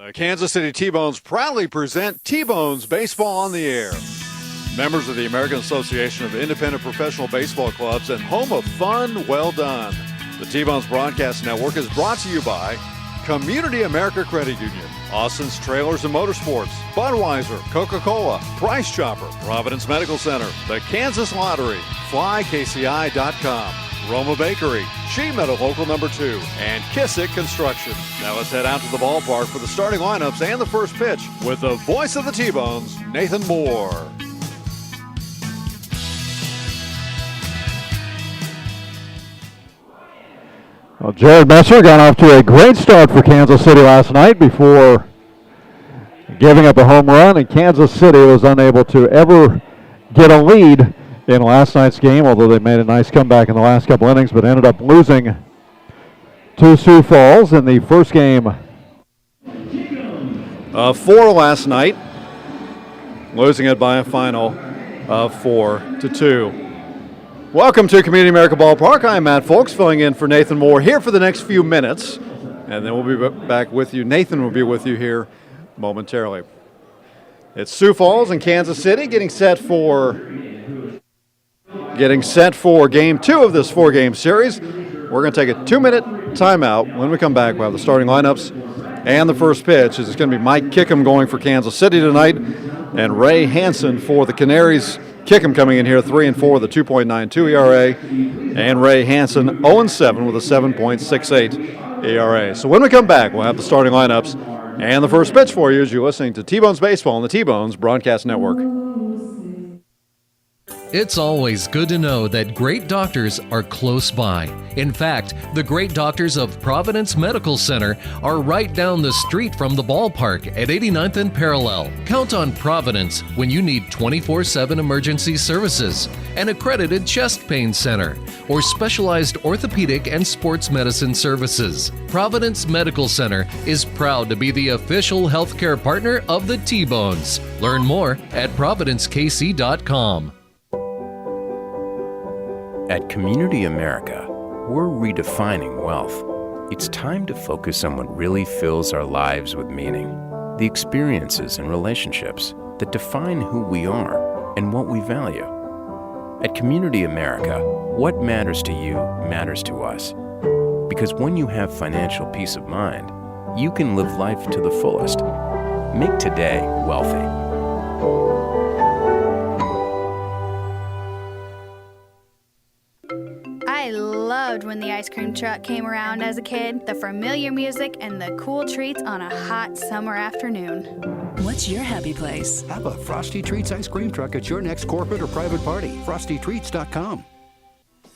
The Kansas City T-Bones proudly present T-Bones Baseball on the Air. Members of the American Association of Independent Professional Baseball Clubs and home of fun well done. The T-Bones Broadcast Network is brought to you by Community America Credit Union, Austin's Trailers and Motorsports, Budweiser, Coca-Cola, Price Chopper, Providence Medical Center, the Kansas Lottery, FlyKCI.com, Roma Bakery, Sheet Metal Local Number 2, and Kissick Construction. Now let's head out to the ballpark for the starting lineups and the first pitch with the voice of the T-Bones, Nathan Moore. Well, Jared Messer got off to a great start for Kansas City last night before giving up a home run, and Kansas City was unable to ever get a lead in last night's game, although they made a nice comeback in the last couple innings, but ended up losing to Sioux Falls in the first game. 4 last night, losing it by a final of 4-2. Welcome to Community America Ballpark. I'm Matt Folks, filling in for Nathan Moore here for the next few minutes, and then we'll be back with you. Nathan will be with you here momentarily. It's Sioux Falls and Kansas City getting set for Game 2 of this 4-game series. We're going to take a 2-minute timeout. When we come back, we'll have the starting lineups and the first pitch. It's going to be Mike Kickham going for Kansas City tonight, and Ray Hansen for the Canaries. Kickham coming in here 3-4 with a 2.92 ERA, and Ray Hansen 0-7 with a 7.68 ERA. So when we come back, we'll have the starting lineups and the first pitch for you as you're listening to T-Bones Baseball on the T-Bones Broadcast Network. It's always good to know that great doctors are close by. In fact, the great doctors of Providence Medical Center are right down the street from the ballpark at 89th and Parallel. Count on Providence when you need 24/7 emergency services, an accredited chest pain center, or specialized orthopedic and sports medicine services. Providence Medical Center is proud to be the official healthcare partner of the T-Bones. Learn more at providencekc.com. At Community America, we're redefining wealth. It's time to focus on what really fills our lives with meaning, the experiences and relationships that define who we are and what we value. At Community America, what matters to you matters to us. Because when you have financial peace of mind, you can live life to the fullest. Make today wealthy. I loved when the ice cream truck came around as a kid, the familiar music and the cool treats on a hot summer afternoon. What's your happy place? Have a Frosty Treats ice cream truck at your next corporate or private party. FrostyTreats.com.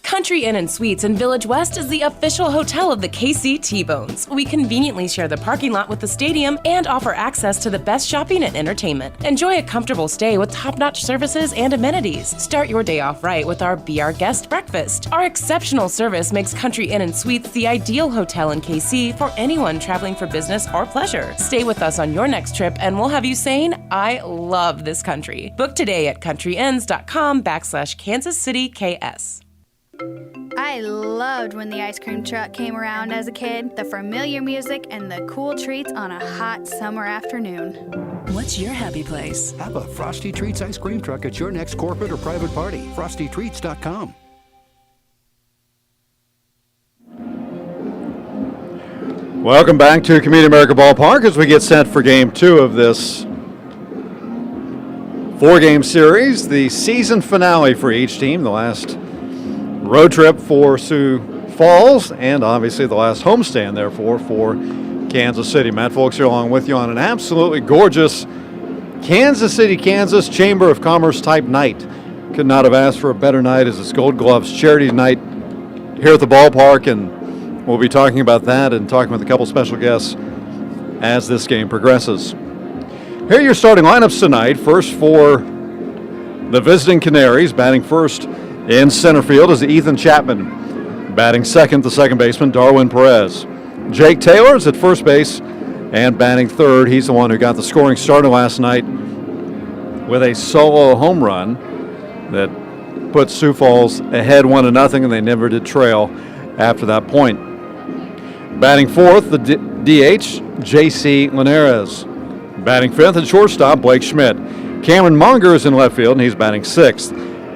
Country Inn & Suites in Village West is the official hotel of the KC T-Bones. We conveniently share the parking lot with the stadium and offer access to the best shopping and entertainment. Enjoy a comfortable stay with top-notch services and amenities. Start your day off right with our Be Our Guest breakfast. Our exceptional service makes Country Inn & Suites the ideal hotel in KC for anyone traveling for business or pleasure. Stay with us on your next trip and we'll have you saying, I love this country. Book today at countryinns.com/Kansas City KS. I loved when the ice cream truck came around as a kid, the familiar music and the cool treats on a hot summer afternoon. What's your happy place? Have a Frosty Treats ice cream truck at your next corporate or private party. FrostyTreats.com. Welcome back to Community America Ballpark as we get set for Game 2 of this 4-game series, the season finale for each team, the last road trip for Sioux Falls, and obviously the last homestand, therefore, for Kansas City. Matt Folks here along with you on an absolutely gorgeous Kansas City, Kansas Chamber of Commerce type night. Could not have asked for a better night as it's Gold Gloves Charity Night here at the ballpark, and we'll be talking about that and talking with a couple special guests as this game progresses. Here are your starting lineups tonight. First for the visiting Canaries, batting first in center field is Ethan Chapman. Batting second, the second baseman, Darwin Perez. Jake Taylor is at first base, and batting third, he's the one who got the scoring started last night with a solo home run that put Sioux Falls ahead 1-0, and they never did trail after that point. Batting fourth, the DH, J.C. Linares. Batting fifth at shortstop, Blake Schmidt. Cameron Monger is in left field, and he's batting sixth.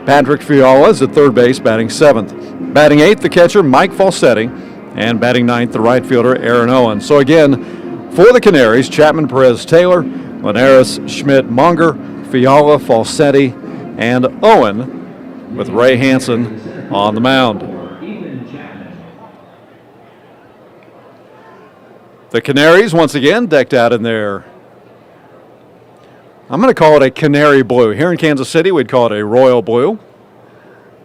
Patrick Fiala is at third base, batting seventh. Batting eighth, the catcher, Mike Falsetti. And batting ninth, the right fielder, Aaron Owen. So again, for the Canaries, Chapman, Perez, Taylor, Linares, Schmidt, Monger, Fiala, Falsetti, and Owen, with Ray Hansen on the mound. The Canaries, once again, decked out in their, I'm going to call it a canary blue. Here in Kansas City, we'd call it a royal blue.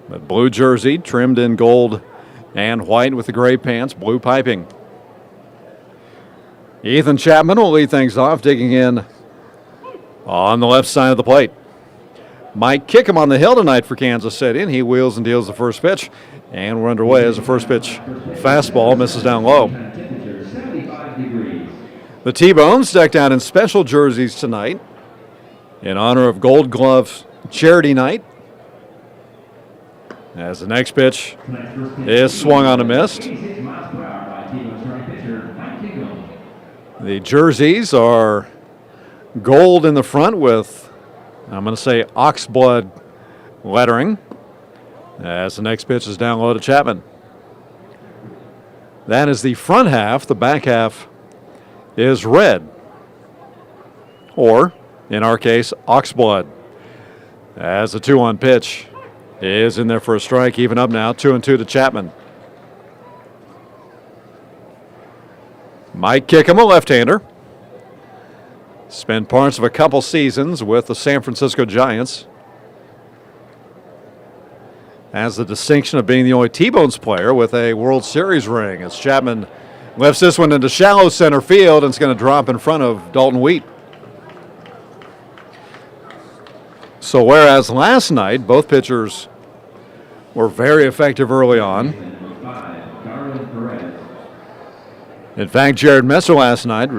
But blue jersey, trimmed in gold and white with the gray pants, blue piping. Ethan Chapman will lead things off, digging in on the left side of the plate. Mike Kickham on the hill tonight for Kansas City, and he wheels and deals the first pitch. And we're underway as the first pitch fastball misses down low. The T-Bones decked out in special jerseys tonight in honor of Gold Glove Charity Night. As the next pitch is swung on and missed. The jerseys are gold in the front with, I'm going to say, oxblood lettering. As the next pitch is down low to Chapman. That is the front half. The back half is red. Or, in our case, oxblood. As the 2-1 pitch is in there for a strike, even up now, 2-2 to Chapman. Mike Kickham, a left-hander. Spent parts of a couple seasons with the San Francisco Giants. Has the distinction of being the only T-Bones player with a World Series ring, as Chapman lifts this one into shallow center field, and it's going to drop in front of Dalton Wheat. So whereas last night both pitchers were very effective early on, in fact, Jared Messer last night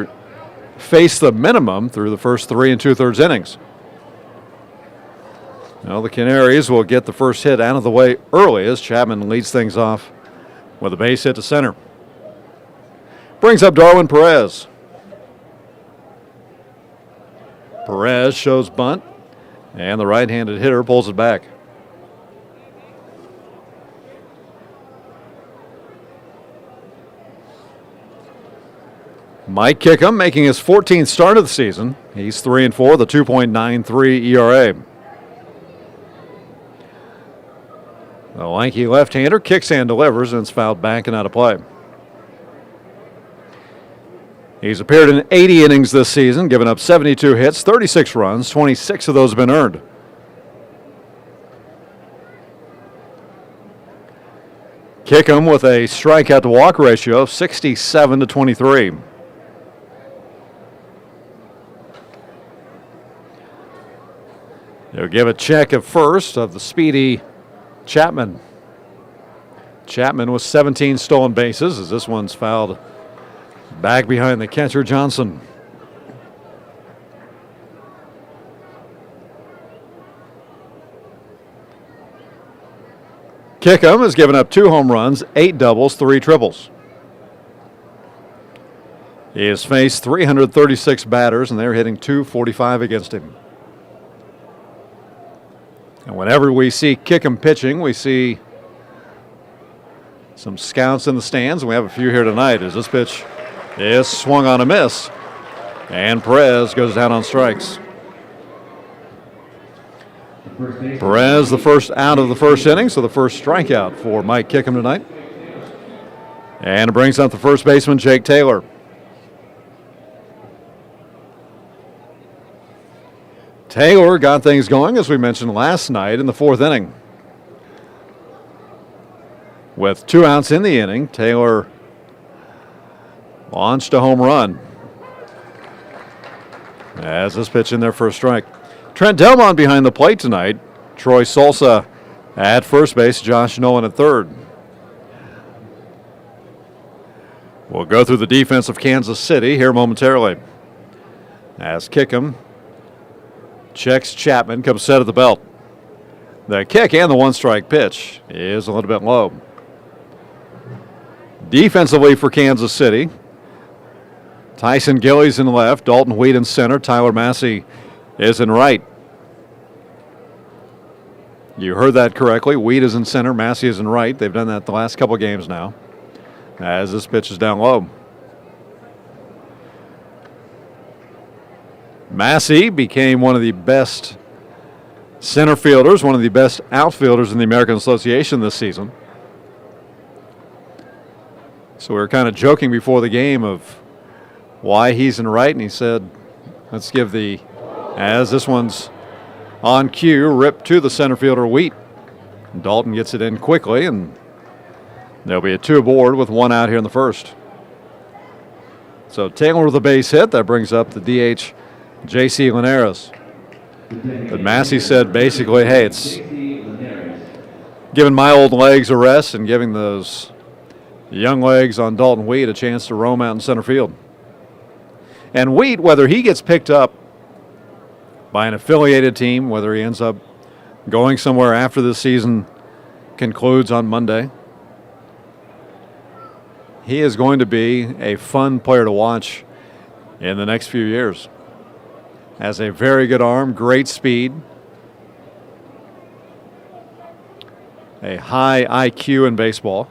faced the minimum through the first 3 2/3 innings. Well, the Canaries will get the first hit out of the way early as Chapman leads things off with a base hit to center. Brings up Darwin Perez. Perez shows bunt, and the right-handed hitter pulls it back. Mike Kickham making his 14th start of the season. He's 3-4, the 2.93 ERA. The lanky left-hander kicks and delivers, and it's fouled back and out of play. He's appeared in 80 innings this season, given up 72 hits, 36 runs, 26 of those have been earned. Kickham with a strikeout to walk ratio of 67-23. They'll give a check at first of the speedy Chapman. Chapman with 17 stolen bases as this one's fouled back behind the catcher, Johnson. Kickham has given up 2 home runs, 8 doubles, 3 triples. He has faced 336 batters, and they're hitting .245 against him. And whenever we see Kickham pitching, we see some scouts in the stands. We have a few here tonight as this pitch is swung on a miss. And Perez goes down on strikes. Perez, the first out of the first inning, so the first strikeout for Mike Kickham tonight. And it brings up the first baseman, Jake Taylor. Taylor got things going, as we mentioned last night, in the 4th inning. With 2 outs in the inning, Taylor launched a home run. As this pitch in there for a strike. Trent Delmont behind the plate tonight. Troy Salsa at first base, Josh Nolan at third. We'll go through the defense of Kansas City here momentarily. As Kickham checks Chapman, comes set at the belt. The kick and the 1-strike pitch is a little bit low. Defensively for Kansas City, Tyson Gillies in left, Dalton Wheat in center, Tyler Massey is in right. You heard that correctly. Wheat is in center, Massey is in right. They've done that the last couple games now. As this pitch is down low. Massey became one of the best center fielders, one of the best outfielders in the American Association this season. So we were kind of joking before the game of why he's in right, and he said, let's give as this one's on cue, rip to the center fielder Wheat. And Dalton gets it in quickly, and there'll be a 2 aboard with 1 out here in the first. So Taylor with a base hit. That brings up the DH, J.C. Linares. But Massey said basically, hey, it's giving my old legs a rest and giving those young legs on Dalton Wheat a chance to roam out in center field. And Wheat, whether he gets picked up by an affiliated team, whether he ends up going somewhere after this season concludes on Monday, he is going to be a fun player to watch in the next few years. Has a very good arm, great speed, a high IQ in baseball.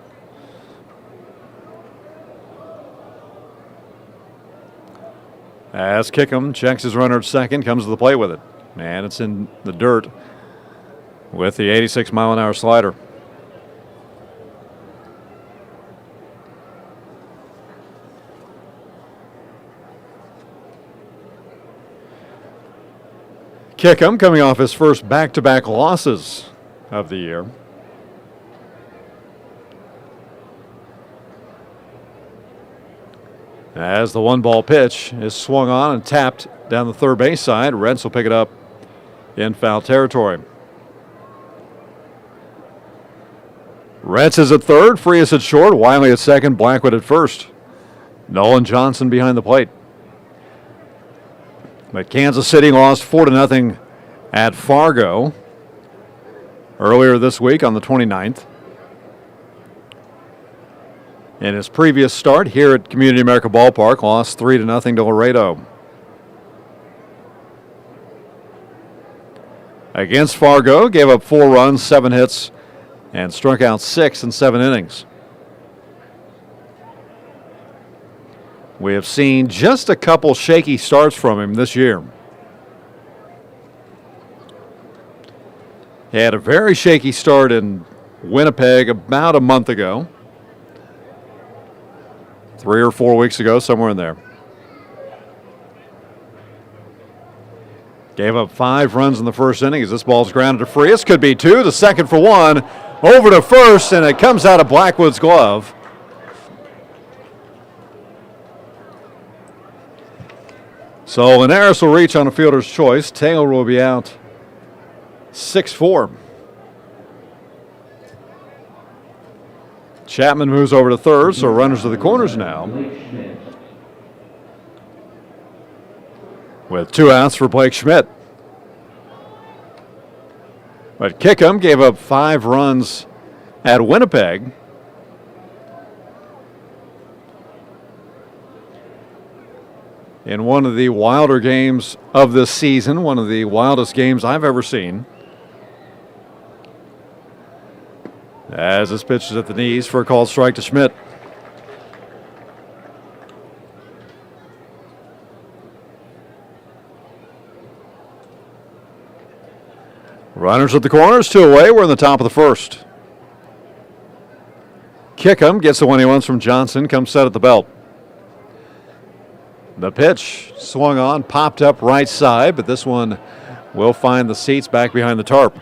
As Kickham checks his runner at second, comes to the plate with it. And it's in the dirt with the 86-mile-an-hour slider. Kickham coming off his first back-to-back losses of the year. As the 1-ball pitch is swung on and tapped down the third base side, Rents will pick it up in foul territory. Rents is at third, Frias at short, Wiley at second, Blackwood at first. Nolan Johnson behind the plate. But Kansas City lost 4-0 at Fargo earlier this week on the 29th. In his previous start here at Community America Ballpark, lost 3-0 to Laredo. Against Fargo, gave up 4 runs, 7 hits, and struck out 6 in 7 innings. We have seen just a couple shaky starts from him this year. He had a very shaky start in Winnipeg about a month ago. 3 or 4 weeks ago, somewhere in there. Gave up 5 runs in the first inning as this ball's grounded to Frias. Could be 2, the second for 1. Over to first, and it comes out of Blackwood's glove. So Linares will reach on a fielder's choice. Taylor will be out 6-4. Chapman moves over to third, so runners to the corners now. With 2 outs for Blake Schmidt. But Kickham gave up 5 runs at Winnipeg. In one of the wilder games of this season, one of the wildest games I've ever seen. As this pitch is at the knees for a called strike to Schmidt. Runners at the corners, 2 away. We're in the top of the first. Kickham gets the one he wants from Johnson, comes set at the belt. The pitch swung on, popped up right side, but this one will find the seats back behind the tarp.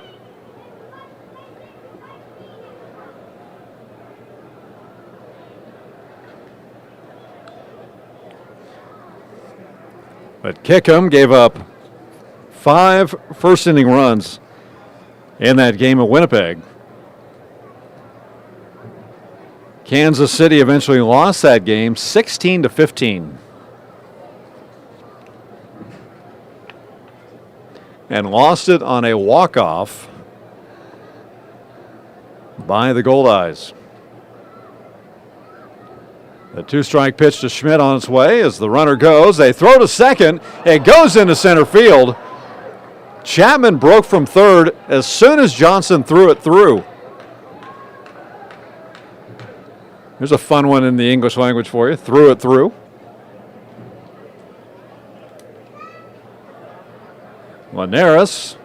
But Kickham gave up 5 first-inning runs in that game at Winnipeg. Kansas City eventually lost that game 16-15. And lost it on a walk-off by the Gold Eyes. The 2-strike pitch to Schmidt on its way as the runner goes. They throw to second. It goes into center field. Chapman broke from third as soon as Johnson threw it through. Here's a fun one in the English language for you. Threw it through. Linares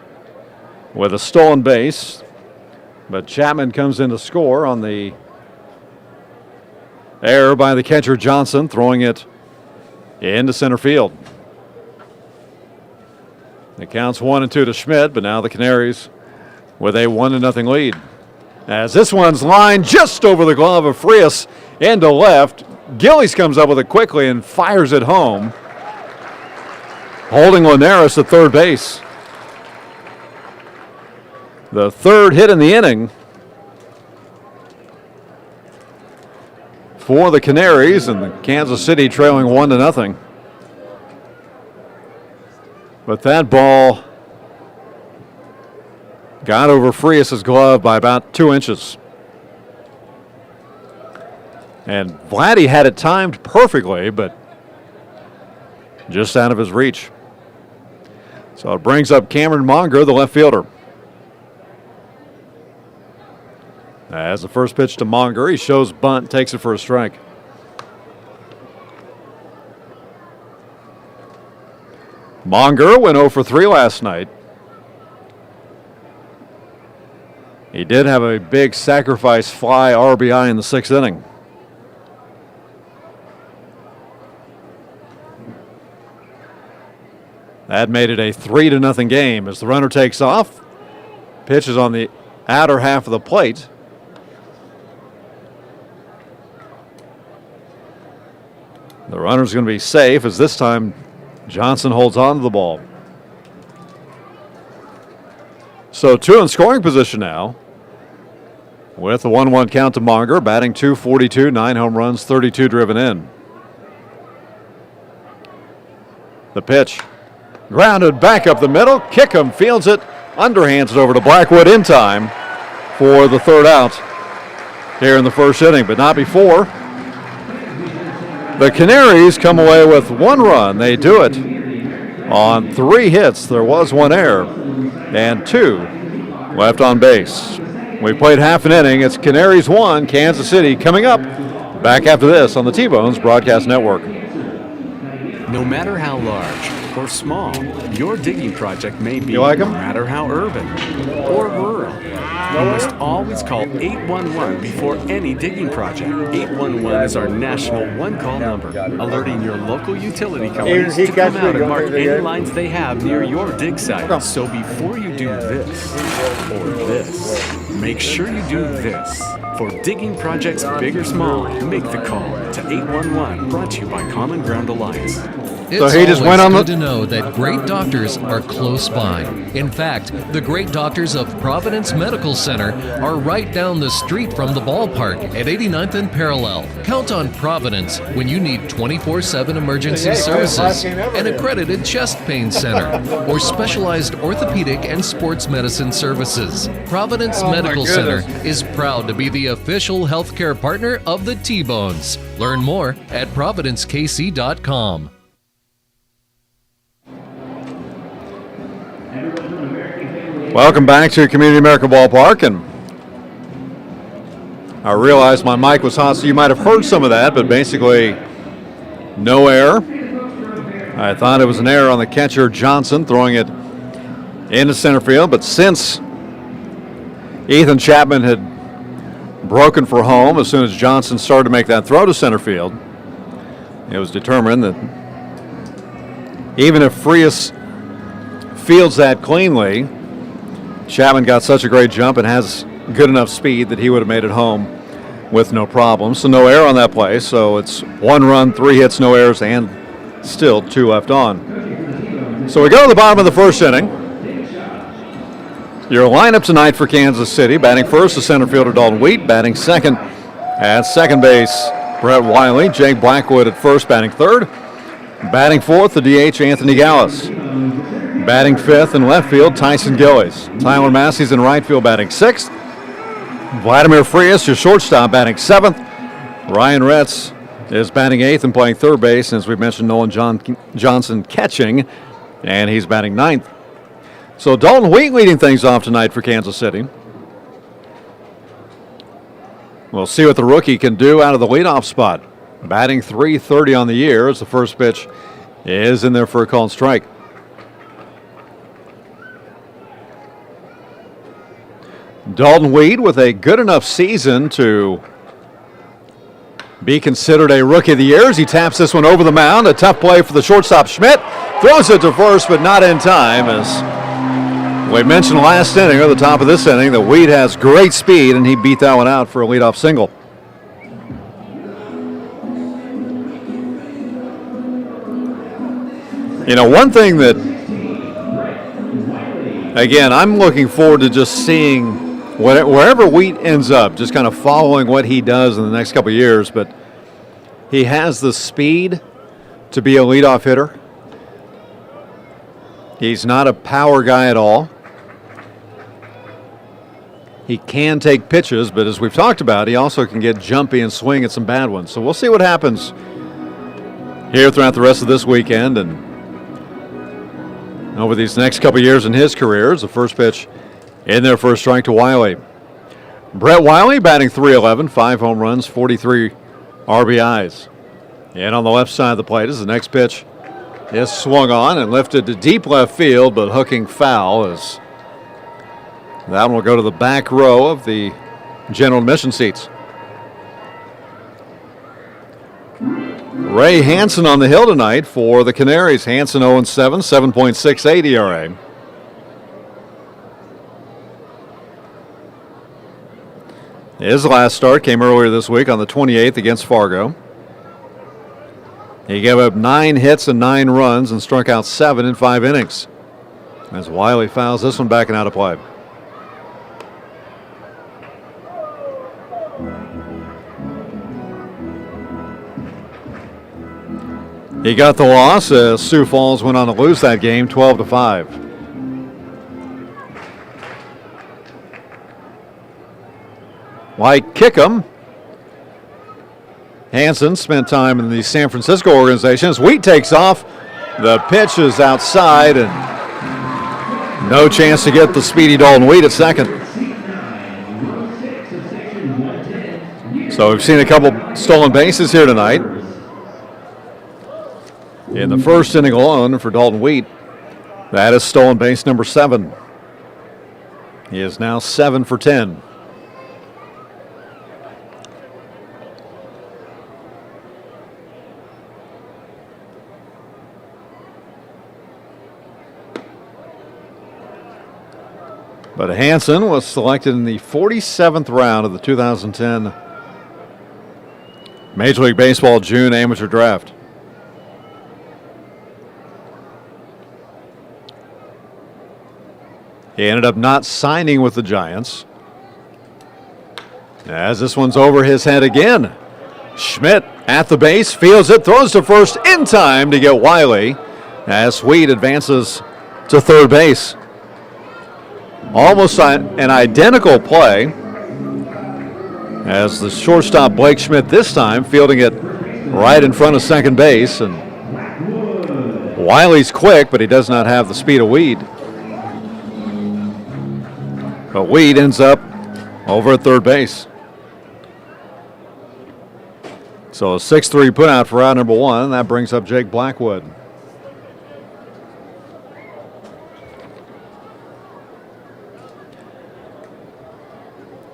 with a stolen base, but Chapman comes in to score on the error by the catcher Johnson, throwing it into center field. It counts 1-2 to Schmidt, but now the Canaries with a 1-0 lead. As this one's lined just over the glove of Frias into left, Gillies comes up with it quickly and fires it home, holding Linares at third base. The third hit in the inning for the Canaries, and the Kansas City trailing 1-0. But that ball got over Frias' glove by about 2 inches. And Vladdy had it timed perfectly, but just out of his reach. So it brings up Cameron Monger, the left fielder. As the first pitch to Monger, he shows bunt, takes it for a strike. Monger went 0 for 3 last night. He did have a big sacrifice fly RBI in the 6th inning. That made it a 3-0 game as the runner takes off. Pitch is on the outer half of the plate. The runner's going to be safe as this time Johnson holds on to the ball. So 2 in scoring position now with a 1-1 count to Monger, batting .242, 9 home runs, 32 driven in. The pitch grounded back up the middle. Kickham fields it, underhands it over to Blackwood in time for the third out here in the first inning, but not before. The Canaries come away with 1 run. They do it on 3 hits. There was 1 error and 2 left on base. We played half an inning. It's Canaries 1, Kansas City coming up. Back after this on the T-Bones Broadcast Network. No matter how large or small your digging project may be, You like 'em? no matter how urban or rural, you must always call 811 before any digging project. 811 is our national one-call number, alerting your local utility companies to come out and mark any lines they have near your dig site. So before you do this or this, make sure you do this. For digging projects big or small, make the call to 811, brought to you by Common Ground Alliance. It's he just went on good to know that great doctors are close by. In fact, the great doctors of Providence Medical Center are right down the street from the ballpark at 89th and Parallel. Count on Providence when you need 24/7 emergency services, an accredited chest pain center, or specialized orthopedic and sports medicine services. Providence Medical Center is proud to be the official healthcare partner of the T-Bones. Learn more at providencekc.com. Welcome back to Community America Ballpark, and I realized my mic was hot, so you might have heard some of that, but basically no error. I thought it was an error on the catcher Johnson throwing it into center field, but since Ethan Chapman had broken for home as soon as Johnson started to make that throw to center field, it was determined that even if Frias fields that cleanly, Chapman got such a great jump and has good enough speed that he would have made it home with no problem. So no error on that play. So it's 1 run, 3 hits, no errors, and still 2 left on. So we go to the bottom of the first inning. Your lineup tonight for Kansas City: batting first, the center fielder Dalton Wheat; batting second at second base, Brett Wiley; Jake Blackwood at first, batting third; batting fourth, the DH Anthony Gallus; batting fifth in left field, Tyson Gillies; Tyler Massey's in right field, batting sixth; Vladimir Frias, your shortstop, batting seventh; Ryan Retz is batting 8th and playing third base. As we mentioned, Nolan Johnson catching, and he's batting 9th. So Dalton Wheat leading things off tonight for Kansas City. We'll see what the rookie can do out of the leadoff spot. Batting .330 on the year as the first pitch is in there for a called strike. Dalton Wheat with a good enough season to be considered a rookie of the year as he taps this one over the mound. A tough play for the shortstop. Schmidt throws it to first, but not in time. As we mentioned last inning, or the top of this inning, that Wheat has great speed, and he beat that one out for a leadoff single. You know, one thing that, again, I'm looking forward to just seeing wherever Wheat ends up, just kind of following what he does in the next couple of years. But he has the speed to be a leadoff hitter. He's not a power guy at all. He can take pitches, but as we've talked about, he also can get jumpy and swing at some bad ones. So we'll see what happens here throughout the rest of this weekend and over these next couple of years in his career. As the first pitch in there for a strike to Wiley. Brett Wiley batting .311, 5 home runs, 43 RBIs. And on the left side of the plate as the next pitch is swung on and lifted to deep left field, but hooking foul as that one will go to the back row of the general admission seats. Ray Hansen on the hill tonight for the Canaries. Hansen 0-7, 7.68 ERA. His last start came earlier this week on the 28th against Fargo. He gave up 9 hits and 9 runs and struck out 7 in 5 innings. As Wiley fouls this one back and out of play. He got the loss as Sioux Falls went on to lose that game 12-5. Like Kickham, Hansen spent time in the San Francisco organization. As Wheat takes off, the pitch is outside and no chance to get the speedy Dalton Wheat at second. So we've seen a couple stolen bases here tonight. In the first inning alone for Dalton Wheat, that is stolen base number 7. He is now 7 for 10. But Hansen was selected in the 47th round of the 2010 Major League Baseball June Amateur Draft. He ended up not signing with the Giants. As this one's over his head again. Schmidt at the base, fields it, throws to first in time to get Wiley as Wheat advances to third base. Almost an identical play as the shortstop Blake Schmidt this time fielding it right in front of second base. And Wiley's quick, but he does not have the speed of Wheat. But Wheat ends up over at third base. So a 6-3 put out for out number 1. That brings up Jake Blackwood.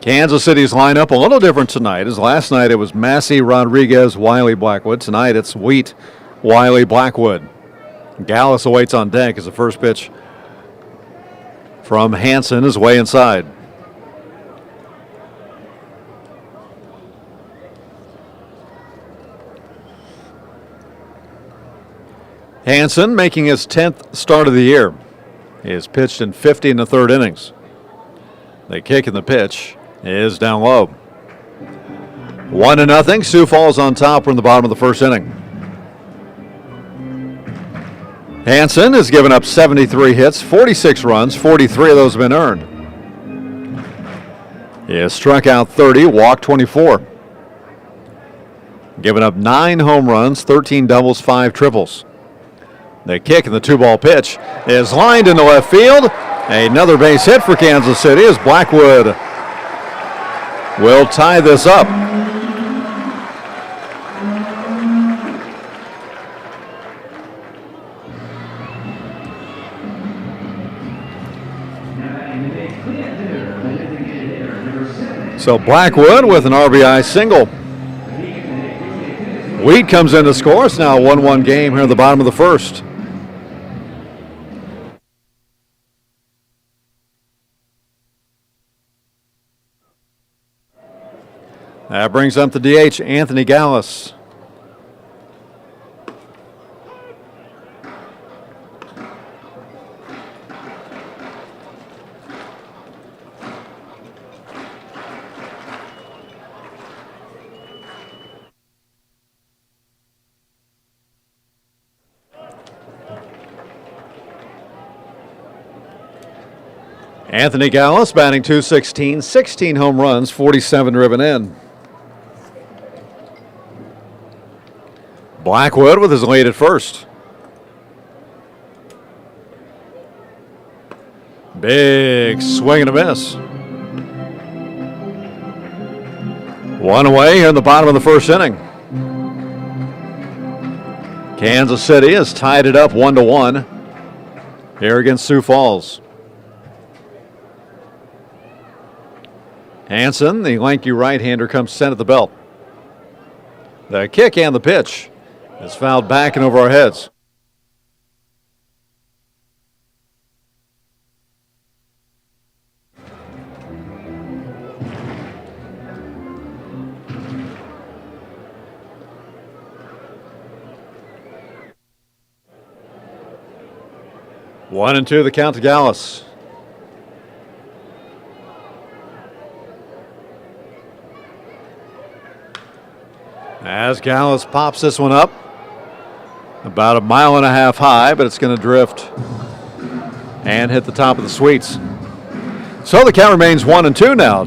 Kansas City's lineup a little different tonight. As last night it was Massey, Rodriguez, Wiley, Blackwood. Tonight it's Wheat, Wiley, Blackwood. Gallus awaits on deck as the first pitch from Hansen is way inside. Hansen making his 10th start of the year. He has pitched in 50 in the third innings. The kick and the pitch is down low. 1-0. Sioux Falls on top. We're in the bottom of the first inning. Hansen has given up 73 hits, 46 runs, 43 of those have been earned. He has struck out 30, walked 24. giving up 9 home runs, 13 doubles, 5 triples. The kick and the 2-ball pitch is lined into left field. Another base hit for Kansas City as Blackwood will tie this up. So Blackwood with an RBI single. Wheat comes in to score. It's now a 1-1 game here at the bottom of the first. That brings up the DH, Anthony Gallus. Anthony Gallus batting .216, 16 home runs, 47 driven in. Blackwood with his lead at first. Big swing and a miss. One away here in the bottom of the first inning. Kansas City has tied it up 1-1 here against Sioux Falls. Hansen, the lanky right-hander, comes sent at the belt. The kick and the pitch is fouled back and over our heads. One and two, the count to Gallus. As Gallus pops this one up, about 1.5 miles high, but it's going to drift and hit the top of the suites. So the count remains 1-2 now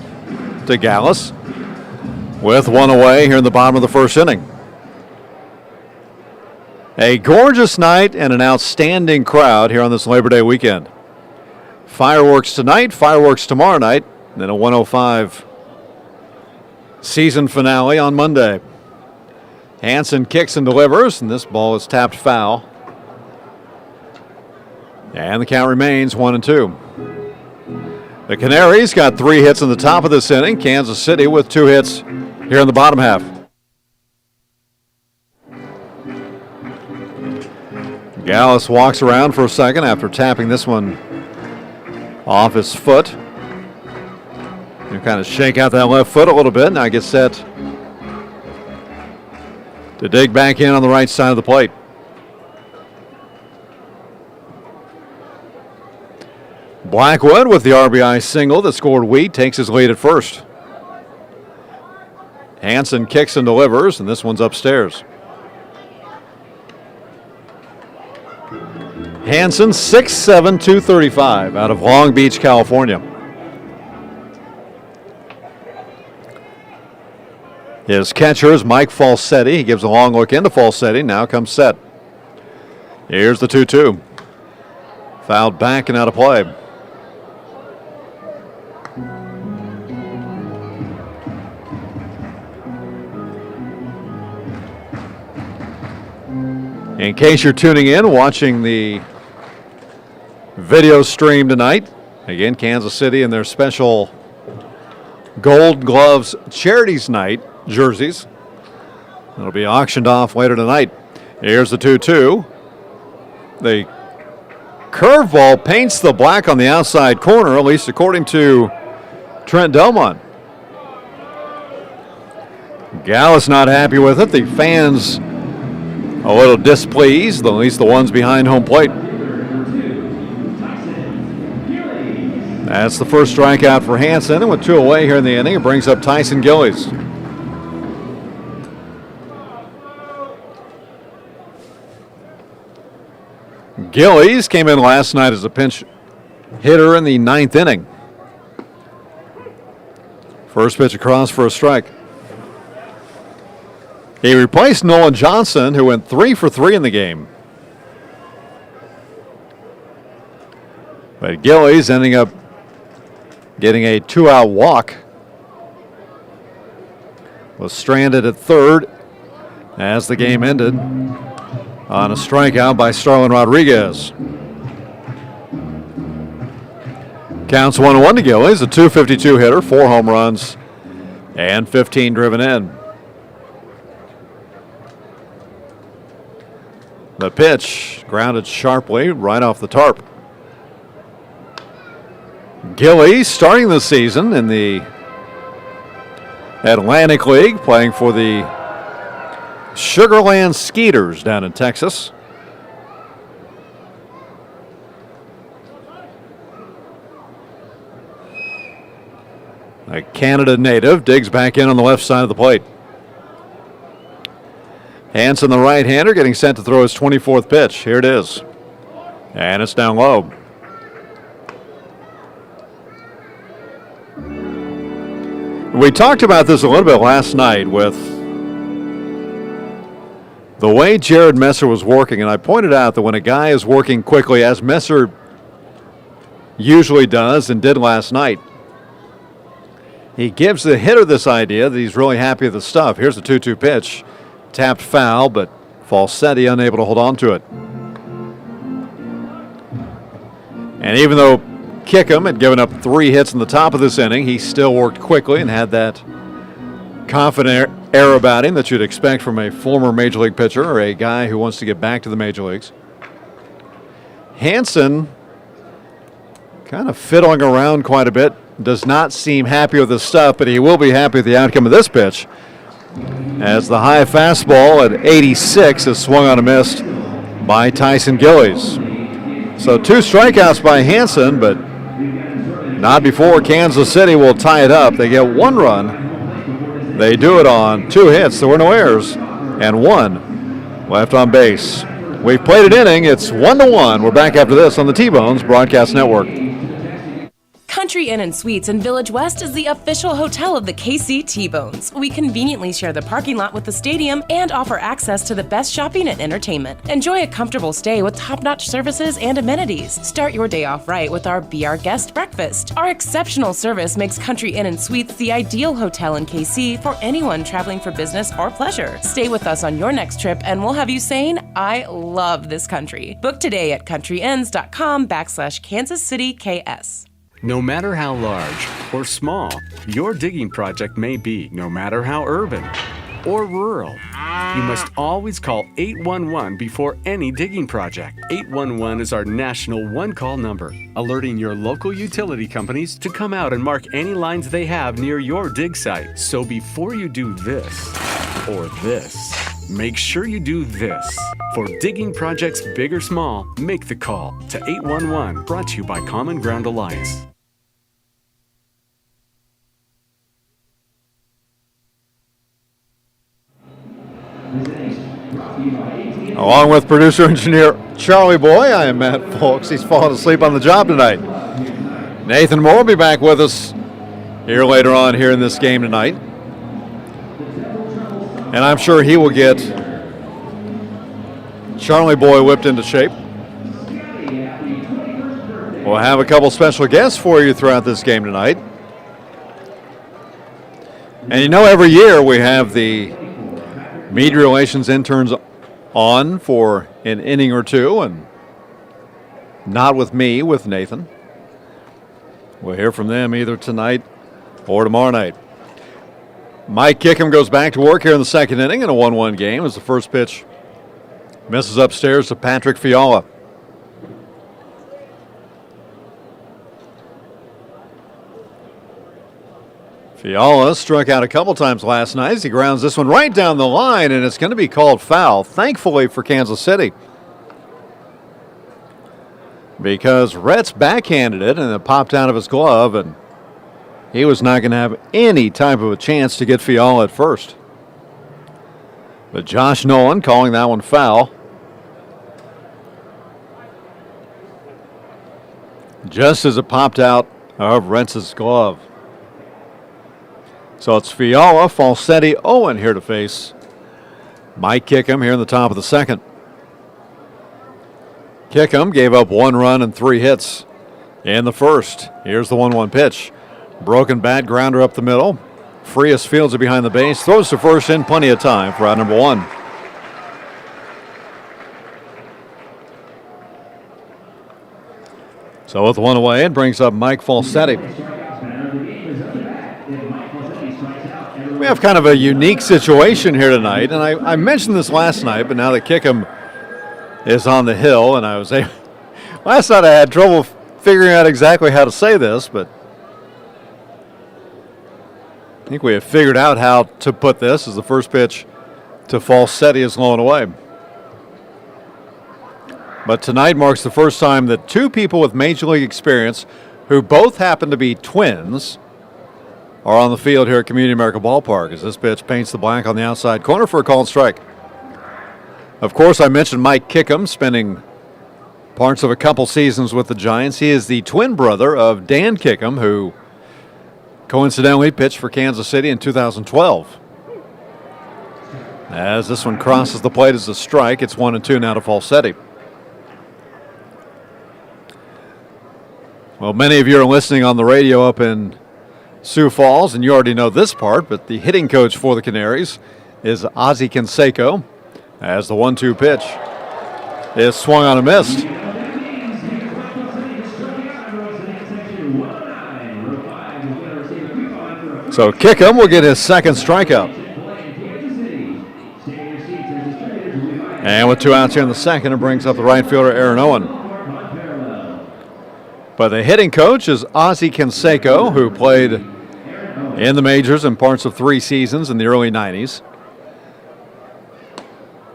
to Gallus, with one away here in the bottom of the first inning. A gorgeous night and an outstanding crowd here on this Labor Day weekend. Fireworks tonight, fireworks tomorrow night, and then a 105 season finale on Monday. Hansen kicks and delivers, and this ball is tapped foul. And the count remains 1-2. The Canaries got 3 hits in the top of this inning. Kansas City with 2 hits here in the bottom half. Gallus walks around for a second after tapping this one off his foot. You kind of shake out that left foot a little bit. Now gets set to dig back in on the right side of the plate. Blackwood with the RBI single that scored Wheat takes his lead at first. Hansen kicks and delivers, and this one's upstairs. Hansen, 6'7", 235, out of Long Beach, California. His catcher is Mike Falsetti. He gives a long look into Falsetti. Now comes set. Here's the 2-2. Fouled back and out of play. In case you're tuning in, watching the video stream tonight, again, Kansas City and their special Gold Gloves Charities Night jerseys. It'll be auctioned off later tonight. Here's the 2-2. The curveball paints the black on the outside corner, at least according to Trent Delmont. Gallus not happy with it. The fans a little displeased, at least the ones behind home plate. That's the first strikeout for Hansen, and with 2 away here in the inning, it brings up Tyson Gillies. Gillies came in last night as a pinch hitter in the 9th inning. First pitch across for a strike. He replaced Nolan Johnson, who went 3 for 3 in the game. But Gillies ending up getting a 2-out walk. Was stranded at third as the game ended on a strikeout by Starlin Rodriguez. Counts 1-1 to Gillies, a .252 hitter, 4 home runs, and 15 driven in. The pitch grounded sharply right off the tarp. Gillies starting the season in the Atlantic League, playing for the Sugarland Skeeters down in Texas. A Canada native digs back in on the left side of the plate. Hanson, the right-hander, getting set to throw his 24th pitch. Here it is. And it's down low. We talked about this a little bit last night with the way Jared Messer was working, and I pointed out that when a guy is working quickly, as Messer usually does and did last night, he gives the hitter this idea that he's really happy with the stuff. Here's the 2-2 pitch. Tapped foul, but Falsetti unable to hold on to it. And even though Kickham had given up 3 hits in the top of this inning, he still worked quickly and had that confident air about him that you'd expect from a former Major League pitcher or a guy who wants to get back to the Major Leagues. Hanson kind of fiddling around quite a bit. Does not seem happy with his stuff, but he will be happy with the outcome of this pitch, as the high fastball at 86 is swung on and missed by Tyson Gillies. So 2 strikeouts by Hanson, but not before Kansas City will tie it up. They get 1 run. They do it on 2 hits. There were no errors, and 1 left on base. We've played an inning. It's 1-1. We're back after this on the T-Bones Broadcast Network. Country Inn & Suites in Village West is the official hotel of the KC T-Bones. We conveniently share the parking lot with the stadium and offer access to the best shopping and entertainment. Enjoy a comfortable stay with top-notch services and amenities. Start your day off right with our Be Our Guest breakfast. Our exceptional service makes Country Inn & Suites the ideal hotel in KC for anyone traveling for business or pleasure. Stay with us on your next trip and we'll have you saying, I love this country. Book today at countryinns.com/Kansas City KS. No matter how large or small your digging project may be, no matter how urban or rural, you must always call 811 before any digging project. 811 is our national one-call number, alerting your local utility companies to come out and mark any lines they have near your dig site. So before you do this or this, make sure you do this. For digging projects big or small, make the call to 811, brought to you by Common Ground Alliance. Along with producer engineer Charlie Boy, I am Matt Folks. He's fallen asleep on the job tonight. Nathan Moore will be back with us here later on here in this game tonight. And I'm sure he will get Charlie Boy whipped into shape. We'll have a couple special guests for you throughout this game tonight. And you know, every year we have the media relations interns on for an inning or two, and not with me, with Nathan. We'll hear from them either tonight or tomorrow night. Mike Kickham goes back to work here in the second inning in a 1-1 game as the first pitch misses upstairs to Patrick Fiala. Fiala struck out a couple times last night as he grounds this one right down the line, and it's going to be called foul, thankfully for Kansas City. Because Rhett's backhanded it, and it popped out of his glove, and he was not going to have any type of a chance to get Fiala at first. But Josh Nolan calling that one foul. Just as it popped out of Rhett's glove. So it's Fiala, Falsetti, Owen here to face Mike Kickham here in the top of the second. Kickham gave up 1 run and 3 hits in the first. Here's the 1-1 pitch. Broken bat, grounder up the middle. Frias fields it behind the base, throws to first in plenty of time for out number 1. So with 1 away, it brings up Mike Falsetti. We have kind of a unique situation here tonight, and I mentioned this last night, but now that Kickham is on the hill, and last night I had trouble figuring out exactly how to say this, but I think we have figured out how to put this as the first pitch to Falsetti is low and away. But tonight marks the first time that 2 people with Major League experience who both happen to be twins are on the field here at Community America Ballpark as this pitch paints the blank on the outside corner for a called strike. Of course, I mentioned Mike Kickham spending parts of a couple seasons with the Giants. He is the twin brother of Dan Kickham, who coincidentally pitched for Kansas City in 2012. As this one crosses the plate as a strike, it's 1-2 now to Falsetti. Well, many of you are listening on the radio up in Sioux Falls, and you already know this part, but the hitting coach for the Canaries is Ozzie Canseco, as the 1-2 pitch is swung on and missed. So Kickham will get his second strikeout. And with 2 outs here in the second, it brings up the right fielder Aaron Owen. But the hitting coach is Ozzie Canseco, who played in the majors in parts of 3 seasons in the early 90s.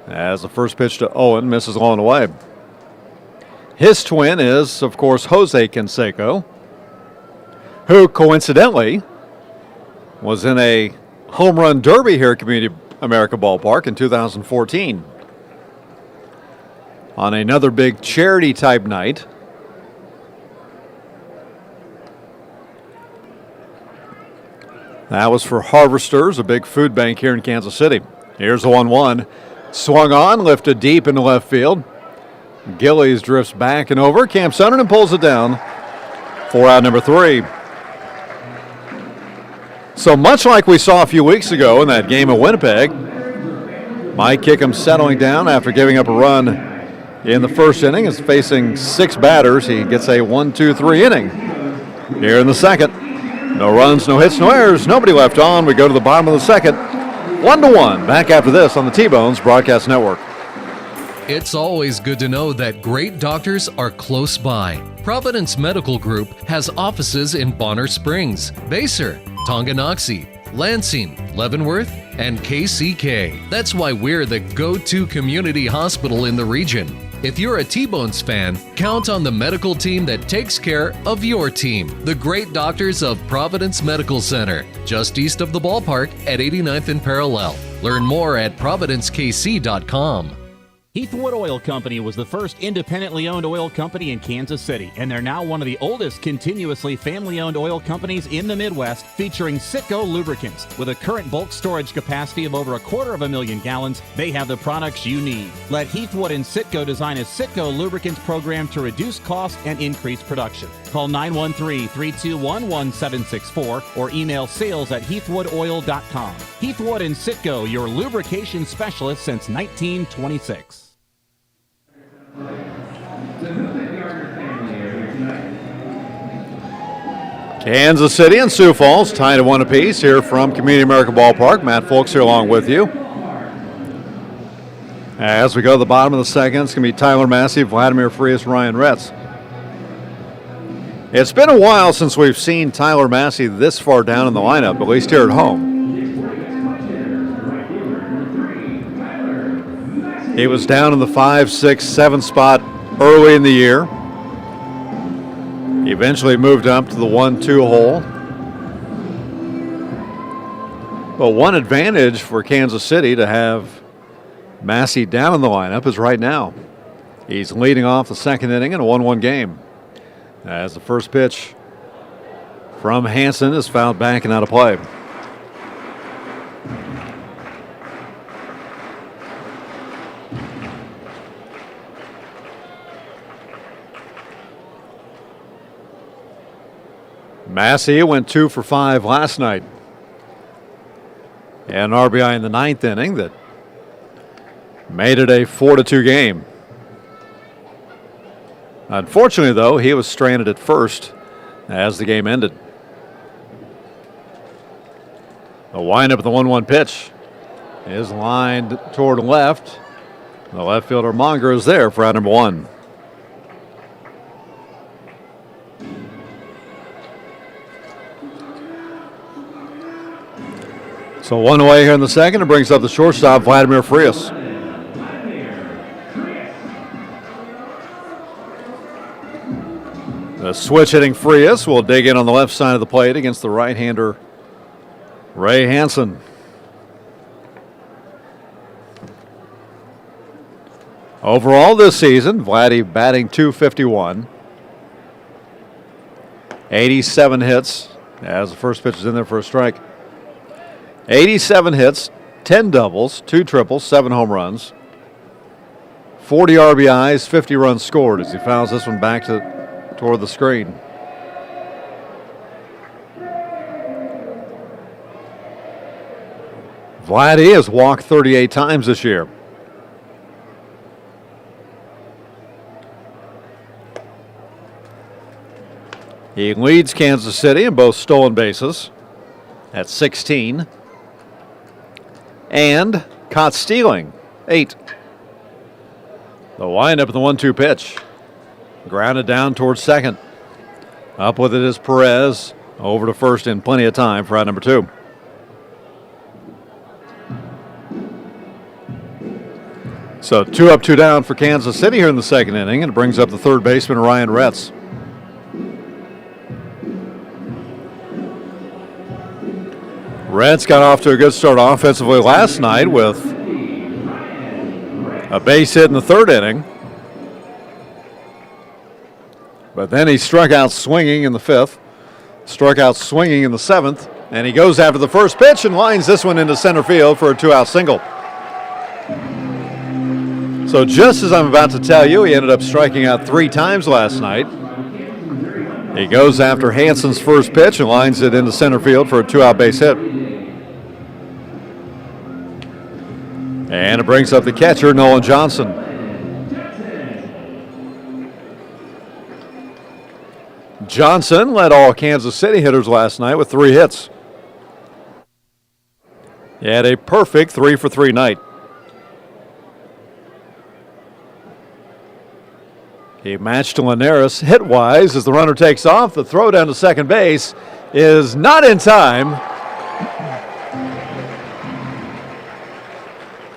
As the first pitch to Owen misses low and away. His twin is, of course, Jose Canseco, who coincidentally was in a home run derby here at Community America Ballpark in 2014. On another big charity type night. That was for Harvesters, a big food bank here in Kansas City. Here's the 1-1. Swung on, lifted deep into left field. Gillies drifts back and over. Cam Sunderland pulls it down for out number 3. So much like we saw a few weeks ago in that game at Winnipeg, Mike Kickham settling down after giving up a run in the first inning is facing 6 batters. He gets a 1-2-3 inning here in the second. No runs, no hits, no errors, nobody left on. We go to the bottom of the second. 1-1. Back after this on the T-Bones Broadcast Network. It's always good to know that great doctors are close by. Providence Medical Group has offices in Bonner Springs, Basser, Tonganoxie, Lansing, Leavenworth, and KCK. That's why we're the go-to community hospital in the region. If you're a T-Bones fan, count on the medical team that takes care of your team. The great doctors of Providence Medical Center, just east of the ballpark at 89th and Parallel. Learn more at providencekc.com. Heathwood Oil Company was the first independently owned oil company in Kansas City, and they're now one of the oldest continuously family-owned oil companies in the Midwest, featuring Citgo lubricants. With a current bulk storage capacity of over 250,000 gallons, they have the products you need. Let Heathwood and Citgo design a Citgo lubricants program to reduce costs and increase production. Call 913-321-1764 or email sales@heathwoodoil.com. Heathwood and Citgo, your lubrication specialist since 1926. Kansas City and Sioux Falls tied at 1 apiece here from Community America Ballpark. Matt Folks here along with you. As we go to the bottom of the second, it's going to be Tyler Massey, Vladimir Frias, Ryan Retz. It's been a while since we've seen Tyler Massey this far down in the lineup, at least here at home. He was down in the 5, 6, 7 spot early in the year. He eventually moved up to the 1-2 hole. But one advantage for Kansas City to have Massey down in the lineup is right now. He's leading off the second inning in a 1-1 game. As the first pitch from Hansen is fouled back and out of play. Massey went 2 for 5 last night. And an RBI in the 9th inning that made it a 4-2 game. Unfortunately, though, he was stranded at first as the game ended. The windup of the 1-1 pitch is lined toward left. The left fielder Monger is there for out number 1. So 1 away here in the second. It brings up the shortstop, Vladimir Frias. The switch hitting Frias will dig in on the left side of the plate against the right-hander Ray Hansen. Overall this season, Vladdy batting .251. 87 hits as the first pitch is in there for a strike. 87 hits, 10 doubles, 2 triples, 7 home runs. 40 RBIs, 50 runs scored as he fouls this one back toward the screen. Vladdy has walked 38 times this year. He leads Kansas City in both stolen bases at 16 and caught stealing, 8. The windup of the 1-2 pitch. Grounded down towards second. Up with it is Perez. Over to first in plenty of time for out number 2. So 2 up, 2 down for Kansas City here in the second inning, and it brings up the third baseman, Ryan Retz. Reds got off to a good start offensively last night with a base hit in the third inning. But then he struck out swinging in the 5th, struck out swinging in the 7th, and he goes after the first pitch and lines this one into center field for a 2-out single. So just as I'm about to tell you, he ended up striking out 3 times last night. He goes after Hansen's first pitch and lines it into center field for a 2-out base hit. And it brings up the catcher, Nolan Johnson. Johnson led all Kansas City hitters last night with 3 hits. He had a perfect 3-for-3 night. He matched Linares hit-wise as the runner takes off. The throw down to second base is not in time.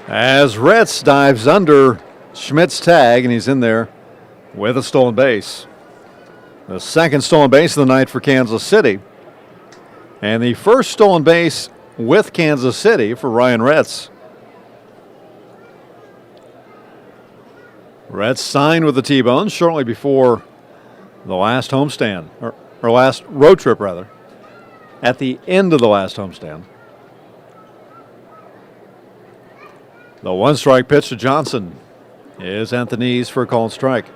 As Retz dives under Schmidt's tag, and he's in there with a stolen base. The second stolen base of the night for Kansas City. And the first stolen base with Kansas City for Ryan Retz. Retz signed with the T-Bones shortly before the last homestand, or last road trip, rather. At the end of the last homestand. The 1-strike pitch to Johnson is at the knees for a called strike.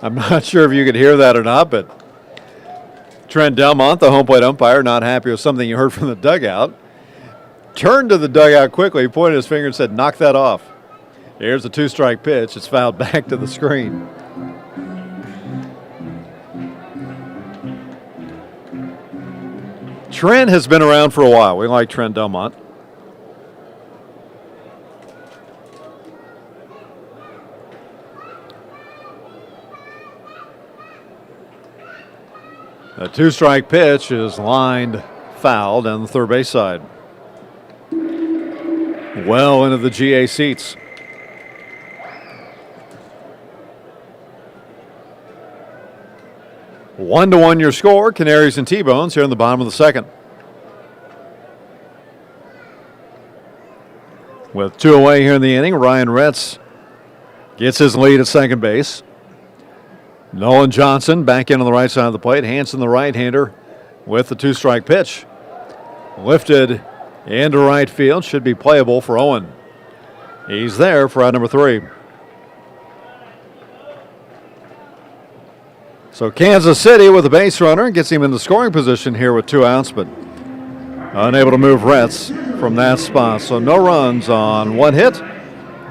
I'm not sure if you could hear that or not, but Trent Delmont, the home plate umpire, not happy with something you heard from the dugout, turned to the dugout quickly, pointed his finger and said, "Knock that off." Here's the 2-strike pitch. It's fouled back to the screen. Trent has been around for a while. We like Trent Delmont. The 2-strike pitch is lined foul down the third base side. Well into the GA seats. One to one your score, Canaries and T-Bones here in the bottom of the second. With 2 away here in the inning, Ryan Retz gets his lead at second base. Nolan Johnson back in on the right side of the plate. Hansen, the right-hander, with the 2-strike pitch. Lifted into right field. Should be playable for Owen. He's there for out number 3. So Kansas City with a base runner gets him in the scoring position here with 2 outs, but unable to move Retz from that spot. So no runs on 1 hit,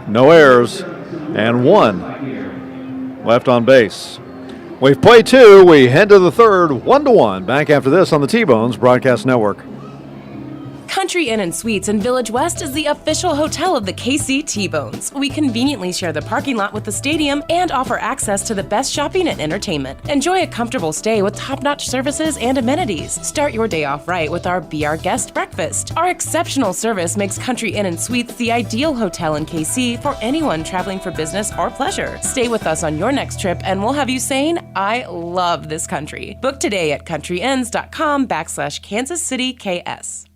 no errors, and 1 left on base. We've played 2. We head to the third, 1-1. Back after this on the T-Bones Broadcast Network. Country Inn & Suites in Village West is the official hotel of the KC T-Bones. We conveniently share the parking lot with the stadium and offer access to the best shopping and entertainment. Enjoy a comfortable stay with top-notch services and amenities. Start your day off right with our Be Our Guest breakfast. Our exceptional service makes Country Inn & Suites the ideal hotel in KC for anyone traveling for business or pleasure. Stay with us on your next trip and we'll have you saying, I love this country. Book today at countryinns.com/Kansas City KS.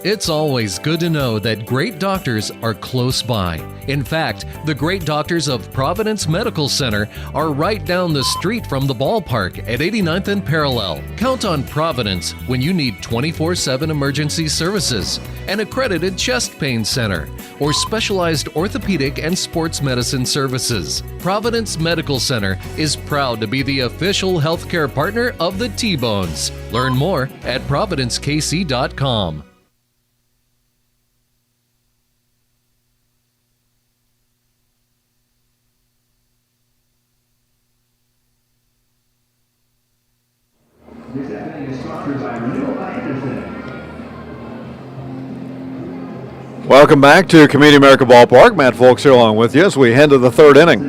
It's always good to know that great doctors are close by. In fact, the great doctors of Providence Medical Center are right down the street from the ballpark at 89th and Parallel. Count on Providence when you need 24/7 emergency services, an accredited chest pain center, or specialized orthopedic and sports medicine services. Providence Medical Center is proud to be the official healthcare partner of the T-Bones. Learn more at providencekc.com. Welcome back to Community America Ballpark. Matt Folks here along with you as we head to the third inning.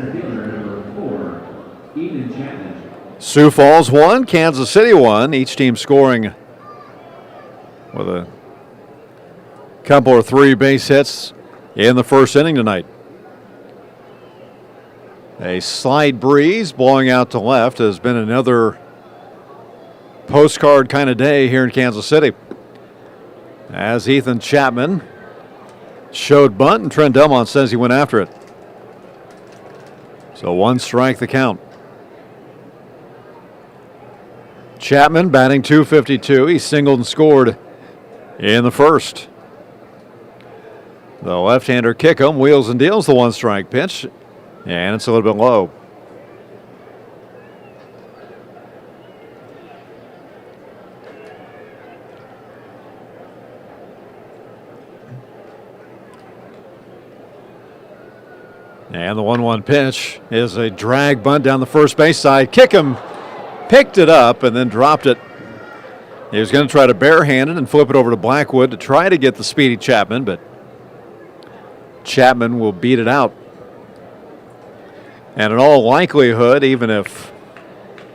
Sioux Falls 1, Kansas City 1. Each team scoring with a couple or 3 base hits in the first inning tonight. A slight breeze blowing out to left has been another postcard kind of day here in Kansas City, as Ethan Chapman showed bunt and Trent Delmont says he went after it. So 1 strike the count. Chapman batting .252. He singled and scored in the first. The left-hander Kickham wheels and deals the 1 strike pitch, and it's a little bit low. And the 1-1 pitch is a drag bunt down the first base side. Kickham picked it up and then dropped it. He was going to try to barehand it and flip it over to Blackwood to try to get the speedy Chapman, but Chapman will beat it out. And in all likelihood, even if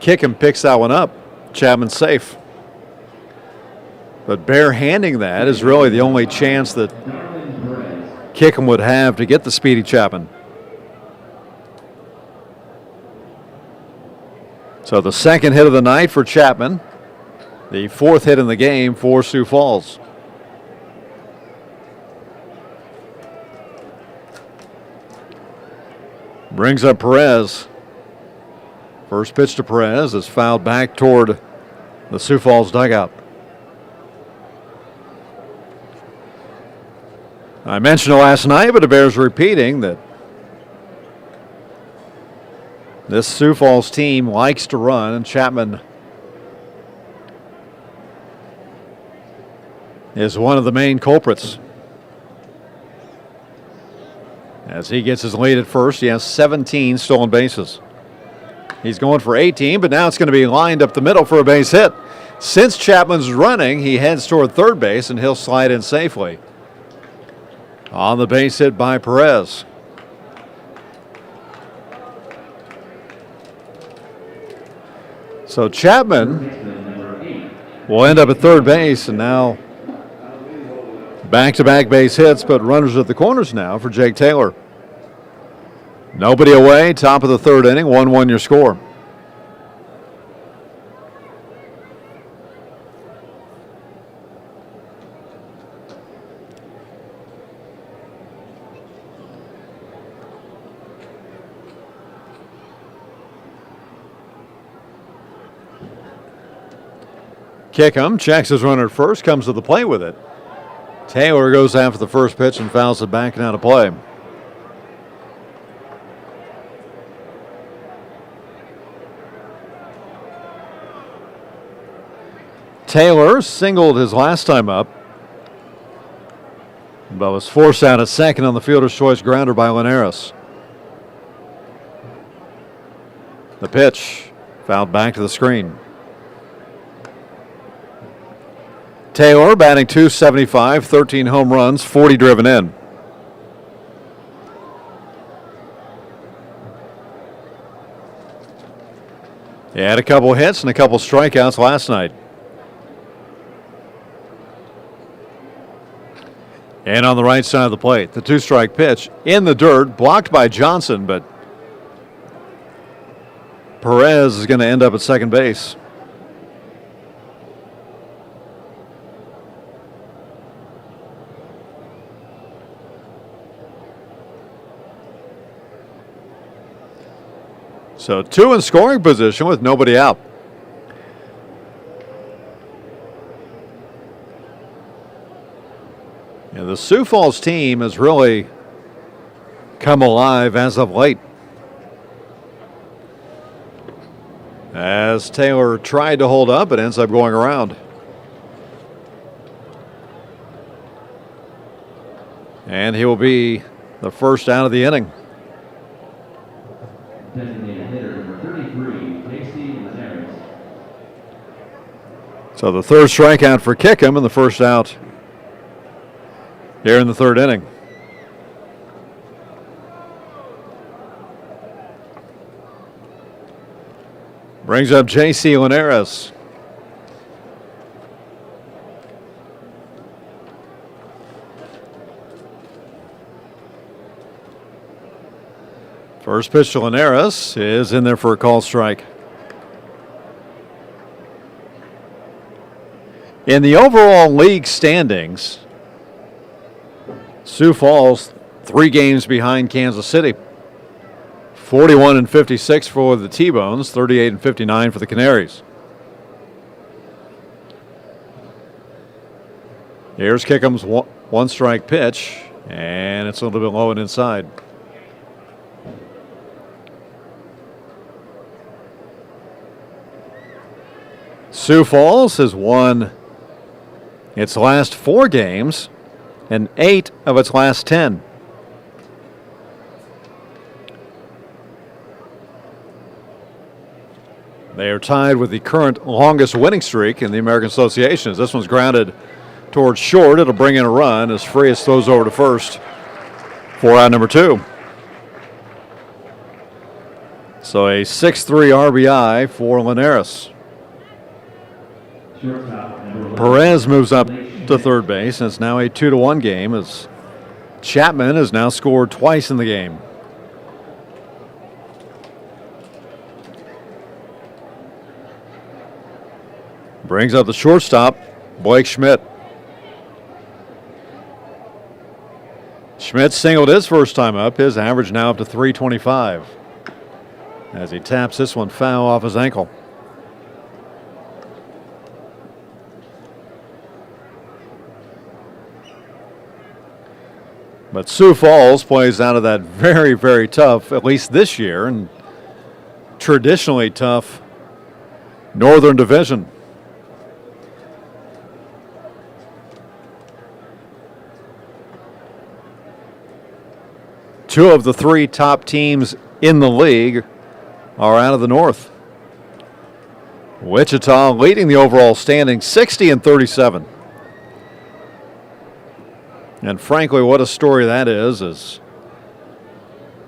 Kickham picks that one up, Chapman's safe. But barehanding that is really the only chance that Kickham would have to get the speedy Chapman. So the second hit of the night for Chapman, the 4th hit in the game for Sioux Falls. Brings up Perez. First pitch to Perez is fouled back toward the Sioux Falls dugout. I mentioned it last night, but it bears repeating that this Sioux Falls team likes to run, and Chapman is one of the main culprits. As he gets his lead at first, he has 17 stolen bases. He's going for 18, but now it's going to be lined up the middle for a base hit. Since Chapman's running, he heads toward third base, and he'll slide in safely. On the base hit by Perez. So Chapman will end up at third base, and now back-to-back base hits, but runners at the corners now for Jake Taylor. Nobody away, top of the third inning, 1-1 your score. Kickham checks his runner at first, comes to the plate with it. Taylor goes after the first pitch and fouls it back and out of play. Taylor singled his last time up, but was forced out at second on the fielder's choice grounder by Linares. The pitch fouled back to the screen. Taylor batting .275, 13 home runs, 40 driven in. He had a couple hits and a couple strikeouts last night. And on the right side of the plate, the 2-strike pitch in the dirt, blocked by Johnson, but Perez is going to end up at second base. So 2 in scoring position with nobody out. And the Sioux Falls team has really come alive as of late. As Taylor tried to hold up, it ends up going around. And he will be the first out of the inning. So the third strikeout for Kickham and the first out here in the third inning. Brings up J.C. Linares. First pitch to Linares is in there for a call strike. In the overall league standings, Sioux Falls 3 games behind Kansas City. 41-56 for the T-Bones, 38-59 for the Canaries. Here's Kickham's 1-strike pitch, and it's a little bit low and inside. Sioux Falls has won its last 4 games and 8 of its last 10. They are tied with the current longest winning streak in the American Association. As this one's grounded towards short, it'll bring in a run as Frias throws over to first for out number 2. So a 6-3 RBI for Linares. Perez moves up to third base, and it's now a 2-1 game as Chapman has now scored twice in the game. Brings up the shortstop, Blake Schmidt. Schmidt singled his first time up, his average now up to .325 as he taps this one foul off his ankle. But Sioux Falls plays out of that very, very tough, at least this year, and traditionally tough Northern Division. Two of the 3 top teams in the league are out of the North. Wichita leading the overall standing 60-37. And frankly, what a story that is, as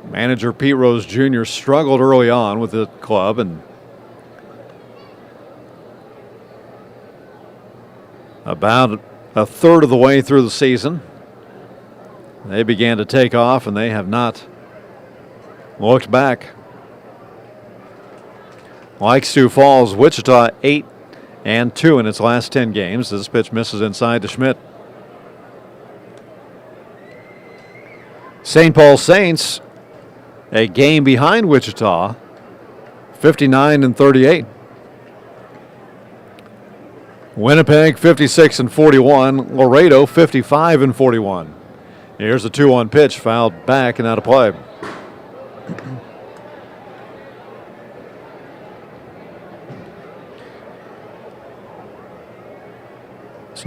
manager Pete Rose Jr. struggled early on with the club, and about a third of the way through the season, they began to take off, and they have not looked back. Like Sioux Falls, Wichita 8-2 in its last 10 games. This pitch misses inside to Schmidt. St. Paul Saints, a game behind Wichita, 59-38. Winnipeg 56-41. Laredo 55-41. Here's the 2-1 pitch, fouled back and out of play.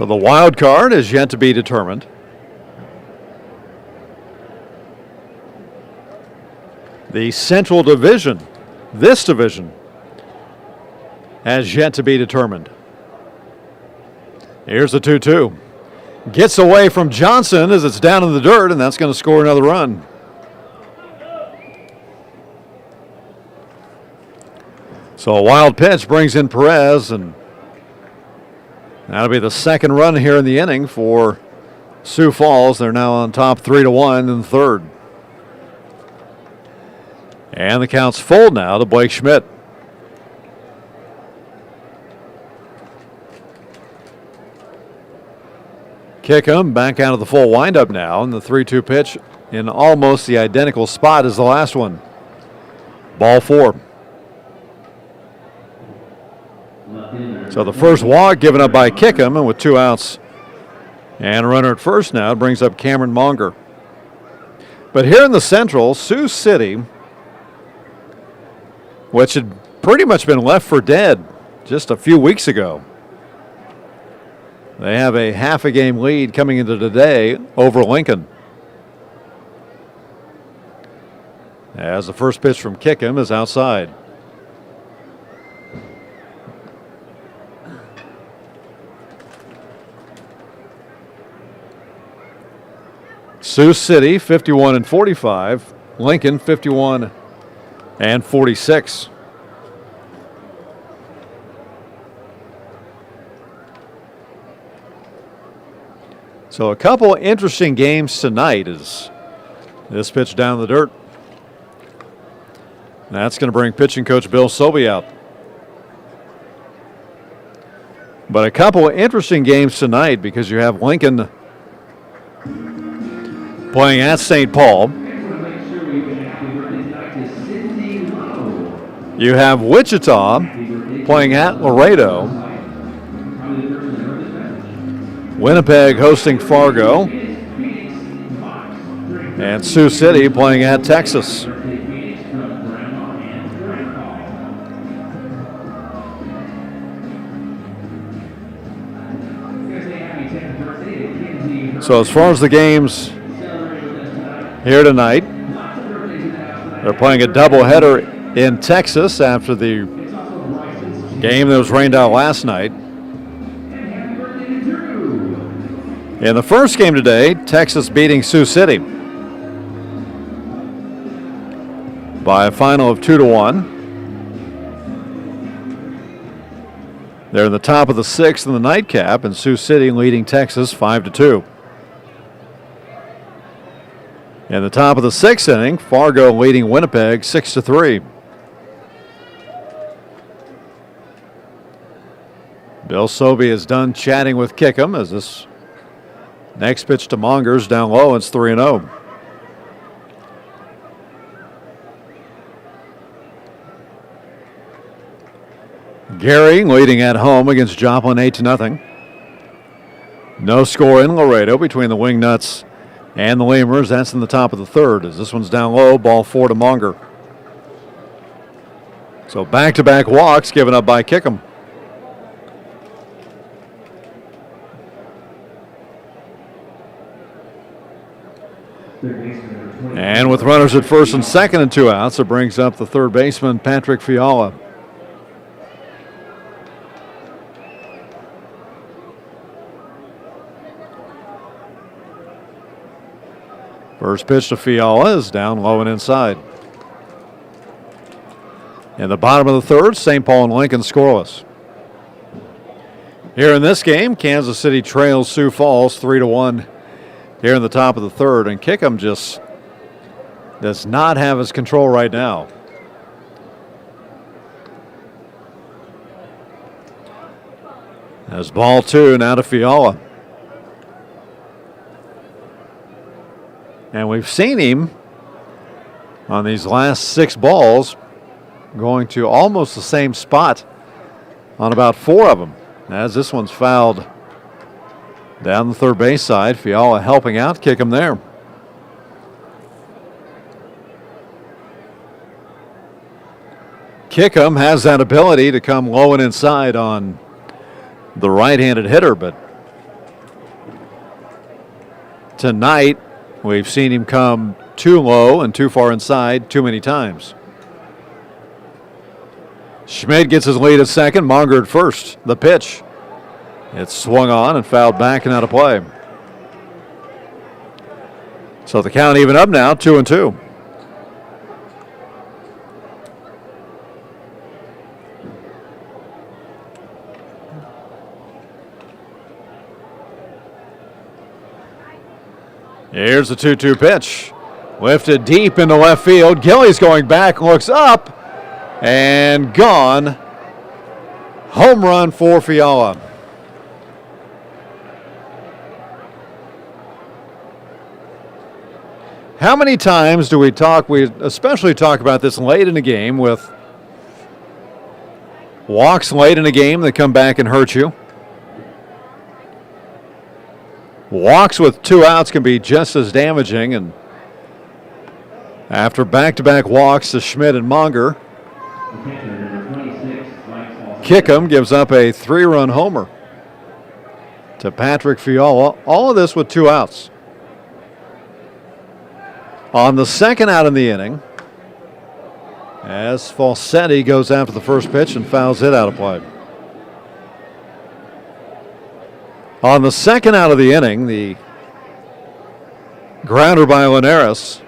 So the wild card is yet to be determined. The Central Division, this division, has yet to be determined. Here's the 2-2. Gets away from Johnson as it's down in the dirt, and that's going to score another run. So a wild pitch brings in Perez, and that'll be the second run here in the inning for Sioux Falls. They're now on top 3-1 in the third. And the count's full now to Blake Schmidt. Kick him back out of the full windup now, and the 3-2 pitch in almost the identical spot as the last one. Ball 4. So the first walk given up by Kickham, and with 2 outs and a runner at first now, it brings up Cameron Monger. But here in the Central, Sioux City, which had pretty much been left for dead just a few weeks ago, they have a half a game lead coming into today over Lincoln. As the first pitch from Kickham is outside. Sioux City 51-45, Lincoln 51-46. So a couple interesting games tonight as this pitch down the dirt. That's going to bring pitching coach Bill Sobey out. But a couple interesting games tonight because you have Lincoln playing at St. Paul. You have Wichita playing at Laredo. Winnipeg hosting Fargo. And Sioux City playing at Texas. So as far as the games here tonight, they're playing a doubleheader in Texas after the game that was rained out last night. In the first game today, Texas beating Sioux City by a final of 2-1. They're in the top of the 6th in the nightcap, and Sioux City leading Texas 5-2. In the top of the 6th inning, Fargo leading Winnipeg 6-3. Bill Sobey is done chatting with Kickham as this next pitch to Monger's down low. It's 3-0. Gary leading at home against Joplin 8-0. No score in Laredo between the Wingnuts and the Lemurs. That's in the top of the 3rd as this one's down low. Ball 4 to Monger. So back-to-back walks given up by Kickham. And with runners at first and second and 2 outs, it brings up the third baseman, Patrick Fiala. First pitch to Fiala is down low and inside. In the bottom of the 3rd, St. Paul and Lincoln scoreless. Here in this game, Kansas City trails Sioux Falls 3-1 here in the top of the 3rd, and Kickham just does not have his control right now. As ball 2 now to Fiala. And we've seen him on these last 6 balls going to almost the same spot on about 4 of them. As this one's fouled down the third base side, Fiala helping out, kick him there. Kickham has that ability to come low and inside on the right-handed hitter, but tonight we've seen him come too low and too far inside too many times. Schmidt gets his lead at second, Monger at first. The pitch. It's swung on and fouled back and out of play. So the count even up now, 2-2. Here's the 2-2 pitch. Lifted deep into left field. Gillies going back, looks up, and gone. Home run for Fiala. How many times do we especially talk about this late in the game with walks late in a game that come back and hurt you? Walks with 2 outs can be just as damaging, and after back-to-back walks to Schmidt and Monger, Kickham gives up a 3-run homer to Patrick Fiala. All of this with 2 outs. On the second out in the inning, as Falsetti goes after the first pitch and fouls it out of play. On the second out of the inning, the grounder by Linares.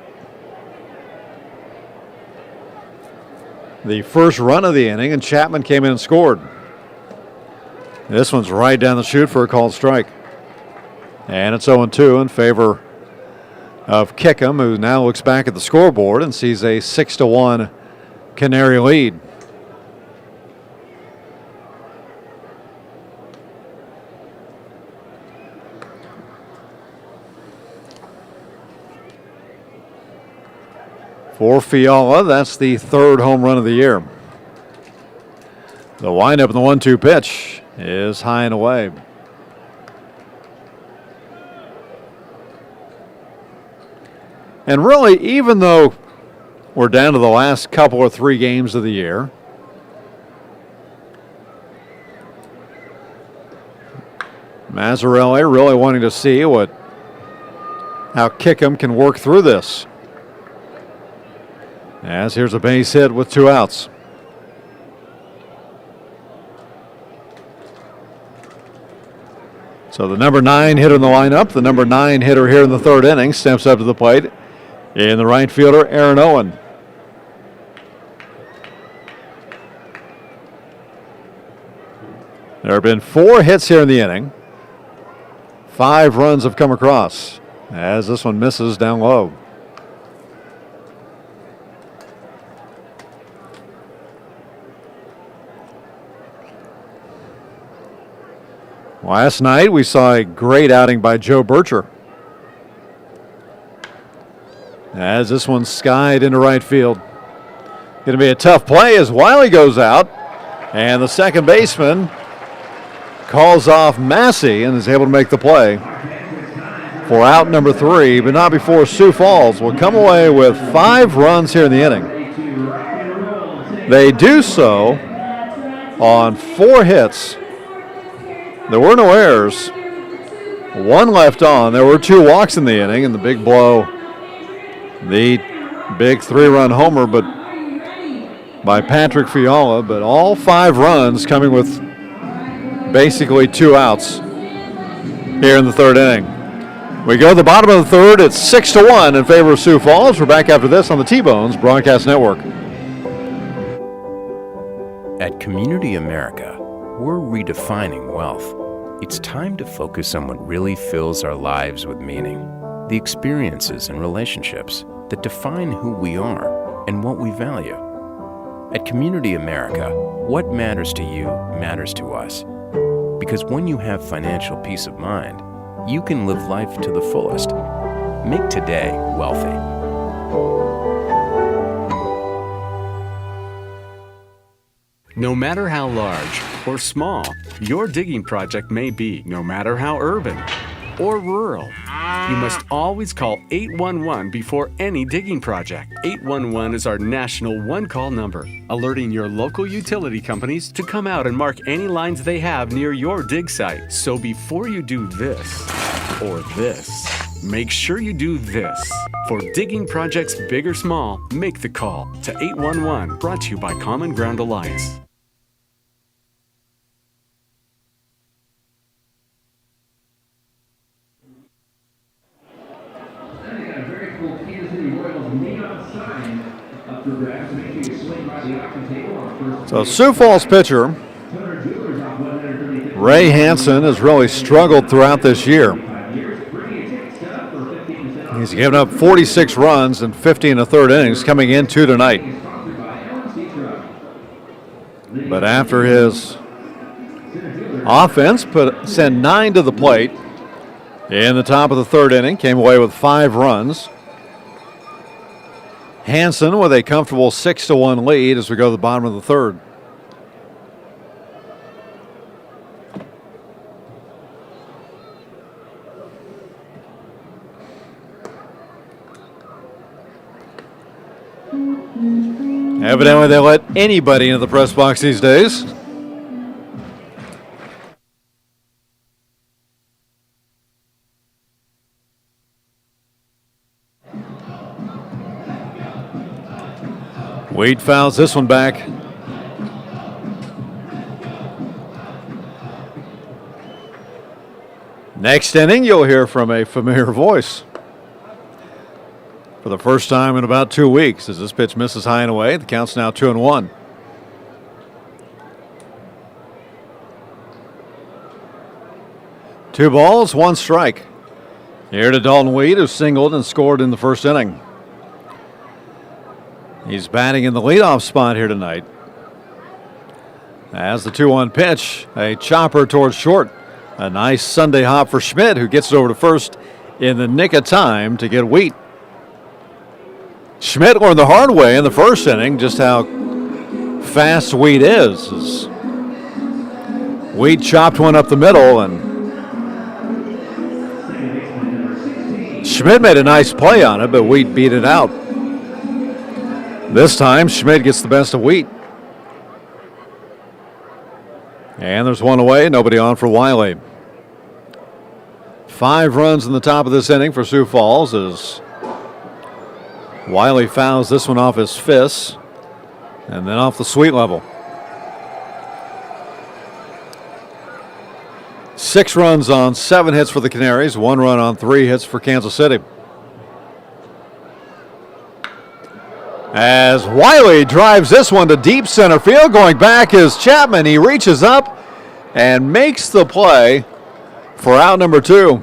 The first run of the inning, and Chapman came in and scored. This one's right down the chute for a called strike. And it's 0-2 in favor of Kickham, who now looks back at the scoreboard and sees a 6-1 Canary lead. For Fiala, that's the 3rd home run of the year. The windup in the 1-2 pitch is high and away. And really, even though we're down to the last couple or 3 games of the year, Mazzarelli really wanting to see how Kickham can work through this. As here's a base hit with 2 outs. So the number 9 hitter in the lineup, the number 9 hitter here in the 3rd inning, steps up to the plate in the right fielder, Aaron Owen. There have been 4 hits here in the inning. 5 runs have come across as this one misses down low. Last night we saw a great outing by Joe Bircher, as this one skied into right field. Going to be a tough play as Wiley goes out, and the second baseman calls off Massey and is able to make the play for out number 3, but not before Sioux Falls will come away with 5 runs here in the inning. They do so on 4 hits. There were no errors. 1 left on. There were 2 walks in the inning, and the big blow, the big 3-run homer, but by Patrick Fiala. But all 5 runs coming with basically 2 outs here in the 3rd inning. We go to the bottom of the 3rd. It's 6-1 in favor of Sioux Falls. We're back after this on the T-Bones Broadcast Network. At Community America, we're redefining wealth. It's time to focus on what really fills our lives with meaning. The experiences and relationships that define who we are and what we value. At Community America, what matters to you matters to us. Because when you have financial peace of mind, you can live life to the fullest. Make today wealthy. No matter how large or small your digging project may be, no matter how urban or rural, you must always call 811 before any digging project. 811 is our national one-call number, alerting your local utility companies to come out and mark any lines they have near your dig site. So before you do this or this, make sure you do this. For digging projects big or small, make the call to 811, brought to you by Common Ground Alliance. So Sioux Falls pitcher Ray Hansen has really struggled throughout this year. He's given up 46 runs in 50 and a third innings coming into tonight. But after his offense sent 9 to the plate in the top of the third inning, came away with 5 runs. Hansen with a comfortable 6-1 lead as we go to the bottom of the third. Evidently, they let anybody into the press box these days. Wade fouls this one back. Next inning, you'll hear from a familiar voice. For the first time in about 2 weeks, as this pitch misses high and away, the count's now 2-1. Two balls, one strike. Here to Dalton Weed, who singled and scored in the first inning. He's batting in the leadoff spot here tonight. As the 2-1 pitch, a chopper towards short. A nice Sunday hop for Schmidt, who gets it over to first in the nick of time to get Wheat. Schmidt learned the hard way in the first inning just how fast Wheat is. As Wheat chopped one up the middle, and Schmidt made a nice play on it, but Wheat beat it out. This time, Schmidt gets the best of Wheat. And there's one away, nobody on for Wiley. 5 runs in the top of this inning for Sioux Falls as Wiley fouls this one off his fists and then off the sweet level. 6 runs on 7 hits for the Canaries, 1 run on 3 hits for Kansas City. As Wiley drives this one to deep center field, going back is Chapman. He reaches up and makes the play for out number 2.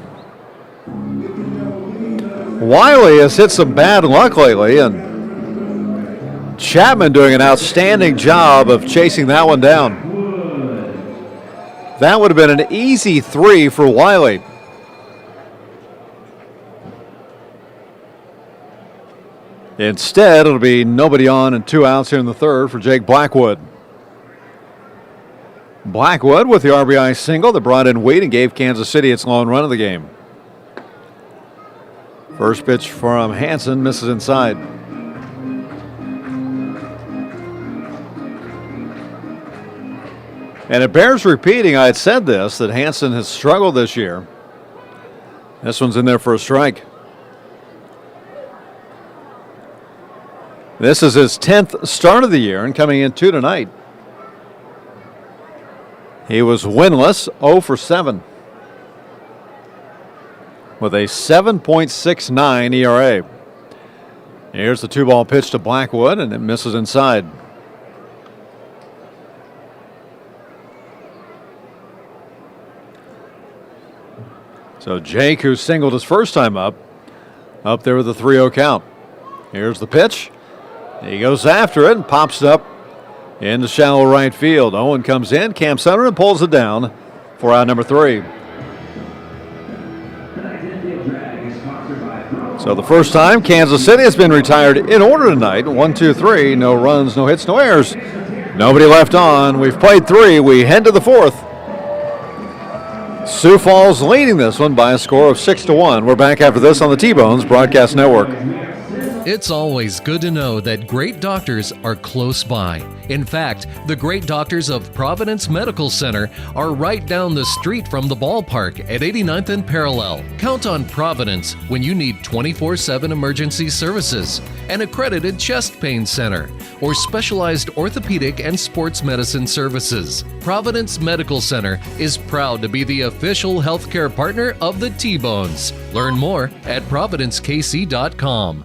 Wiley has hit some bad luck lately, and Chapman doing an outstanding job of chasing that one down. That would have been an easy 3 for Wiley. Instead, it'll be nobody on and 2 outs here in the third for Jake Blackwood. Blackwood with the RBI single that brought in Wheat and gave Kansas City its lone run of the game. First pitch from Hansen misses inside. And it bears repeating, I had said this, that Hansen has struggled this year. This one's in there for a strike. This is his 10th start of the year and coming in 2 tonight. He was winless, 0 for 7. With a 7.69 ERA. Here's the 2-ball pitch to Blackwood, and it misses inside. So Jake, who singled his first time up there with a 3-0 count. Here's the pitch. He goes after it and pops it up into shallow right field. Owen comes in, camps under, and pulls it down for out number 3. So the first time Kansas City has been retired in order tonight. 1, 2, 3. No runs, no hits, no errors. Nobody left on. We've played 3. We head to the 4th. Sioux Falls leading this one by a score of 6-1. We're back after this on the T-Bones Broadcast Network. It's always good to know that great doctors are close by. In fact, the great doctors of Providence Medical Center are right down the street from the ballpark at 89th and Parallel. Count on Providence when you need 24/7 emergency services, an accredited chest pain center, or specialized orthopedic and sports medicine services. Providence Medical Center is proud to be the official healthcare partner of the T-Bones. Learn more at providencekc.com.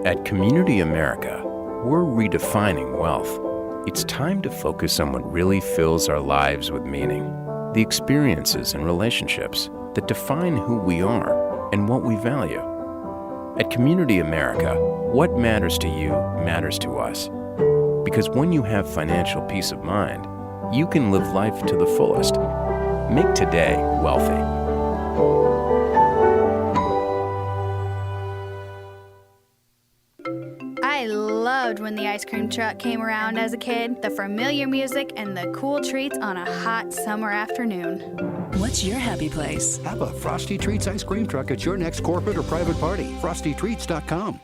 At Community America, we're redefining wealth. It's time to focus on what really fills our lives with meaning. The experiences and relationships that define who we are and what we value. At Community America, what matters to you matters to us. Because when you have financial peace of mind, you can live life to the fullest. Make today wealthy. I loved when the ice cream truck came around as a kid, the familiar music and the cool treats on a hot summer afternoon. What's your happy place? Have a Frosty Treats ice cream truck at your next corporate or private party. FrostyTreats.com.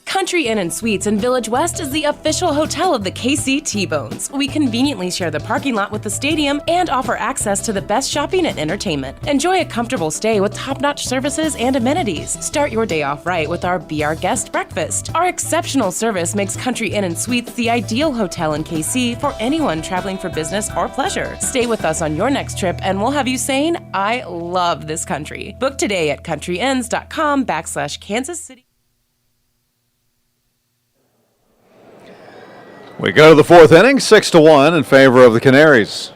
Country Inn & Suites in Village West is the official hotel of the KC T-Bones. We conveniently share the parking lot with the stadium and offer access to the best shopping and entertainment. Enjoy a comfortable stay with top-notch services and amenities. Start your day off right with our Be Our Guest breakfast. Our exceptional service makes Country Inn & Suites the ideal hotel in KC for anyone traveling for business or pleasure. Stay with us on your next trip and we'll have you saying, I love this country. Book today at countryinns.com/Kansas City. We go to the fourth inning, 6-1 in favor of the Canaries.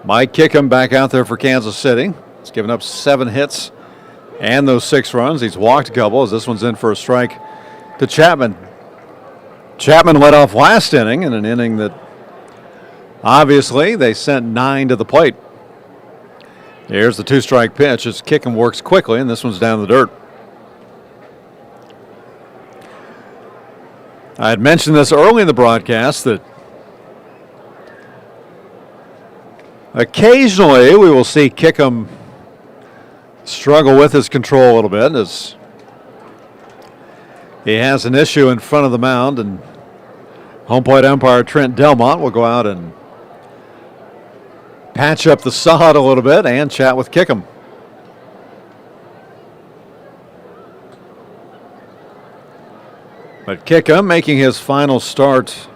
Mike Kickham back out there for Kansas City. He's given up 7 hits and those 6 runs. He's walked a couple as this one's in for a strike to Chapman. Chapman led off last inning in an inning that obviously they sent 9 to the plate. Here's the 2-strike pitch as Kickham works quickly, and this one's down the dirt. I had mentioned this early in the broadcast that occasionally we will see Kickham struggle with his control a little bit as he has an issue in front of the mound, and home plate umpire Trent Delmont will go out and patch up the sod a little bit and chat with Kickham. But Kickham making his final start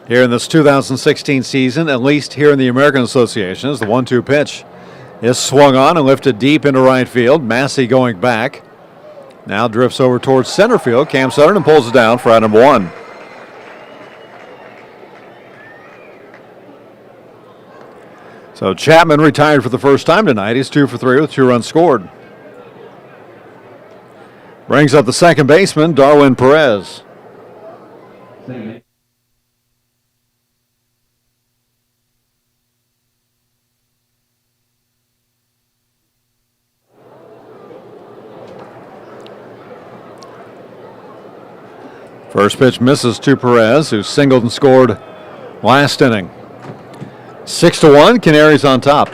here in this 2016 season, at least here in the American Association, as the 1-2 pitch is swung on and lifted deep into right field. Massey going back. Now drifts over towards center field. Cam Sutherland pulls it down for out number 1. So Chapman retired for the first time tonight. He's 2 for 3 with 2 runs scored. Brings up the second baseman, Darwin Perez. First pitch misses to Perez, who singled and scored last inning. 6-1, Canaries on top.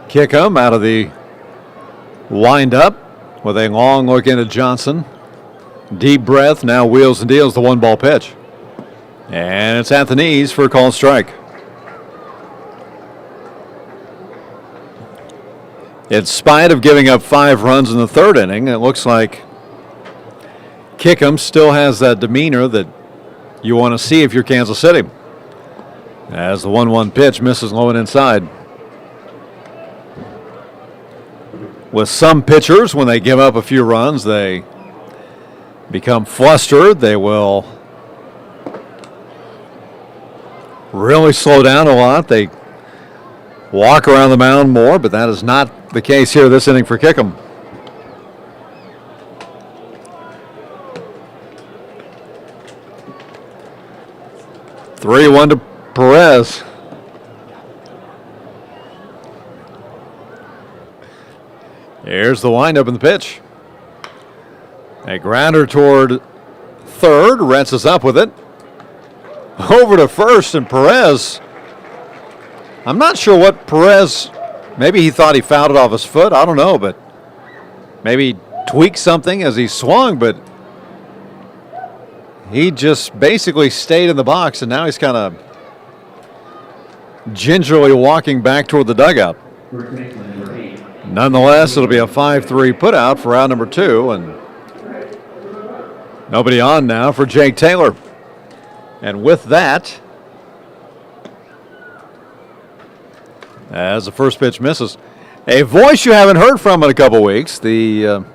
Kickham out of the wind-up with a long look into Johnson. Deep breath, now wheels and deals the 1-ball pitch. And it's at the knees for a called strike. In spite of giving up 5 runs in the third inning, it looks like Kickham still has that demeanor that you want to see if you're Kansas City. As the 1-1 pitch misses low and inside. With some pitchers, when they give up a few runs, they become flustered. They will really slow down a lot. They walk around the mound more, but that is not the case here this inning for Kickham. Three-one to Perez. Here's the windup in the pitch. A grounder toward third. Retz is up with it. Over to first, and Perez. I'm not sure what Perez Maybe he thought he fouled it off his foot. I don't know, but maybe he tweaked something as he swung, but he just basically stayed in the box, and now he's kind of gingerly walking back toward the dugout. Nonetheless, it'll be a 5-3 putout for out number 2, and nobody on now for Jake Taylor. And with that, as the first pitch misses, a voice you haven't heard from in a couple weeks, the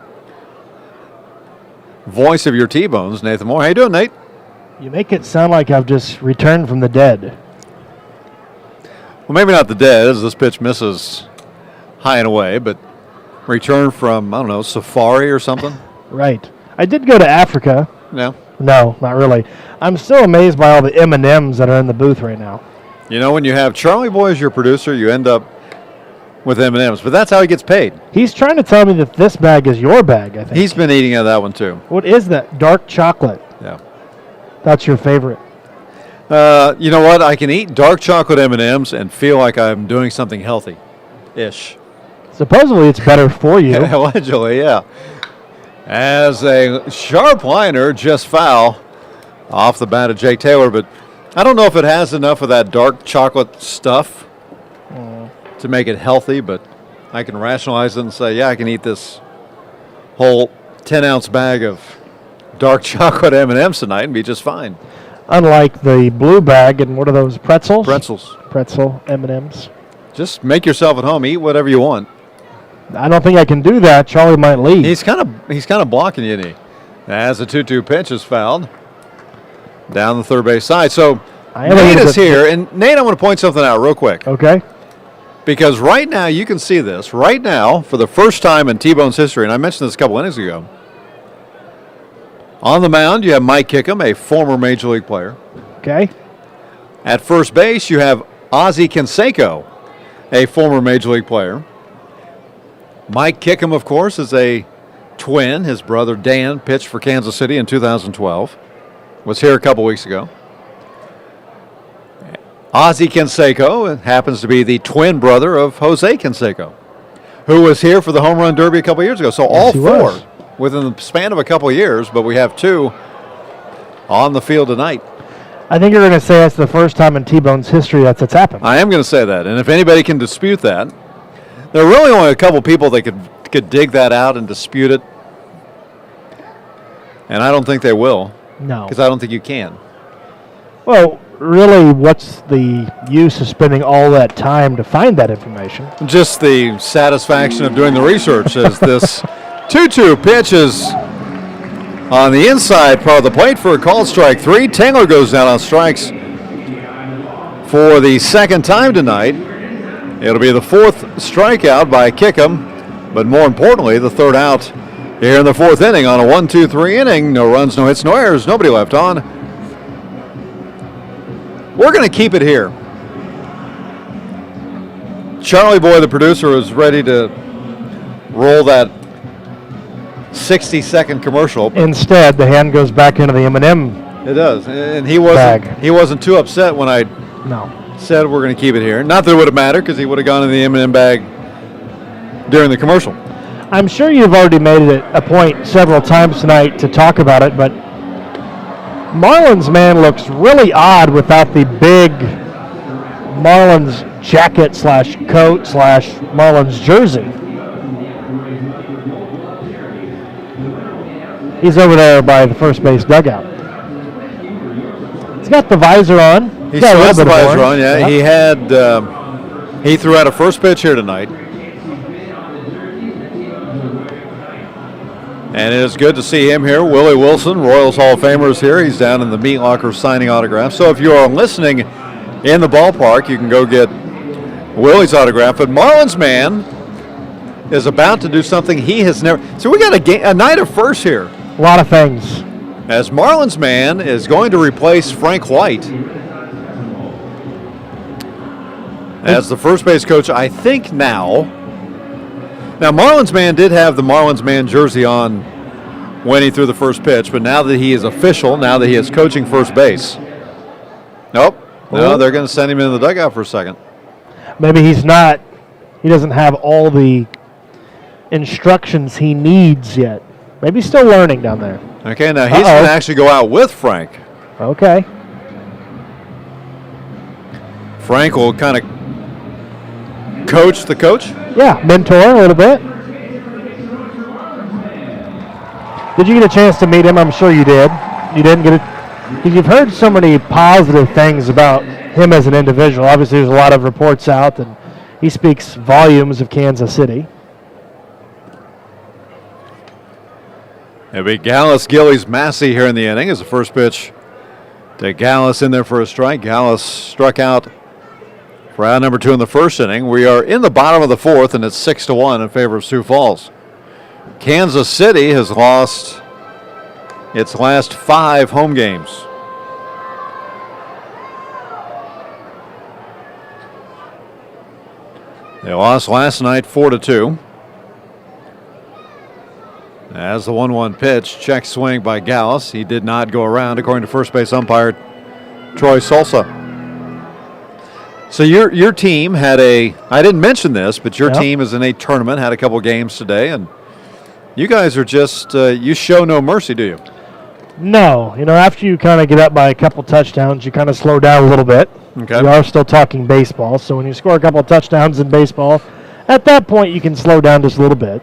voice of your T-Bones, Nathan Moore. How you doing, Nate? You make it sound like I've just returned from the dead. Well, maybe not the dead, as this pitch misses high and away, but return from, I don't know, safari or something? Right. I did go to Africa. No. No, not really. I'm still amazed by all the M&Ms that are in the booth right now. You know, when you have Charlie Boy as your producer, you end up with M&Ms, but that's how he gets paid. He's trying to tell me that this bag is your bag, I think. He's been eating of that one, too. What is that? Dark chocolate. Yeah. That's your favorite. You know what? I can eat dark chocolate M&Ms and feel like I'm doing something healthy-ish. Supposedly it's better for you. Allegedly, yeah. As a sharp liner, just foul off the bat of Jake Taylor, but I don't know if it has enough of that dark chocolate stuff to make it healthy, but I can rationalize it and say, yeah, I can eat this whole 10-ounce bag of dark chocolate M&Ms tonight and be just fine. Unlike the blue bag and what are those, pretzels? Pretzels. Pretzel M&Ms. Just make yourself at home. Eat whatever you want. I don't think I can do that. Charlie might leave. He's kind of blocking you, isn't he? As the 2-2 pitch is fouled down the third base side. So Nate is here, and Nate, I want to point something out real quick. Okay. Because right now, you can see this. Right now, for the first time in T-Bone's history, and I mentioned this a couple innings ago, on the mound, you have Mike Kickham, a former Major League player. Okay. At first base, you have Ozzie Canseco, a former Major League player. Mike Kickham, of course, is a twin. His brother Dan pitched for Kansas City in 2012. Was here a couple weeks ago. Ozzie Canseco happens to be the twin brother of Jose Canseco, who was here for the Home Run Derby a couple years ago. So all four within the span of a couple of years, but we have two on the field tonight. I think you're going to say that's the first time in T-Bone's history that's happened. I am going to say that, and if anybody can dispute that, there are really only a couple people that could dig that out and dispute it, and I don't think they will. No. Because I don't think you can. Well, really, what's the use of spending all that time to find that information? Just the satisfaction of doing the research as this 2-2 pitch is on the inside part of the plate for a called strike 3. Taylor goes down on strikes for the second time tonight. It'll be the fourth strikeout by Kickham, but more importantly, the third out here in the fourth inning on a 1-2-3 inning. No runs, no hits, no errors, nobody left on. We're going to keep it here. Charlie Boy, the producer, is ready to roll that 60-second commercial. Instead, the hand goes back into the M&M. It does, and he wasn't too upset when I said we're going to keep it here. Not that it would have mattered, because he would have gone in the M&M bag during the commercial. I'm sure you've already made it a point several times tonight to talk about it, but Marlins man looks really odd without the big Marlins jacket / coat / Marlins jersey. He's over there by the first base dugout. He's got the visor on. He still has the visor on, yeah. He had, he threw out a first pitch here tonight. And it is good to see him here. Willie Wilson, Royals Hall of Famer, is here. He's down in the meat locker signing autographs. So if you are listening in the ballpark, you can go get Willie's autograph. But Marlins man is about to do something he has never. So we got a night of firsts here. A lot of things. As Marlins man is going to replace Frank White as the first base coach, I think now. Now, Marlins man did have the Marlins man jersey on when he threw the first pitch, but now that he is official, now that he is coaching first base, no, they're going to send him in the dugout for a second. Maybe he's not he doesn't have all the instructions he needs yet. Maybe he's still learning down there. Okay, now he's going to actually go out with Frank. Okay. Frank will kind of coach the coach. Yeah, mentor a little bit. Did you get a chance to meet him? I'm sure you did. You didn't get it because you've heard so many positive things about him as an individual. Obviously, there's a lot of reports out, and he speaks volumes of Kansas City. It'll be Gallus, Gillies, Massey here in the inning as the first pitch to Gallus in there for a strike. Gallus struck out for out number 2 in the first inning. We are in the bottom of the 4th, and it's 6-1 in favor of Sioux Falls. Kansas City has lost its last 5 home games. They lost last night 4-2. As the 1-1 pitch, check swing by Gallus. He did not go around, according to first base umpire Troy Solsa. So your team had I didn't mention this, but your team is in a tournament, had a couple games today, and you guys are just, you show no mercy, do you? No. After you kind of get up by a couple touchdowns, you kind of slow down a little bit. Okay. We are still talking baseball, so when you score a couple of touchdowns in baseball, at that point you can slow down just a little bit.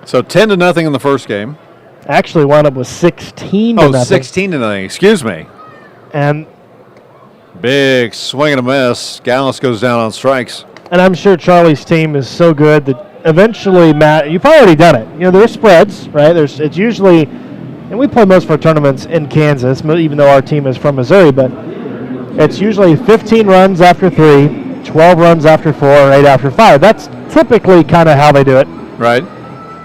So 10-0 in the first game. Actually wound up with 16-0. Oh, 16-0, excuse me. And big swing and a miss. Gallus goes down on strikes. And I'm sure Charlie's team is so good that eventually, Matt, you've already done it. There's spreads, right? It's usually, and we play most of our tournaments in Kansas, even though our team is from Missouri, but it's usually 15 runs after 3, 12 runs after 4, or 8 after 5. That's typically kind of how they do it. Right.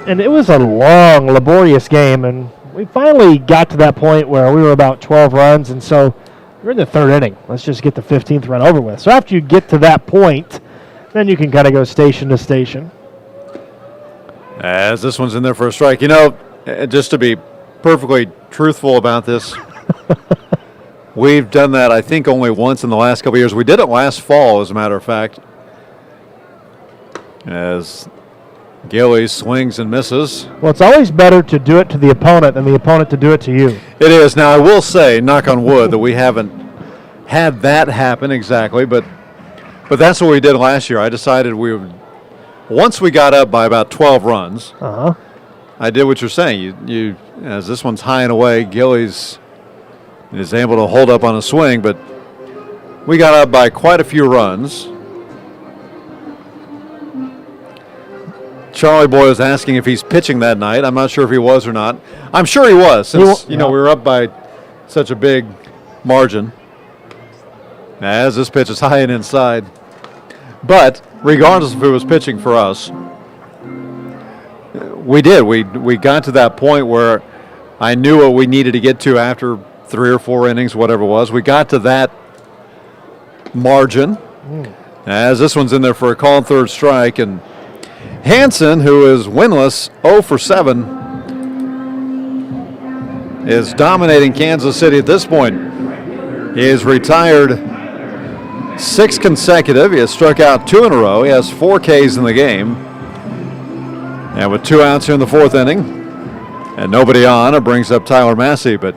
And it was a long, laborious game, and we finally got to that point where we were about 12 runs, and so we're in the 3rd inning. Let's just get the 15th run over with. So after you get to that point, then you can kind of go station to station. As this one's in there for a strike. Just to be perfectly truthful about this, we've done that, I think, only once in the last couple of years. We did it last fall, as a matter of fact, as Gillies swings and misses. Well, it's always better to do it to the opponent than the opponent to do it to you. It is. Now, I will say, knock on wood, that we haven't had that happen exactly, but that's what we did last year. I decided we would, once we got up by about 12 runs, I did what you're saying. You as this one's high and away, Gillies is able to hold up on a swing, but we got up by quite a few runs. Charlie Boy was asking if he's pitching that night. I'm not sure if he was or not. I'm sure he was, since we were up by such a big margin. As this pitch is high and inside. But regardless of who was pitching for us, we did. We got to that point where I knew what we needed to get to after 3 or 4 innings, whatever it was. We got to that margin. As this one's in there for a called 3rd strike, and Hansen, who is winless, 0 for 7, is dominating Kansas City at this point. He is retired 6 consecutive. He has struck out 2 in a row. He has 4 Ks in the game. And with 2 outs here in the 4th inning and nobody on, it brings up Tyler Massey. But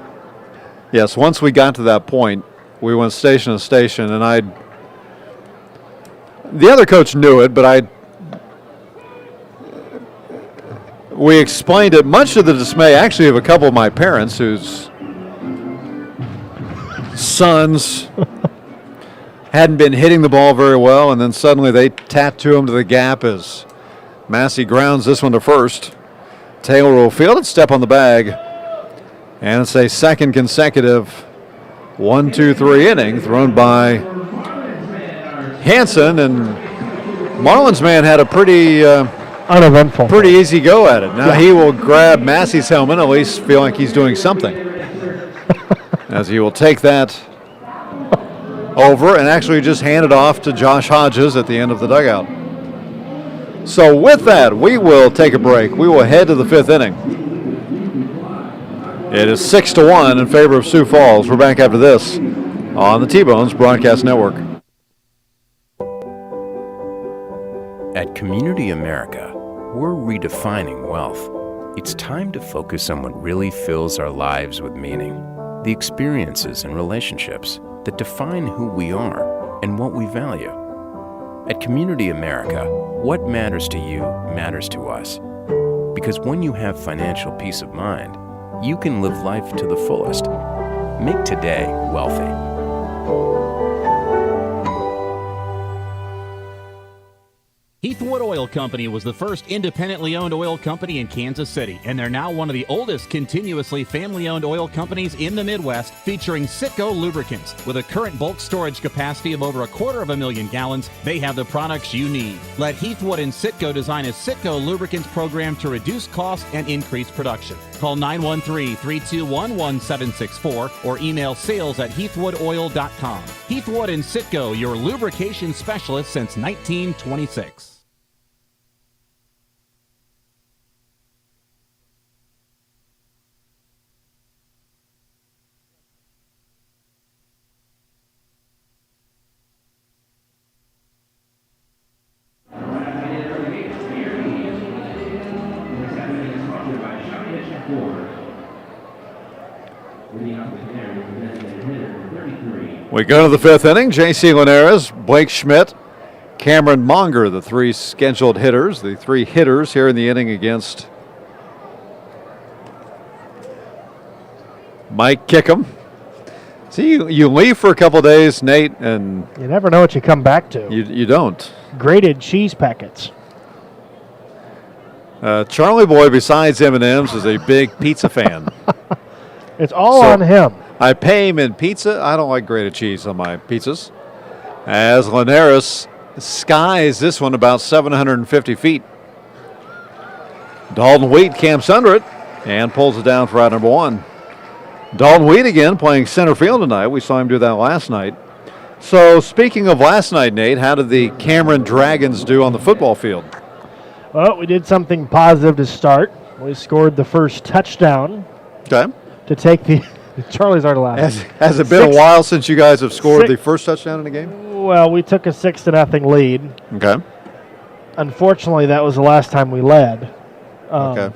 yes, once we got to that point, we went station to station, and the other coach knew it, but we explained it, much to the dismay actually of a couple of my parents whose sons hadn't been hitting the ball very well, and then suddenly they tattoo him to the gap as Massey grounds this one to first. Taylor will field it, step on the bag, and it's a 2nd consecutive 1-2-3 inning thrown by Hansen, and Marlins man had a pretty uneventful, pretty easy go at it. Now he will grab Massey's helmet, at least feel like he's doing something, as he will take that over and actually just hand it off to Josh Hodges at the end of the dugout. So with that, we will take a break. We will head to the 5th inning. It is 6-1 in favor of Sioux Falls. We're back after this on the T-Bones Broadcast Network. At Community America, we're redefining wealth. It's time to focus on what really fills our lives with meaning. The experiences and relationships that define who we are and what we value. At Community America, what matters to you matters to us. Because when you have financial peace of mind, you can live life to the fullest. Make today wealthy. Heathwood Oil Company was the first independently owned oil company in Kansas City, and they're now one of the oldest continuously family-owned oil companies in the Midwest, featuring Citgo lubricants. With a current bulk storage capacity of over 250,000 gallons, they have the products you need. Let Heathwood and Citgo design a Citgo lubricants program to reduce cost and increase production. Call 913-321-1764 or email sales@heathwoodoil.com. Heathwood and Citgo, your lubrication specialist since 1926. We go to the fifth inning. J.C. Linares, Blake Schmidt, Cameron Monger, the three scheduled hitters, the three hitters here in the inning against Mike Kickham. See, you leave for a couple days, Nate, and you never know what you come back to. You don't. Grated cheese packets. Charlie Boy, besides M&M's, is a big pizza fan. It's all on him. I pay him in pizza. I don't like grated cheese on my pizzas. As Linares skies this one about 750 feet. Dalton Wheat camps under it and pulls it down for out number one. Dalton Wheat again playing center field tonight. We saw him do that last night. So speaking of last night, Nate, how did the Cameron Dragons do on the football field? Well, we did something positive to start. We scored the first touchdown. Okay. To take the Charlie's already laughing. Has it been a while since you guys have scored the first touchdown in the game? Well, we took a 6-0 lead. Okay. Unfortunately, that was the last time we led. Okay.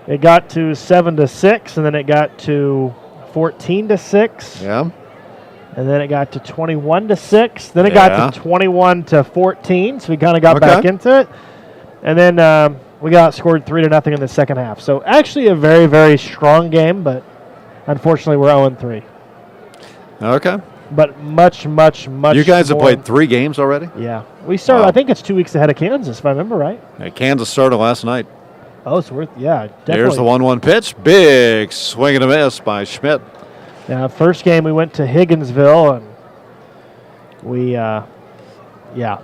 It got to 7-6, and then it got to 14-6. Yeah. And then it got to 21-6. Then it got to 21-14. So we kind of got back into it. And then we got scored 3-0 in the second half. So actually a very, very strong game, but unfortunately we're 0-3. Okay. But much. You guys have played 3 games already? Yeah. We started, I think it's 2 weeks ahead of Kansas, if I remember right. Yeah, Kansas started last night. Oh, so definitely. There's the 1-1 pitch. Big swing and a miss by Schmidt. Yeah, first game we went to Higginsville, and we,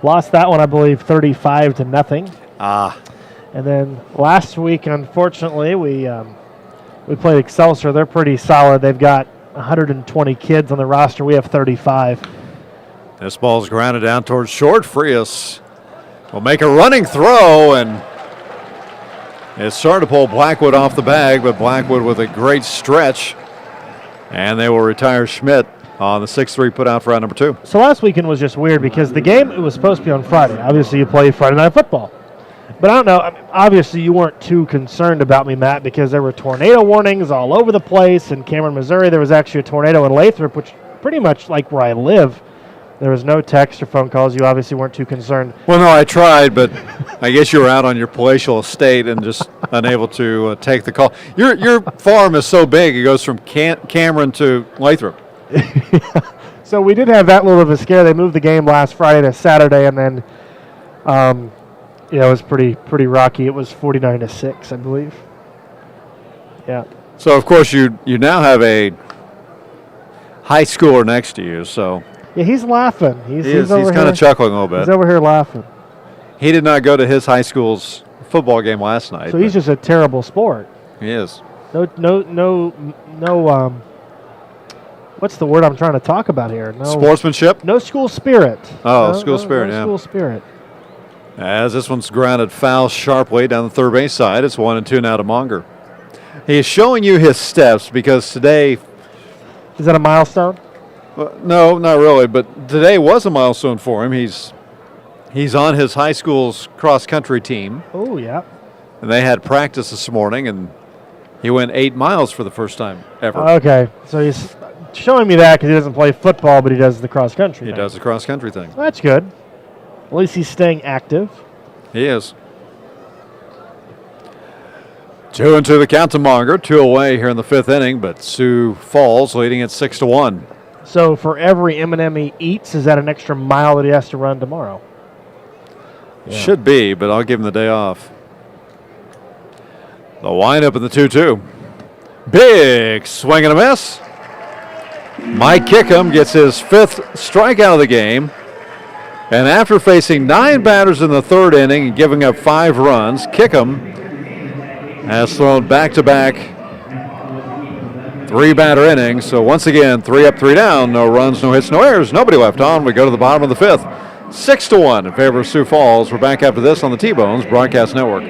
lost that one, I believe, 35-0. And then last week, unfortunately, we played Excelsior. They're pretty solid. They've got 120 kids on the roster. We have 35. This ball's grounded down towards short. Frias will make a running throw, and it's starting to pull Blackwood off the bag, but Blackwood with a great stretch. And they will retire Schmidt on the 6-3 put out for out number 2. So last weekend was just weird because the game, it was supposed to be on Friday. Obviously, you play Friday Night Football. But I don't know. I mean, obviously, you weren't too concerned about me, Matt, because there were tornado warnings all over the place. In Cameron, Missouri, there was actually a tornado in Lathrop, which pretty much like where I live. There was no text or phone calls. You obviously weren't too concerned. Well, no, I tried, but I guess you were out on your palatial estate and just unable to take the call. Your farm is so big, it goes from Cameron to Lathrop. So we did have that little of a scare. They moved the game last Friday to Saturday, and then it was pretty rocky. It was 49-6, I believe. Yeah. So, of course, you now have a high schooler next to you, so. Yeah, he's laughing. He's kind of chuckling a little bit. He's over here laughing. He did not go to his high school's football game last night. So he's just a terrible sport. He is. No. What's the word I'm trying to talk about here? No sportsmanship. No school spirit. School spirit. Yeah. School spirit. As this one's grounded foul sharply down the third base side, it's 1-2 now to Monger. He is showing you his steps because today. Is that a milestone? No, not really, but today was a milestone for him. He's He's on his high school's cross-country team. Oh, yeah. And they had practice this morning, and he went 8 miles for the first time ever. Okay, so he's showing me that because he doesn't play football, but he does the cross-country He thing. does the cross-country thing. So that's good. At least he's staying active. He is. 2-2 the count to Monger. 2 away here in the 5th inning, but Sioux Falls leading at 6-1. So for every M&M he eats, is that an extra mile that he has to run tomorrow? Yeah. Should be, but I'll give him the day off. The windup in the 2-2. Big swing and a miss. Mike Kickham gets his 5th strikeout of the game. And after facing 9 batters in the 3rd inning and giving up 5 runs, Kickham has thrown back-to-back 3-batter innings. So once again, 3 up, 3 down, no runs, no hits, no errors, nobody left on. We go to the bottom of the 5th. 6-1 in favor of Sioux Falls. We're back after this on the T-Bones Broadcast Network.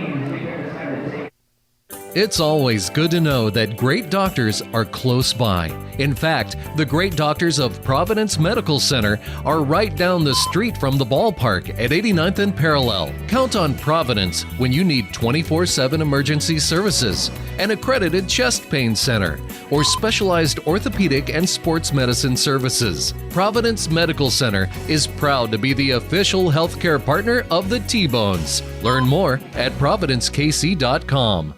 It's always good to know that great doctors are close by. In fact, the great doctors of Providence Medical Center are right down the street from the ballpark at 89th and Parallel. Count on Providence when you need 24/7 emergency services, an accredited chest pain center, or specialized orthopedic and sports medicine services. Providence Medical Center is proud to be the official healthcare partner of the T-Bones. Learn more at providencekc.com.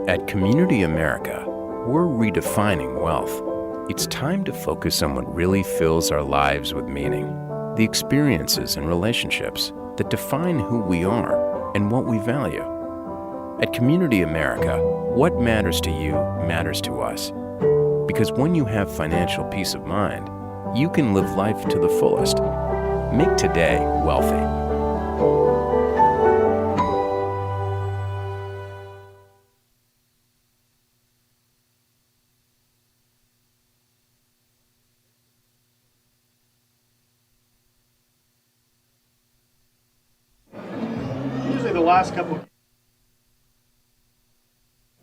At Community America, we're redefining wealth. It's time to focus on what really fills our lives with meaning. The experiences and relationships that define who we are and what we value. At Community America, what matters to you matters to us. Because when you have financial peace of mind, you can live life to the fullest. Make today wealthy. The last couple.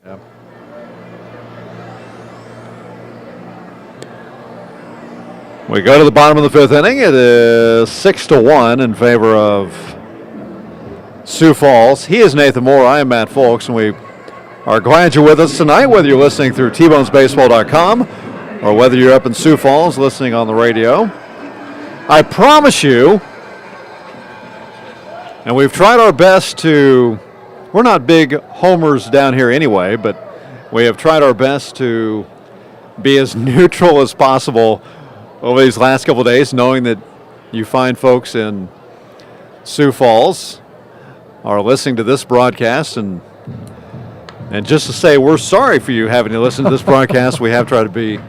Yep. We go to the bottom of the 5th inning. It is 6-1 in favor of Sioux Falls. He is Nathan Moore. I am Matt Folks, and we are glad you're with us tonight, whether you're listening through tbonesbaseball.com or whether you're up in Sioux Falls listening on the radio. I promise you, and we've tried our best to, we're not big homers down here anyway, but we have tried our best to be as neutral as possible over these last couple of days, knowing that you find folks in Sioux Falls are listening to this broadcast. And just to say we're sorry for you having to listen to this broadcast, we have tried to be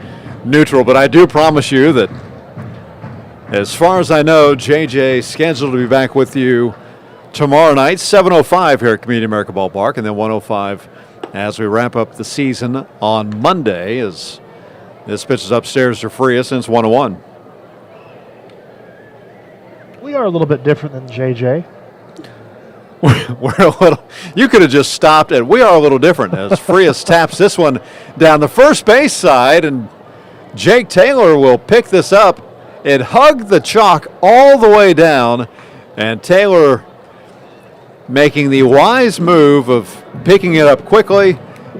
neutral. But I do promise you that as far as I know, JJ is scheduled to be back with you tomorrow night, 7:05 here at Community America Ballpark, and then 1:05 as we wrap up the season on Monday as this pitch is upstairs to Frias, and it's 1-1. We are a little bit different than JJ. We're a little, you could have just stopped at we are a little different as Frias taps this one down the first base side, and Jake Taylor will pick this up. It hugged the chalk all the way down, and Taylor making the wise move of picking it up quickly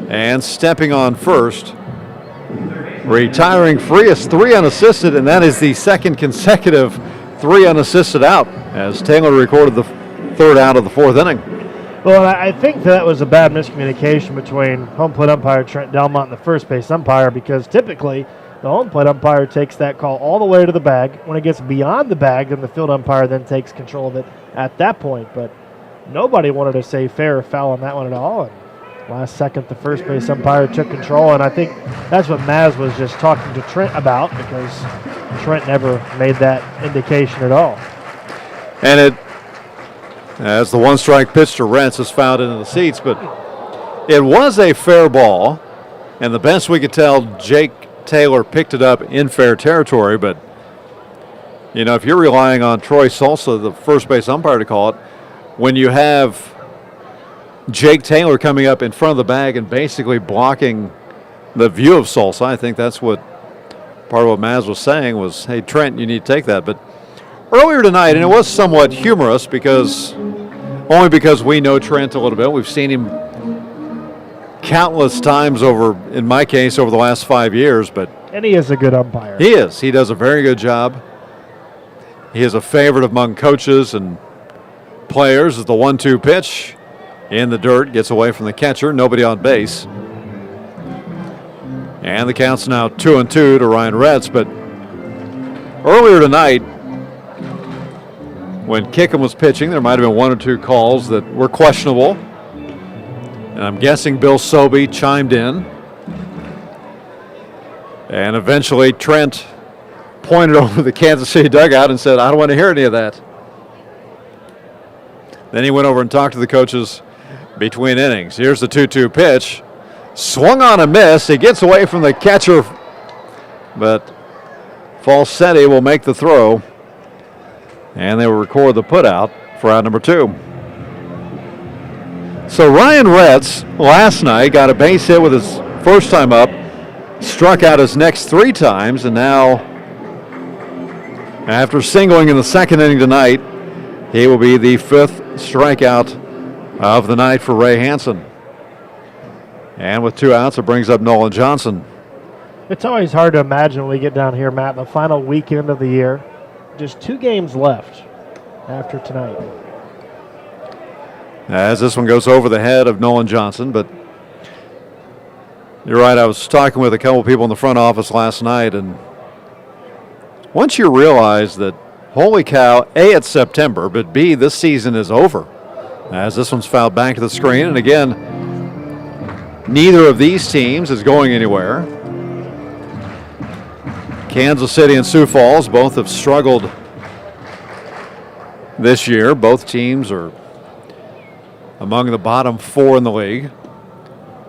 and stepping on first, retiring Frias 3 unassisted, and that is the second consecutive 3 unassisted out as Taylor recorded the 3rd out of the 4th inning. Well, I think that was a bad miscommunication between home plate umpire Trent Delmont and the first base umpire, because typically the home plate umpire takes that call all the way to the bag. When it gets beyond the bag, then the field umpire then takes control of it at that point. But nobody wanted to say fair or foul on that one at all. And last second, the first base umpire took control, and I think that's what Maz was just talking to Trent about, because Trent never made that indication at all. And it, as the 1-strike pitch to Rentz is fouled into the seats, but it was a fair ball, and the best we could tell, Jake Taylor picked it up in fair territory. But, you know, if you're relying on Troy Salsa, the first base umpire, to call it, when you have Jake Taylor coming up in front of the bag and basically blocking the view of Salsa, I think that's what part of what Maz was saying was, hey, Trent, you need to take that. But earlier tonight, and it was somewhat humorous only because we know Trent a little bit. We've seen him countless times in my case, over the last 5 years. And he is a good umpire. He is. He does a very good job. He is a favorite among coaches and players. As the 1-2 pitch in the dirt gets away from the catcher. Nobody on base. And the count's now 2-2 to Ryan Retz. But earlier tonight, when Kickham was pitching, there might have been 1 or 2 calls that were questionable. And I'm guessing Bill Sobey chimed in. And eventually Trent pointed over the Kansas City dugout and said, "I don't want to hear any of that." Then he went over and talked to the coaches between innings. Here's the 2-2 pitch. Swung on a miss. He gets away from the catcher, but Falsetti will make the throw. And they will record the putout for out number 2. So Ryan Retz last night got a base hit with his first time up, struck out his next 3 times, and now, after singling in the second inning tonight, he will be the 5th strikeout of the night for Ray Hansen. And with 2 outs, it brings up Nolan Johnson. It's always hard to imagine when we get down here, Matt, the final weekend of the year. Just 2 games left after tonight. As this one goes over the head of Nolan Johnson, but you're right, I was talking with a couple of people in the front office last night, and once you realize that, holy cow, A, it's September, but B, this season is over. As this one's fouled back to the screen, and again, neither of these teams is going anywhere. Kansas City and Sioux Falls both have struggled this year. Both teams are among the bottom 4 in the league.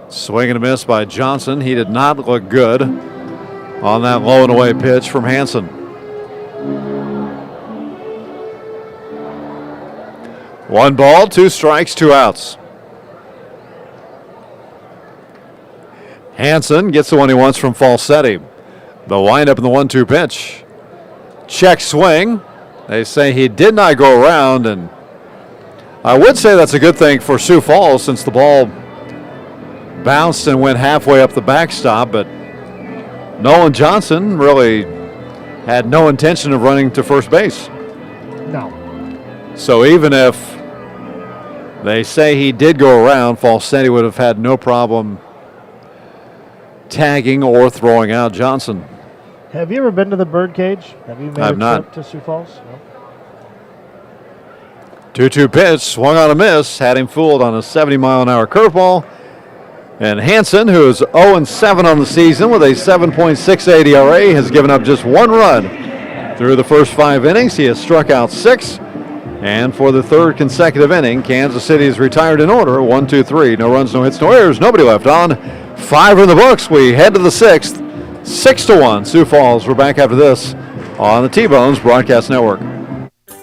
Swing and a miss by Johnson. He did not look good on that low and away pitch from Hansen. 1 ball, 2 strikes, 2 outs. Hansen gets the one he wants from Falsetti. The windup in the 1-2 pitch. Check swing. They say he did not go around, and I would say that's a good thing for Sioux Falls since the ball bounced and went halfway up the backstop, but Nolan Johnson really had no intention of running to first base. No. So even if they say he did go around, Falsetti would have had no problem tagging or throwing out Johnson. Have you ever been to the Birdcage? Have you made I've a not. trip to Sioux Falls? No. 2-2 pitch, swung on a miss, had him fooled on a 70-mile-an-hour curveball. And Hansen, who is 0-7 on the season with a 7.68 ERA, has given up just 1 run through the first 5 innings. He has struck out 6. And for the 3rd consecutive inning, Kansas City is retired in order. 1-2-3. No runs, no hits, no errors. Nobody left on. 5 in the books. We head to the 6th. 6-1. Sioux Falls. We're back after this on the T-Bones Broadcast Network.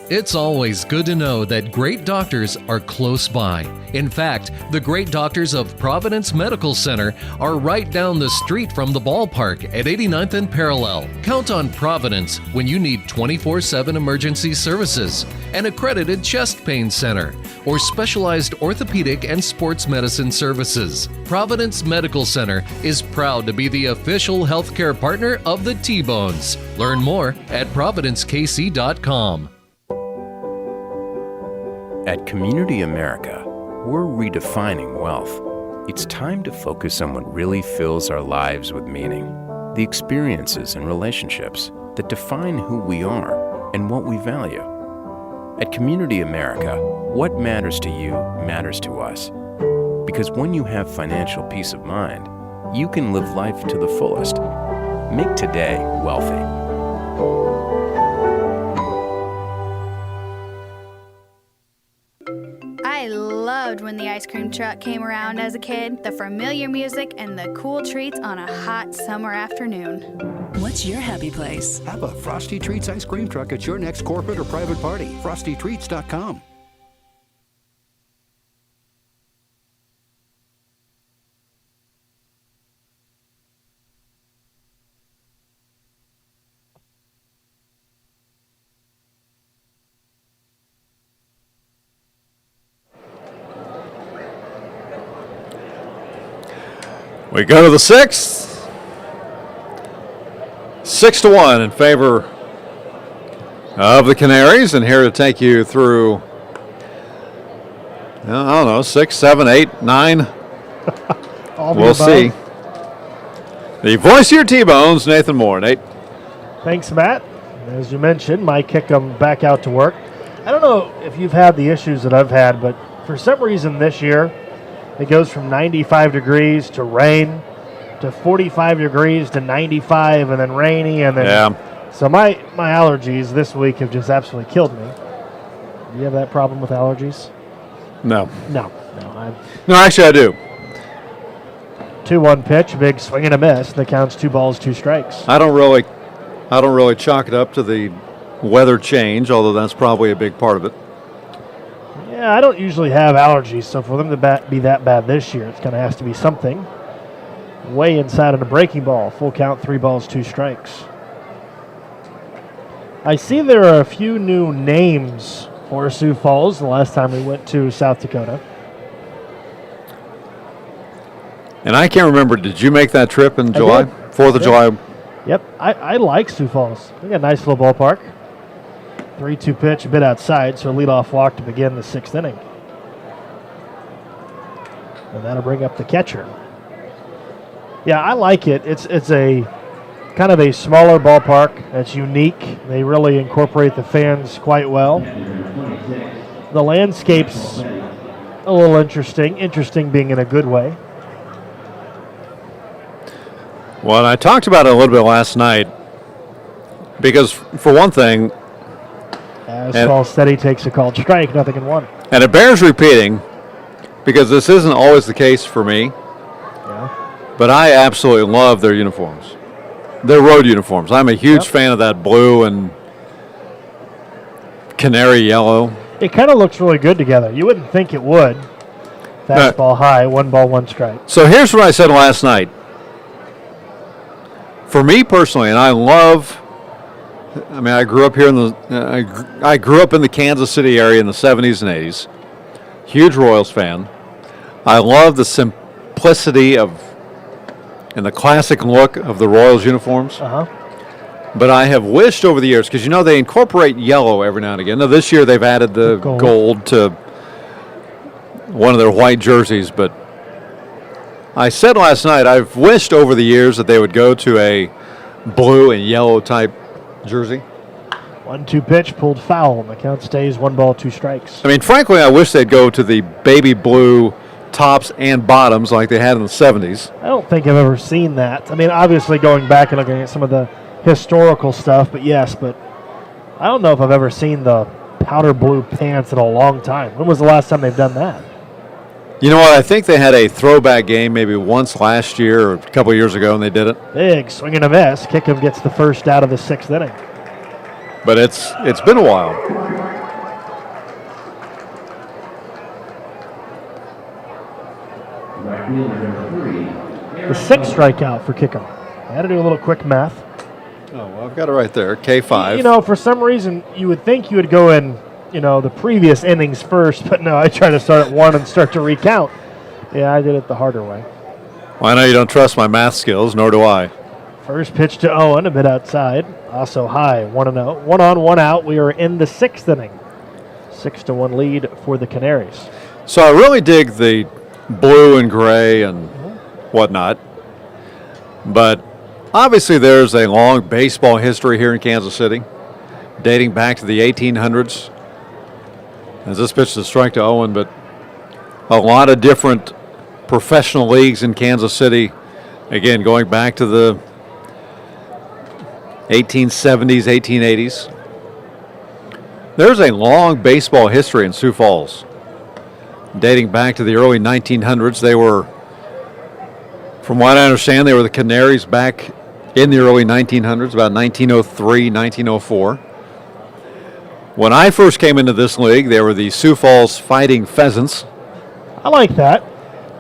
It's always good to know that great doctors are close by. In fact, the great doctors of Providence Medical Center are right down the street from the ballpark at 89th and Parallel. Count on Providence when you need 24/7 emergency services, an accredited chest pain center, or specialized orthopedic and sports medicine services. Providence Medical Center is proud to be the official healthcare partner of the T-Bones. Learn more at providencekc.com. At Community America, we're redefining wealth. It's time to focus on what really fills our lives with meaning. The experiences and relationships that define who we are and what we value. At Community America, what matters to you matters to us. Because when you have financial peace of mind, you can live life to the fullest. Make today wealthy. I loved when the ice cream truck came around as a kid, the familiar music and the cool treats on a hot summer afternoon. What's your happy place? Have a Frosty Treats ice cream truck at your next corporate or private party. FrostyTreats.com. We go to the sixth. 6-1 in favor of the Canaries. And here to take you through, I don't know, 6, 7, 8, 9. We'll see. The voice of your T-Bones, Nathan Moore. Nate. Thanks, Matt. As you mentioned, Mike kicked them back out to work. I don't know if you've had the issues that I've had, but for some reason this year, it goes from 95 degrees to rain to 45 degrees to 95 and then rainy and then. Yeah. So my allergies this week have just absolutely killed me. Do you have that problem with allergies? No. No, actually I do. 2-1 pitch, big swing and a miss. That counts 2 balls, 2 strikes. I don't really chalk it up to the weather change, although that's probably a big part of it. Yeah, I don't usually have allergies, so for them to be that bad this year, it's going to have to be something way inside of the breaking ball. Full count, 3 balls, 2 strikes. I see there are a few new names for Sioux Falls the last time we went to South Dakota. And I can't remember, did you make that trip in July? 4th of July? Yep, I like Sioux Falls. They got a nice little ballpark. 3-2 pitch, a bit outside, so a leadoff walk to begin the 6th inning. And that'll bring up the catcher. Yeah, I like it. It's a kind of a smaller ballpark. It's unique. They really incorporate the fans quite well. The landscape's a little interesting being in a good way. Well, I talked about it a little bit last night because, for one thing, Saul Steady takes a called strike, 0-1. And it bears repeating because this isn't always the case for me, but I absolutely love their uniforms. Their road uniforms. I'm a huge fan of that blue and canary yellow. It kind of looks really good together. You wouldn't think it would. Fastball high, 1 ball, 1 strike. So here's what I said last night. For me personally, and I grew up here I grew up in the Kansas City area in the 70s and 80s. Huge Royals fan. I love the simplicity and the classic look of the Royals uniforms. But I have wished over the years, because they incorporate yellow every now and again. Now this year they've added the gold to one of their white jerseys, but I said last night I've wished over the years that they would go to a blue and yellow type jersey. 1-2 pitch pulled foul, and the count stays 1 ball, 2 strikes. I mean, frankly, I wish they'd go to the baby blue tops and bottoms like they had in the 70s. I don't think I've ever seen that. I mean, obviously going back and looking at some of the historical stuff, but I don't know if I've ever seen the powder blue pants in a long time. When was the last time they've done that? You know what? I think they had a throwback game maybe once last year or a couple of years ago, and they did it. Big swing and a miss. Kickham gets the first out of the 6th inning. But it's been a while. The 6th strikeout for Kickham. I had to do a little quick math. Oh, well, I've got it right there. K5. For some reason, you would think you would go in the previous innings first, but no, I try to start at 1 and start to recount. Yeah, I did it the harder way. Well, I know you don't trust my math skills, nor do I. First pitch to Owen, a bit outside. Also high, 1-0. 1 on, 1 out. We are in the 6th inning. 6-1 lead for the Canaries. So I really dig the blue and gray and whatnot. But obviously there's a long baseball history here in Kansas City, dating back to the 1800s. As this pitch is a strike to Owen, but a lot of different professional leagues in Kansas City, again, going back to the 1870s, 1880s. There's a long baseball history in Sioux Falls, dating back to the early 1900s. They were, from what I understand, they were the Canaries back in the early 1900s, about 1903, 1904. When I first came into this league, they were the Sioux Falls Fighting Pheasants. I like that.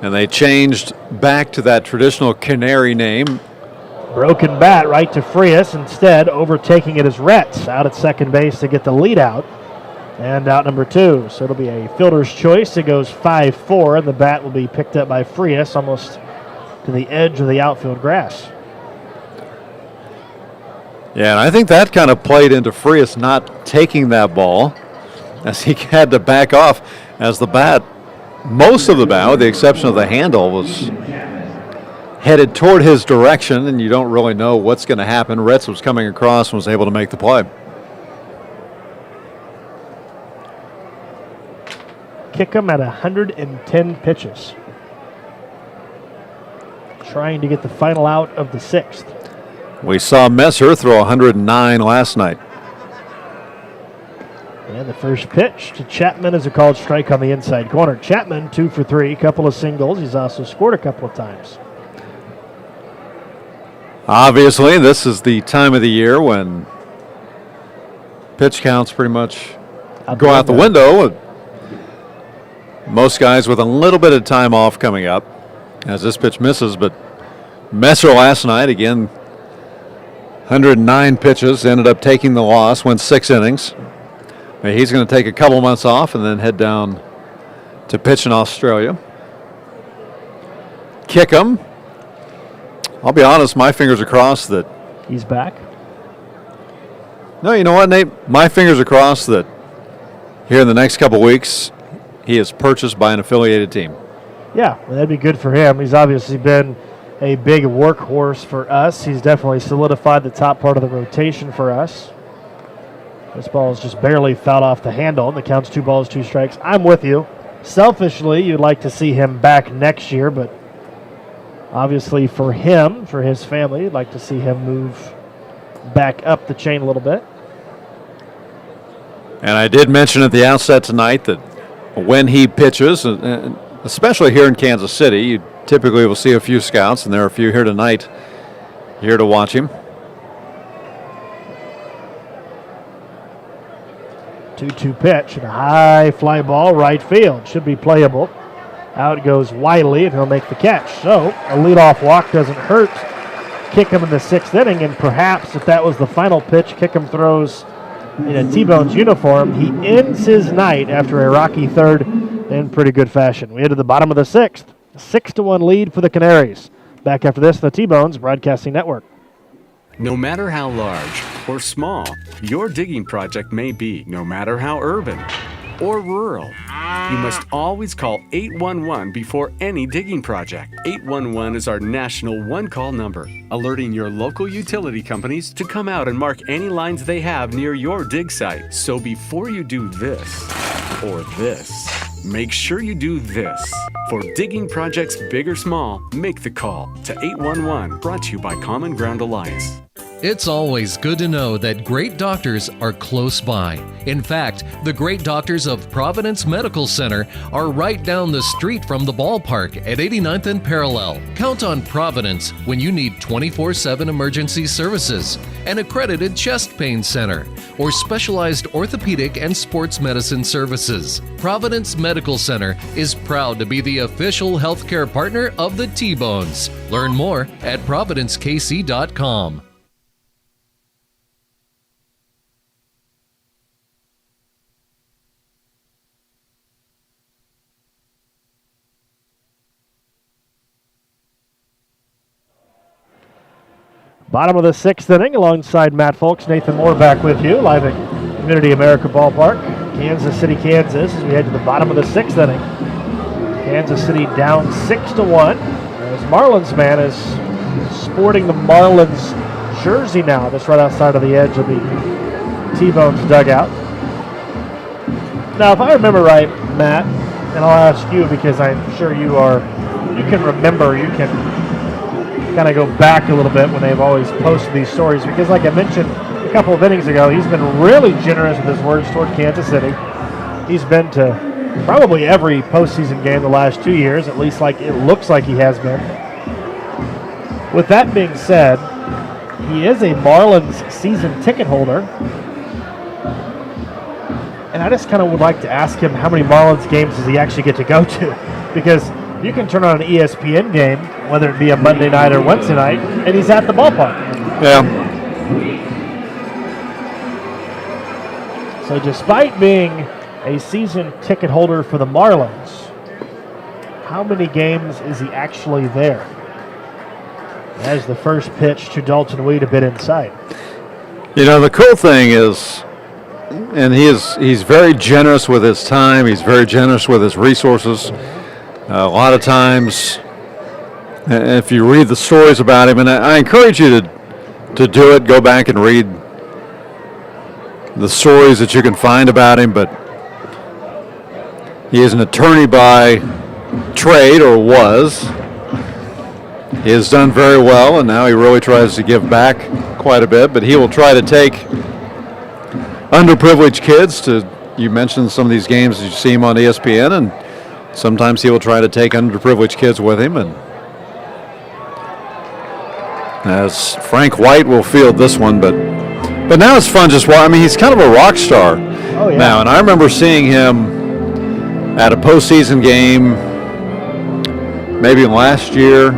And they changed back to that traditional Canary name. Broken bat right to Frias. Instead, overtaking it is Retz out at second base to get the lead out. And out number 2. So it'll be a fielder's choice. It goes 5-4, and the bat will be picked up by Frias almost to the edge of the outfield grass. Yeah, and I think that kind of played into Frias not taking that ball, as he had to back off as the bat, most of the bat, with the exception of the handle, was headed toward his direction, and you don't really know what's going to happen. Ritz was coming across and was able to make the play. Kick him at 110 pitches. Trying to get the final out of the 6th. We saw Messer throw 109 last night. And the first pitch to Chapman is a called strike on the inside corner. Chapman 2 for 3, couple of singles. He's also scored a couple of times. Obviously, this is the time of the year when pitch counts pretty much go out the window. Most guys with a little bit of time off coming up as this pitch misses, but Messer last night, again, 109 pitches, ended up taking the loss, went 6 innings. He's going to take a couple months off and then head down to pitch in Australia. Kick him. I'll be honest, my fingers are crossed that he's back. No, you know what, Nate? My fingers are crossed that here in the next couple weeks, he is purchased by an affiliated team. Yeah, well, that'd be good for him. He's obviously been a big workhorse for us. He's definitely solidified the top part of the rotation for us. This ball is just barely fouled off the handle, and the count's 2 balls, 2 strikes. I'm with you. Selfishly, you'd like to see him back next year, but obviously for him, for his family, you'd like to see him move back up the chain a little bit. And I did mention at the outset tonight that when he pitches, especially here in Kansas City, you typically will see a few scouts, and there are a few here tonight here to watch him. 2-2 pitch and a high fly ball right field. Should be playable. Out goes Wiley, and he'll make the catch. So a leadoff walk doesn't hurt. Kick him in the 6th inning, and perhaps if that was the final pitch, Kickham throws in a T-Bones uniform, he ends his night after a rocky 3rd in pretty good fashion. We head to the bottom of the 6th. 6-1 lead for the Canaries. Back after this, the T-Bones Broadcasting Network. No matter how large or small your digging project may be, no matter how urban or rural, you must always call 811 before any digging project. 811 is our national one-call number, alerting your local utility companies to come out and mark any lines they have near your dig site. So before you do this or this, make sure you do this. For digging projects big or small, make the call to 811, brought to you by Common Ground Alliance. It's always good to know that great doctors are close by. In fact, the great doctors of Providence Medical Center are right down the street from the ballpark at 89th and Parallel. Count on Providence when you need 24/7 emergency services, an accredited chest pain center, or specialized orthopedic and sports medicine services. Providence Medical Center is proud to be the official healthcare partner of the T-Bones. Learn more at providencekc.com. Bottom of the 6th inning, alongside Matt Folks, Nathan Moore back with you, live at Community America Ballpark, Kansas City, Kansas, as we head to the bottom of the 6th inning. Kansas City down 6-1, as Marlins man is sporting the Marlins jersey now, just right outside of the edge of the T-Bones dugout. Now, if I remember right, Matt, and I'll ask you because I'm sure you can remember, you can kind of go back a little bit when they've always posted these stories, because like I mentioned a couple of innings ago, he's been really generous with his words toward Kansas City. He's been to probably every postseason game the last 2 years, at least like it looks like he has been. With that being said, he is a Marlins season ticket holder, and I just kind of would like to ask him how many Marlins games does he actually get to go to, because you can turn on an ESPN game, whether it be a Monday night or Wednesday night, and he's at the ballpark. Yeah. So despite being a season ticket holder for the Marlins, how many games is he actually there? As the first pitch to Dalton Weed a bit inside. You know, the cool thing is, and he's very generous with his time. He's very generous with his resources. A lot of times, if you read the stories about him, and I encourage you to do it, go back and read the stories that you can find about him, but he is an attorney by trade, or was. He has done very well, and now he really tries to give back quite a bit, but he will try to take underprivileged kids to, you mentioned some of these games that you see him on ESPN, and sometimes he will try to take underprivileged kids with him, and as Frank White will field this one, but now it's fun just watching. I mean, he's kind of a rock star now, and I remember seeing him at a postseason game maybe last year,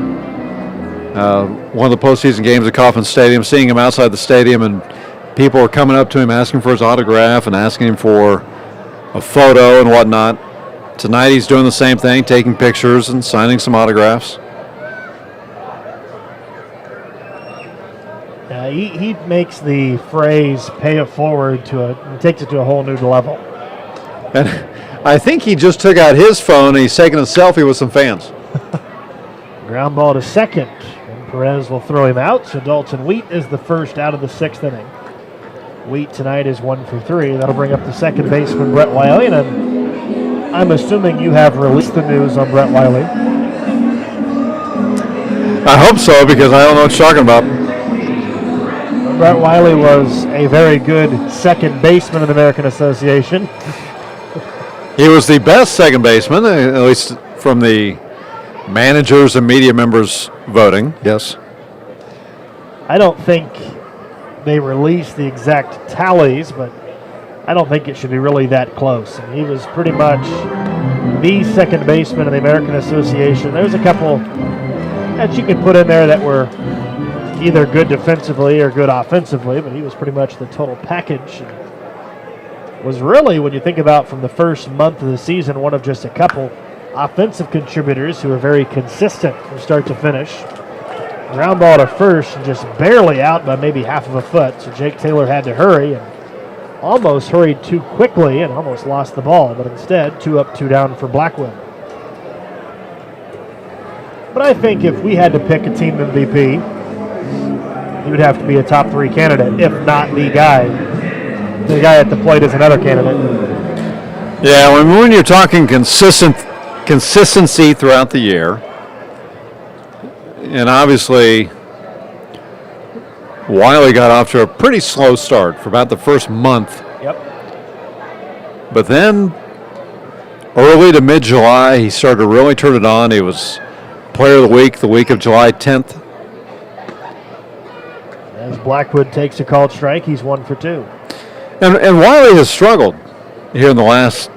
one of the postseason games at Kauffman Stadium, seeing him outside the stadium, and people were coming up to him asking for his autograph and asking him for a photo and whatnot. Tonight he's doing the same thing, taking pictures and signing some autographs. He makes the phrase "pay it forward" takes it to a whole new level. And I think he just took out his phone and he's taking a selfie with some fans. Ground ball to second, and Perez will throw him out. So Dalton Wheat is the first out of the 6th inning. Wheat tonight is 1 for 3. That'll bring up the second baseman, Brett Wiley. And I'm assuming you have released the news on Brett Wiley. I hope so, because I don't know what you're talking about. Brett Wiley was a very good second baseman in the American Association. He was the best second baseman, at least from the managers and media members voting, yes. I don't think they released the exact tallies, but I don't think it should be really that close. And he was pretty much the second baseman in the American Association. There's a couple that you could put in there that were either good defensively or good offensively, but he was pretty much the total package. And was really, when you think about from the first month of the season, one of just a couple offensive contributors who are very consistent from start to finish. Ground ball to first, just barely out by maybe half of a foot, so Jake Taylor had to hurry and almost hurried too quickly and almost lost the ball, but instead 2 up, 2 down for Blackwood. But I think if we had to pick a team MVP, he would have to be a top 3 candidate, if not the guy. The guy at the plate is another candidate. Yeah, when you're talking consistency throughout the year, and obviously Wiley got off to a pretty slow start for about the first month. Yep. But then early to mid-July, he started to really turn it on. He was Player of the week of July 10th. As Blackwood takes a called strike, he's 1 for 2. And Wiley has struggled here in the last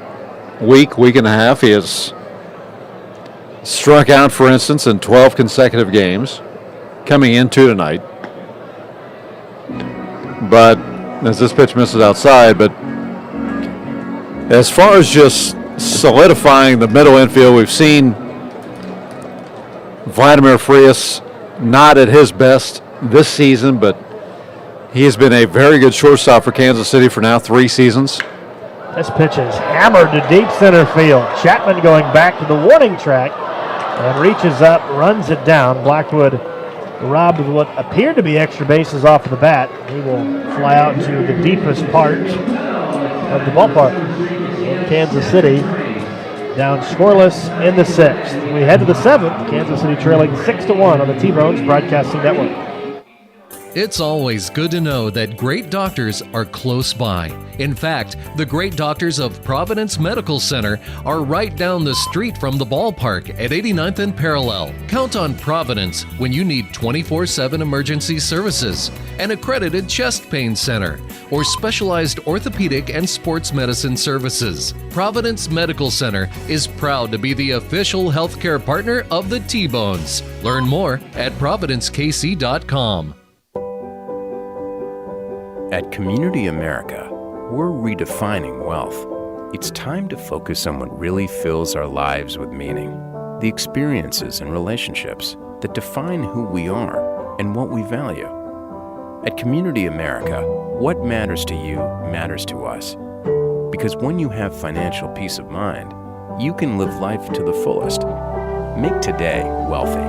week and a half. He has struck out, for instance, in 12 consecutive games, coming into tonight. But as this pitch misses outside, but as far as just solidifying the middle infield, we've seen Vladimir Frias not at his best this season, but he has been a very good shortstop for Kansas City for now 3 seasons. This pitch is hammered to deep center field. Chapman going back to the warning track and reaches up, runs it down. Blackwood robbed of what appeared to be extra bases off of the bat. He will fly out to the deepest part of the ballpark. In Kansas City, down scoreless in the 6th. We head to the 7th. Kansas City trailing 6-1 on the T-Bones Broadcasting Network. It's always good to know that great doctors are close by. In fact, the great doctors of Providence Medical Center are right down the street from the ballpark at 89th and Parallel. Count on Providence when you need 24/7 emergency services, an accredited chest pain center, or specialized orthopedic and sports medicine services. Providence Medical Center is proud to be the official healthcare partner of the T-Bones. Learn more at providencekc.com. At Community America, we're redefining wealth. It's time to focus on what really fills our lives with meaning, the experiences and relationships that define who we are. and what we value. At Community America, what matters to you matters to us. Because when you have financial peace of mind, you can live life to the fullest. Make today wealthy.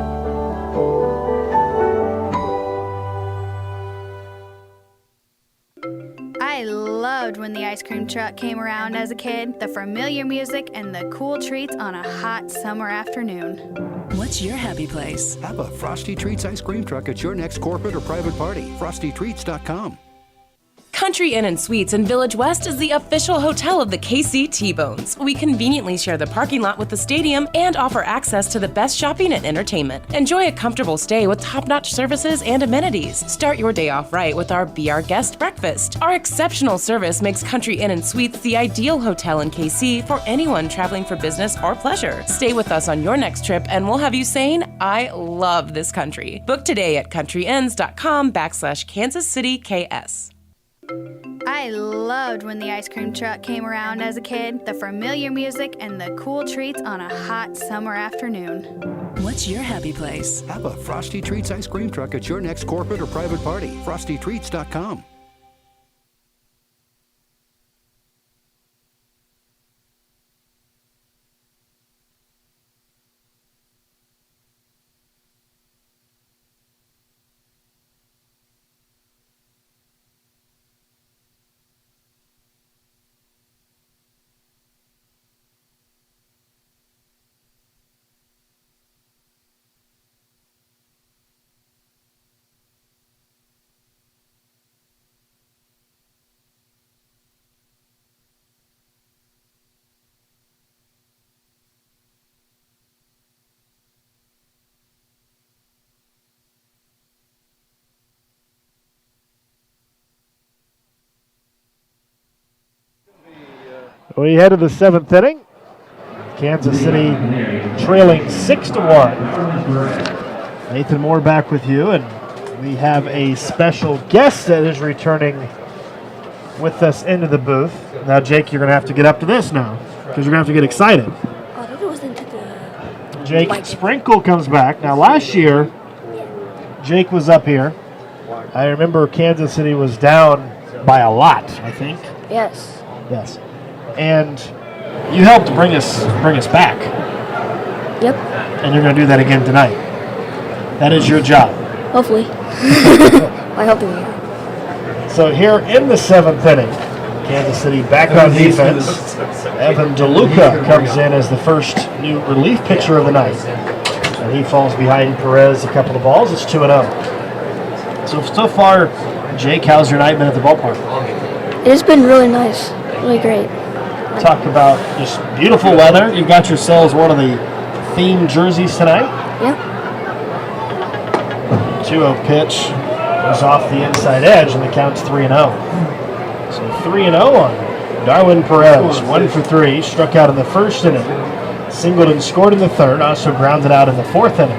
I loved when the ice cream truck came around as a kid, the familiar music and the cool treats on a hot summer afternoon. What's your happy place? Have a Frosty Treats ice cream truck at your next corporate or private party. FrostyTreats.com. Country Inn & Suites in Village West is the official hotel of the KC T-Bones. We conveniently share the parking lot with the stadium and offer access to the best shopping and entertainment. Enjoy a comfortable stay with top-notch services and amenities. Start your day off right with our Be Our Guest breakfast. Our exceptional service makes Country Inn & Suites the ideal hotel in KC for anyone traveling for business or pleasure. Stay with us on your next trip and we'll have you saying, I love this country. Book today at countryinns.com/Kansas City KS. I loved when the ice cream truck came around as a kid, the familiar music and the cool treats on a hot summer afternoon. What's your happy place? Have a Frosty Treats ice cream truck at your next corporate or private party. FrostyTreats.com. We head to the seventh inning. Kansas City trailing 6-1. Nathan Moore back with you, and we have a special guest that is returning with us into the booth. Now, Jake, you're going to have to get up to this now because you're going to have to get excited. Jake Sprinkle comes back. Now, last year, Jake was up here. I remember Kansas City was down by a lot, I think. Yes. Yes. And you helped bring us back. Yep. And you're going to do that again tonight. That is your job. Hopefully. By helping me. So here in the seventh inning, Kansas City back on defense. Evan DeLuca comes in as the first new relief pitcher of the night. And he falls behind Perez a couple of balls. It's 2-0. So far, Jake, how's your night been at the ballpark? It's been really nice. Really great. Talk about just beautiful weather. You've got yourselves one of the theme jerseys tonight. Yep. 2-0 pitch is off the inside edge, and the count's 3-0. So 3-0 on Darwin Perez. 1 for 3. Struck out in the first inning. Singled and scored in the third. Also grounded out in the fourth inning.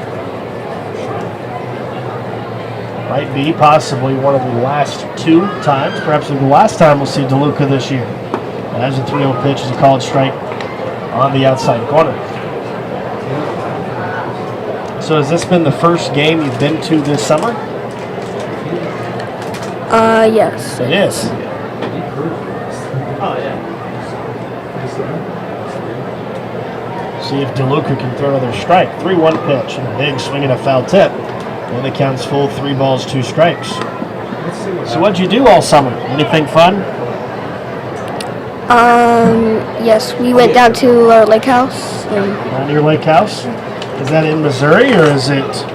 Might be possibly one of the last two times, perhaps the last time we'll see DeLuca this year. As a 3-0 pitch is a called strike on the outside corner. So has this been the first game you've been to this summer? Yes. It is. See if DeLuca can throw another strike. 3-1 pitch and a big swing and a foul tip. And the count's full, 3 balls, 2 strikes. So what'd you do all summer? Anything fun? Yes, we went down to our lake house. Down to your lake house? Is that in Missouri or is it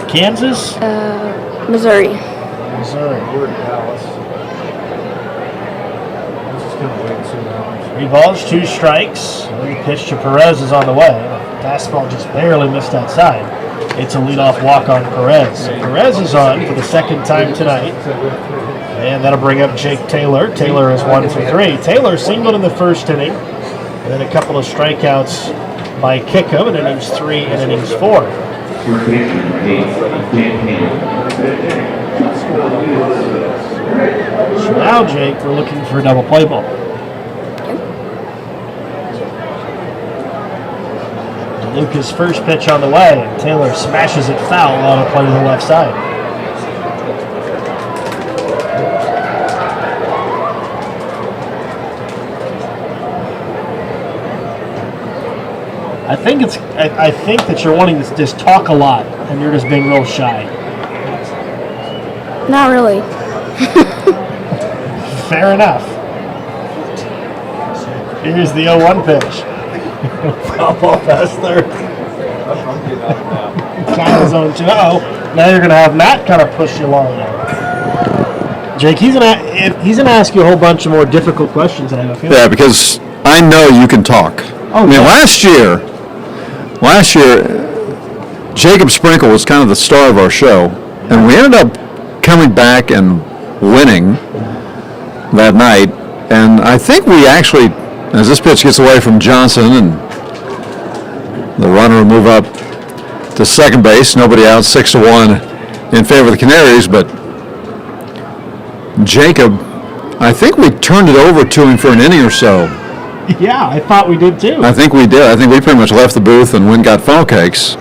Kansas? Missouri. Missouri. 3 balls, 2 strikes. The pitch to Perez is on the way. Fastball just barely missed outside. It's a leadoff walk on Perez. So Perez is on for the second time tonight. And that'll bring up Jake Taylor. Taylor is 1 for 3. Taylor singled in the first inning. And then a couple of strikeouts by Kickham in innings 3 and innings 4. So now, Jake, we're looking for a double play ball. DeLuca's first pitch on the way, and Taylor smashes it foul on a play to the left side. I think that you're wanting to just talk a lot, and you're just being real shy. Not really. Fair enough. Here's the 0-1 pitch. Foul ball past third. Counter zone 2. Now you're going to have Matt kind of push you along there. Jake, he's gonna ask you a whole bunch of more difficult questions. I have a feeling. Yeah, because I know you can talk. I mean, last year, Jacob Sprinkle was kind of the star of our show, and we ended up coming back and winning that night. And I think we actually, as this pitch gets away from Johnson and the runner will move up to second base, nobody out, 6-1 in favor of the Canaries, but Jacob, I think we turned it over to him for an inning or so. Yeah, I thought we did too. I think we did. I think we pretty much left the booth and went and got funnel cakes.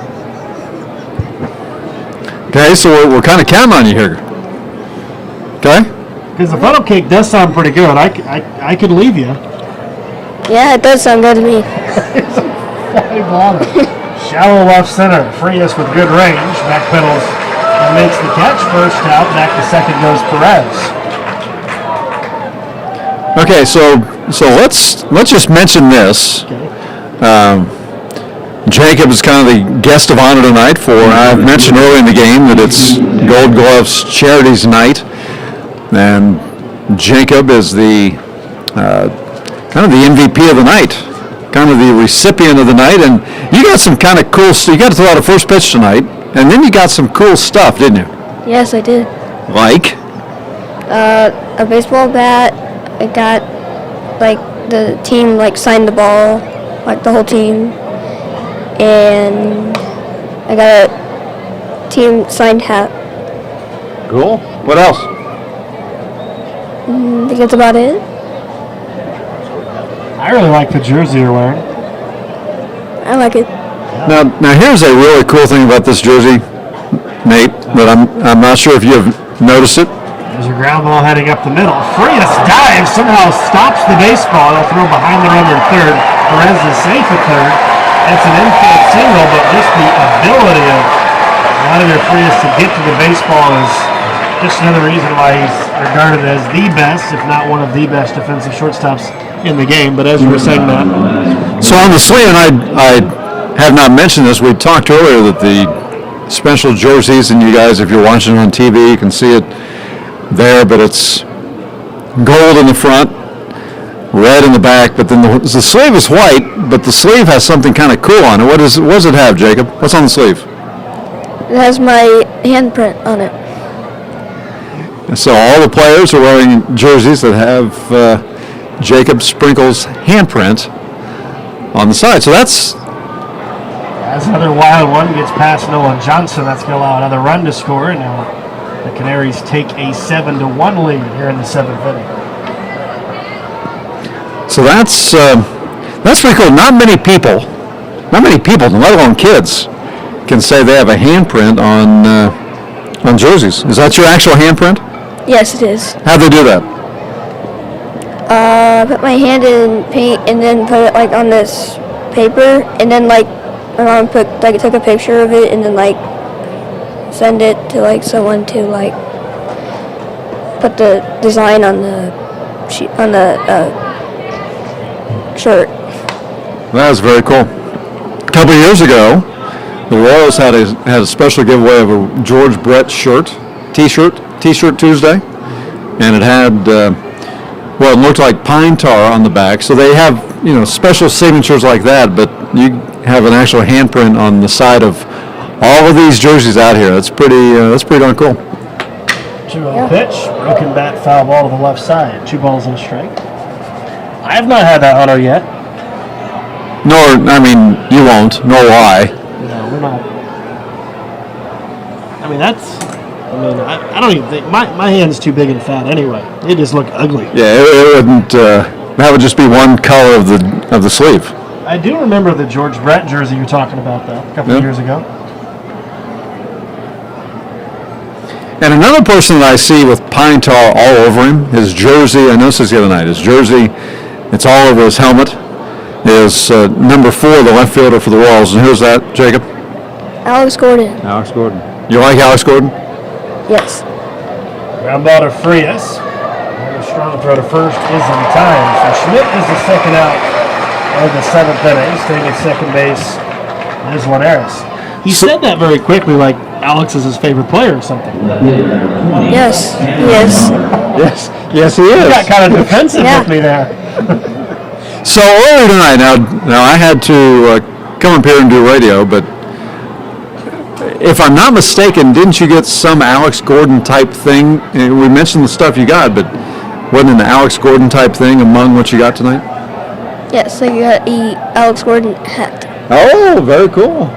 Okay, so we're kind of counting on you here. Okay? Because the funnel cake does sound pretty good. I could leave you. Yeah, it does sound good to me. Fly ball. Shallow left center. Frias with good range. Backpedals and makes the catch. First out. Back to second goes Perez. Okay, so let's just mention this. Jacob is kind of the guest of honor tonight for, I've mentioned earlier in the game that it's Gold Gloves Charities Night, and Jacob is the kind of the MVP of the night, kind of the recipient of the night, and you got some kind of cool stuff. You got to throw out a first pitch tonight, and then you got some cool stuff, didn't you? Yes, I did. Like? A baseball bat. I got, like, the team, like, signed the ball, like, the whole team. And I got a team signed hat. Cool. What else? I think that's about it. I really like the jersey you're wearing. I like it. Now here's a really cool thing about this jersey, Nate, that I'm not sure if you've noticed it. There's a ground ball heading up the middle. Frias dives, somehow stops the baseball. They'll throw behind the runner at third. Perez is safe at third. It's an infield single, but just the ability of Vladimir Frias to get to the baseball is just another reason why he's regarded as the best, if not one of the best defensive shortstops in the game. But as you were saying, Matt. So on the sleeve, and I have not mentioned this, we talked earlier that the special jerseys, and you guys, if you're watching it on TV, you can see it there, but it's gold in the front, red in the back, but then the sleeve is white, but the sleeve has something kind of cool on it. What does it have, Jacob? What's on the sleeve? It has my handprint on it. So all the players are wearing jerseys that have Jacob Sprinkle's handprint on the side. So that's... As another wild one gets past Nolan Johnson, that's going to allow another run to score, and now the Canaries take a 7-1 lead here in the seventh inning. So that's pretty cool. Not many people, let alone kids, can say they have a handprint on jerseys. Is that your actual handprint? Yes, it is. How'd they do that? Put my hand in paint and then put it like on this paper, and then like my mom took a picture of it and then like send it to like someone to like put the design on the sheet on the shirt. That was very cool. A couple of years ago, the Royals had a special giveaway of a George Brett T-shirt Tuesday, and it had it looked like pine tar on the back. So they have special signatures like that, but you have an actual handprint on the side of all of these jerseys out here. That's pretty darn cool. 2-0 pitch, broken bat, foul ball to the left side. 2 balls and a strike. I have not had that honor yet. You won't, nor will I. No, we're not. I don't even think, my hand's too big and fat anyway. They just look ugly. Yeah, it wouldn't, that would just be one color of the sleeve. I do remember the George Brett jersey you're talking about, though, a couple of years ago. And another person that I see with pine tar all over him, his jersey, I noticed this the other night, his jersey, it's all over his helmet. is number 4, the left fielder for the Royals. And who's that, Jacob? Alex Gordon. Alex Gordon. You like Alex Gordon? Yes. Ground ball to Frias. And a strong throw to first is in time. So Schmidt is the second out of the 7th inning. Staying at second base is Linares. He said that very quickly, like Alex is his favorite player or something. Yes. Yes. Yes, he is. He got kind of defensive with me there. So earlier tonight, now I had to come up here and do radio, but if I'm not mistaken, didn't you get some Alex Gordon type thing? We mentioned the stuff you got, but wasn't an Alex Gordon type thing among what you got tonight? Yes, so you got the Alex Gordon hat. Oh, very cool.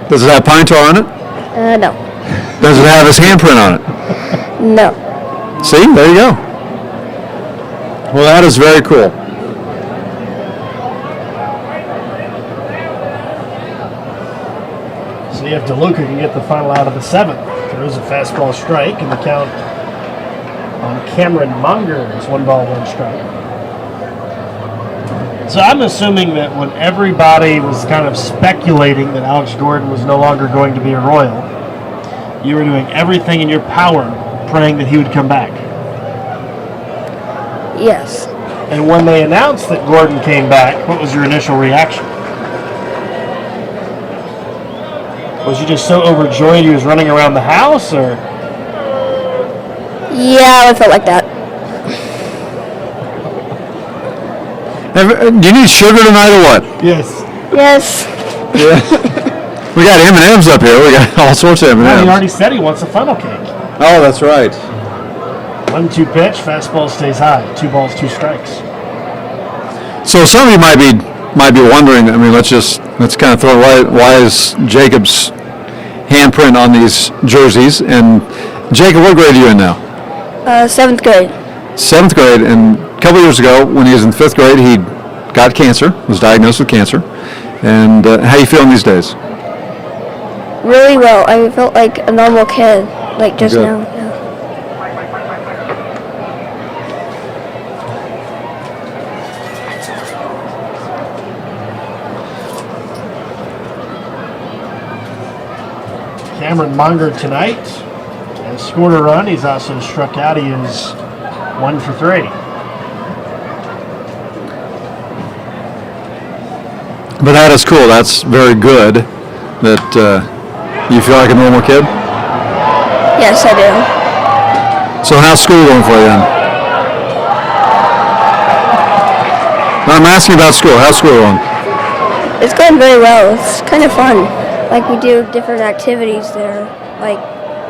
Does it have pine tar on it? No. Does it have his handprint on it? No. See, there you go. Well, that is very cool. See if DeLuca can get the final out of the 7th. Throws a fastball strike, and the count on Cameron Munger is 1 ball, 1 strike. So I'm assuming that when everybody was kind of speculating that Alex Gordon was no longer going to be a Royal, you were doing everything in your power praying that he would come back. Yes. And when they announced that Gordon came back, what was your initial reaction? Was you just so overjoyed he was running around the house, or? Yeah, I felt like that. Do you need sugar tonight or what? Yes. Yes. Yeah. We got M&Ms up here. We got all sorts of M&Ms. Well, he already said he wants a funnel cake. Oh, that's right. 1-2 pitch, fastball stays high. 2 balls, 2 strikes. So some of you might be wondering. I mean, let's kind of throw why is Jacob's handprint on these jerseys? And Jacob, what grade are you in now? 7th grade. 7th grade, and a couple years ago, when he was in 5th grade, he got cancer. Was diagnosed with cancer. And how you feeling these days? Really well. I felt like a normal kid, like just Good. now. Yeah. Cameron Munger tonight has scored a run. He's also struck out. He is 1 for 3. But that is cool. That's very good that you feel like a normal kid. Yes, I do. So how's school going for you then? I'm asking about school. How's school going? It's going very well. It's kind of fun. Like, we do different activities there. Like,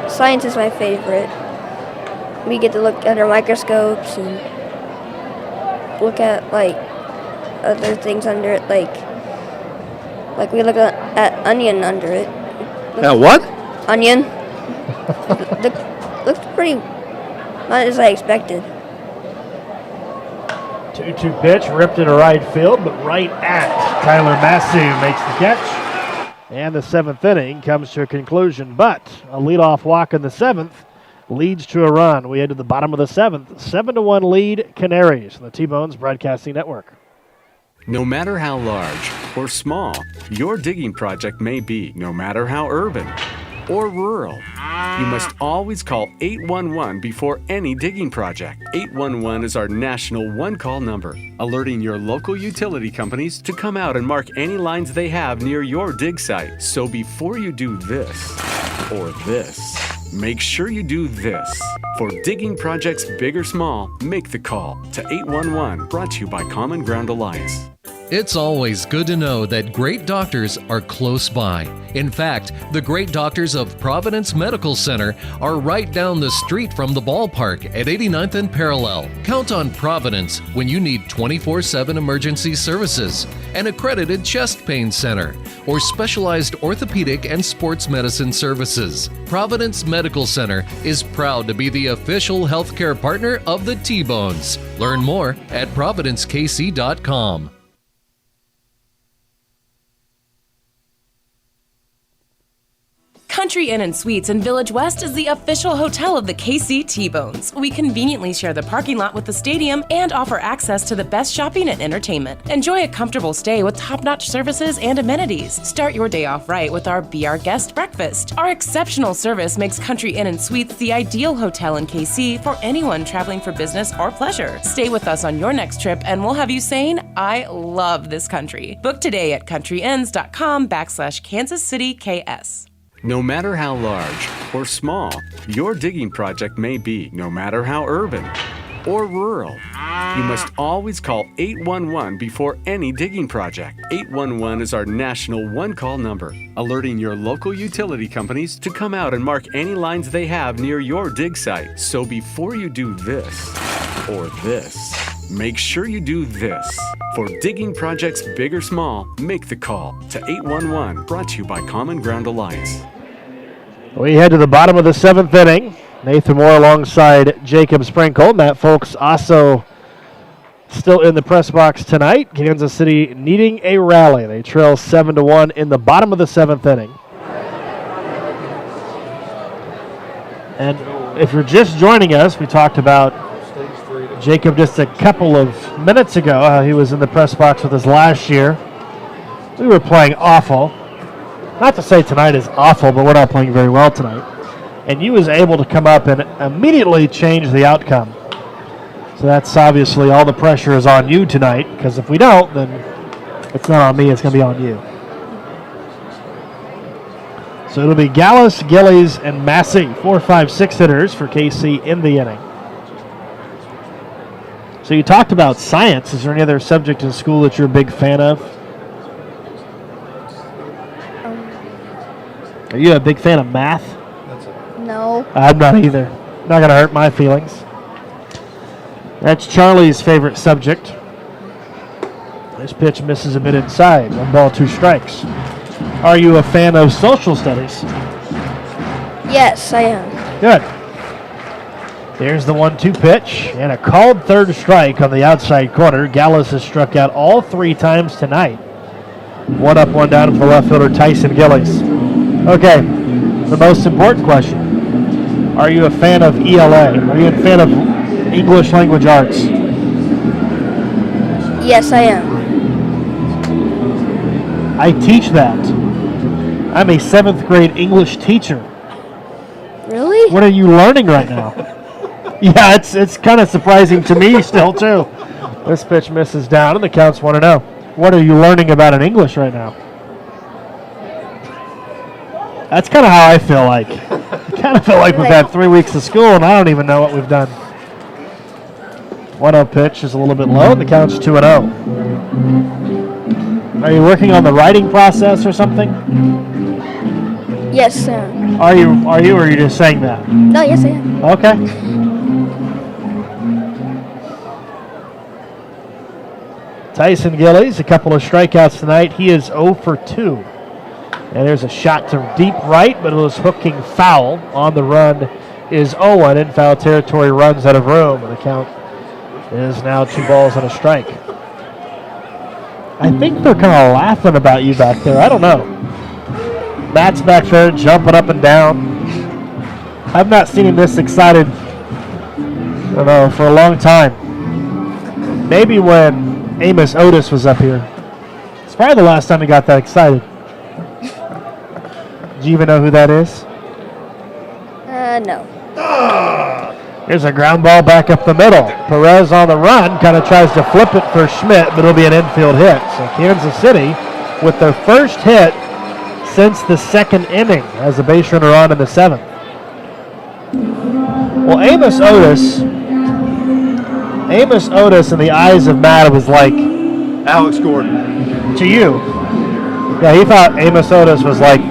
science is my favorite. We get to look under microscopes and look at, like, other things under it. Like we look at onion under it. At what? Onion. Looks pretty, not as I expected. 2-2 pitch, ripped into right field, but right at Tyler Massey makes the catch. And the 7th inning comes to a conclusion, but a leadoff walk in the 7th leads to a run. We head to the bottom of the 7th. 7-1 lead, Canaries, on the T-Bones Broadcasting Network. No matter how large or small your digging project may be, no matter how urban or rural, you must always call 811 before any digging project. 811 is our national one-call number, alerting your local utility companies to come out and mark any lines they have near your dig site. So before you do this or this, make sure you do this. For digging projects big or small, make the call to 811, brought to you by Common Ground Alliance. It's always good to know that great doctors are close by. In fact, the great doctors of Providence Medical Center are right down the street from the ballpark at 89th and Parallel. Count on Providence when you need 24/7 emergency services, an accredited chest pain center, or specialized orthopedic and sports medicine services. Providence Medical Center is proud to be the official healthcare partner of the T-Bones. Learn more at providencekc.com. Country Inn & Suites in Village West is the official hotel of the KC T-Bones. We conveniently share the parking lot with the stadium and offer access to the best shopping and entertainment. Enjoy a comfortable stay with top-notch services and amenities. Start your day off right with our Be Our Guest breakfast. Our exceptional service makes Country Inn & Suites the ideal hotel in KC for anyone traveling for business or pleasure. Stay with us on your next trip and we'll have you saying, I love this country. Book today at countryinns.com/Kansas City KS. No matter how large or small your digging project may be, no matter how urban or rural, you must always call 811 before any digging project. 811 is our national one-call number, alerting your local utility companies to come out and mark any lines they have near your dig site. So before you do this or this, make sure you do this. For digging projects big or small, make the call to 811, brought to you by Common Ground Alliance. We head to the bottom of the 7th inning. Nathan Moore alongside Jacob Sprinkle. Matt Folks also still in the press box tonight. Kansas City needing a rally. They trail 7-1 in the bottom of the 7th inning. And if you're just joining us, we talked about Jacob just a couple of minutes ago, how he was in the press box with us last year. We were playing awful. Not to say tonight is awful, but we're not playing very well tonight. And you was able to come up and immediately change the outcome. So that's obviously all the pressure is on you tonight, because if we don't, then it's not on me, it's going to be on you. So it'll be Gallus, Gillies, and Massey, 4, 5, 6 hitters for KC in the inning. So you talked about science. Is there any other subject in school that you're a big fan of? Are you a big fan of math? No. I'm not either. Not going to hurt my feelings. That's Charlie's favorite subject. This pitch misses a bit inside. 1 ball, 2 strikes. Are you a fan of social studies? Yes, I am. Good. There's the 1-2 pitch and a called third strike on the outside corner. Gallus has struck out all 3 times tonight. 1 up, 1 down for the left fielder, Tyson Gillies. Okay, the most important question. Are you a fan of ELA? Are you a fan of English language arts? Yes, I am. I teach that. I'm a 7th grade English teacher. Really? What are you learning right now? Yeah, it's kind of surprising to me still, too. This pitch misses down, and the count's 1-0. What are you learning about in English right now? That's kind of how I feel like. I kind of feel like we've had 3 weeks of school, and I don't even know what we've done. 1-0 pitch is a little bit low, and the count's 2-0. Are you working on the writing process or something? Yes, sir. Are you, or are you just saying that? No, yes, I am. Okay. Tyson Gillies, a couple of strikeouts tonight. He is 0 for 2. And there's a shot to deep right, but it was hooking foul. On the run is Owen in foul territory, runs out of room. And the count is now 2 balls and a strike. I think they're kind of laughing about you back there. I don't know. Matt's back there jumping up and down. I've not seen him this excited, I don't know, for a long time. Maybe when Amos Otis was up here. It's probably the last time he got that excited. Do you even know who that is? No. Here's a ground ball back up the middle. Perez on the run, kind of tries to flip it for Schmidt, but it'll be an infield hit. So Kansas City with their first hit since the 2nd inning as a base runner on in the 7th. Well, Amos Otis in the eyes of Matt was like Alex Gordon. To you. Yeah, he thought Amos Otis was like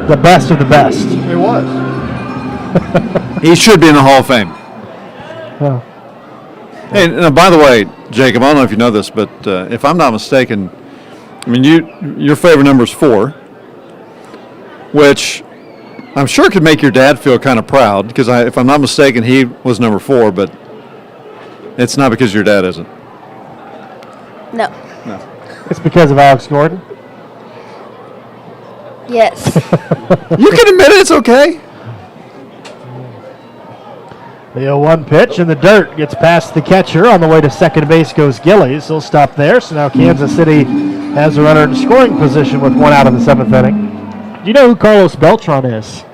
the best of the best. He was. He should be in the Hall of Fame. Oh. Hey, by the way, Jacob, I don't know if you know this, but if I'm not mistaken, I mean, your favorite number is 4, which I'm sure could make your dad feel kind of proud, because if I'm not mistaken, he was number 4, but it's not because your dad isn't. No. It's because of Alex Gordon. Yes. You can admit it. It's okay. The 0-1 pitch in the dirt gets past the catcher. On the way to second base goes Gillies. He'll stop there. So now Kansas City has a runner in scoring position with 1 out of the 7th inning. Do you know who Carlos Beltran is?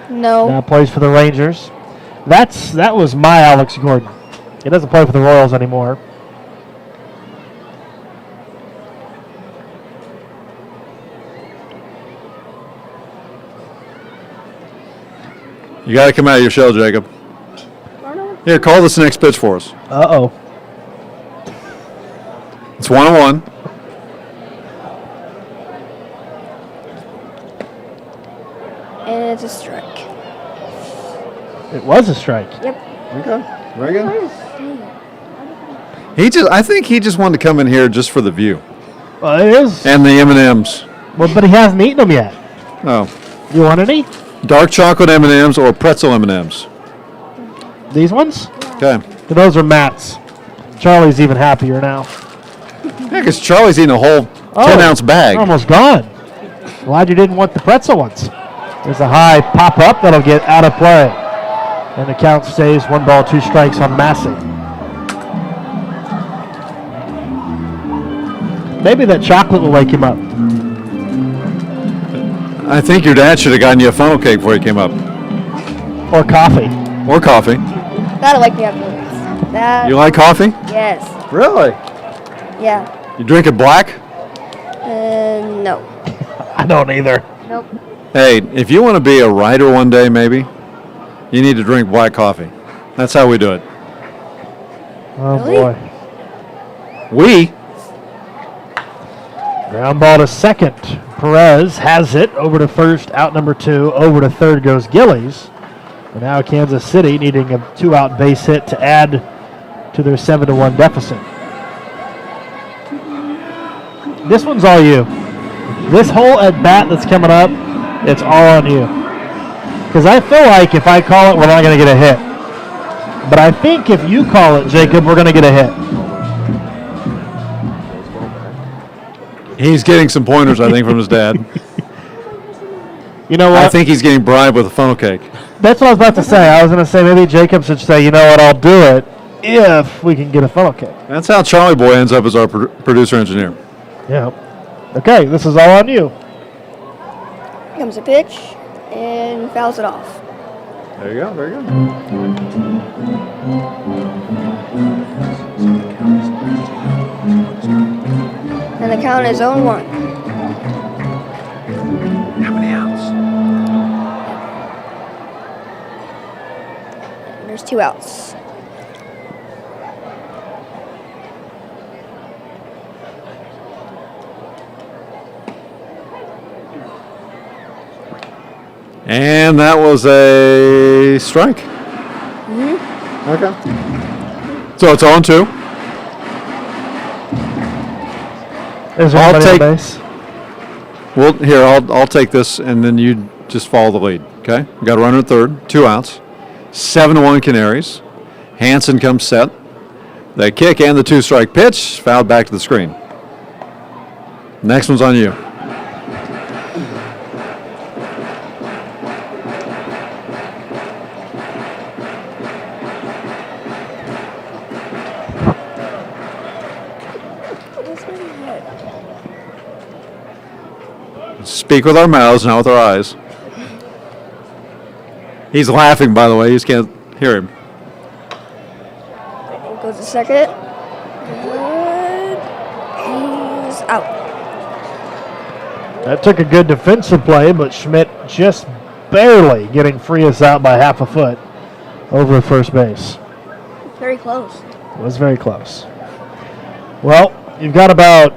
No. Now plays for the Rangers. That was my Alex Gordon. He doesn't play for the Royals anymore. You got to come out of your shell, Jacob. Here, call this next pitch for us. Uh-oh. It's 1-1. And it's a strike. It was a strike. Yep. Okay. Very good. I think he just wanted to come in here just for the view. Well, it is. And the M&Ms. Well, but he hasn't eaten them yet. Oh. You want any? Dark chocolate M&Ms or pretzel M&Ms? These ones? Okay. Those are Matt's. Charlie's even happier now. Yeah, because Charlie's eating a whole 10-ounce bag. Almost gone. Glad you didn't want the pretzel ones. There's a high pop-up that'll get out of play. And the count stays 1 ball, 2 strikes on Massey. Maybe that chocolate will wake him up. I think your dad should have gotten you a funnel cake before he came up. Or coffee. Or coffee. That'll wake me up. That. You like coffee? Yes. Really? Yeah. You drink it black? No. I don't either. Nope. Hey, if you want to be a writer one day, maybe, you need to drink black coffee. That's how we do it. Oh, Really? boy. We? Ground ball to second. Perez has it over to first, out number 2. Over to third goes Gillies. And now Kansas City needing a 2-out base hit to add to their 7-1 deficit. This one's all you. This whole at-bat that's coming up, it's all on you. Because I feel like if I call it, we're not going to get a hit. But I think if you call it, Jacob, we're going to get a hit. He's getting some pointers, I think, from his dad. You know what? I think he's getting bribed with a funnel cake. That's what I was about to say. I was going to say maybe Jacob should say, you know what, I'll do it if we can get a funnel cake. That's how Charlie Boy ends up as our producer engineer. Yeah. Okay, this is all on you. Here comes a pitch and fouls it off. There you go. Very good. And the count is 0-1. How many outs? There's 2 outs. And that was a strike. Mm-hmm. Okay. So it's on 2. Is there anybody on base? Well, here, I'll take this, and then you just follow the lead, okay? We got a runner at third, 2 outs. 7-1 Canaries. Hansen comes set. The kick and the 2-strike pitch, fouled back to the screen. Next one's on you. Speak with our mouths, not with our eyes. He's laughing, by the way. You just can't hear him. Goes to second. Good. He's out. That took a good defensive play, but Schmidt just barely getting Frias out by half a foot over first base. Very close. It was very close. Well, you've got about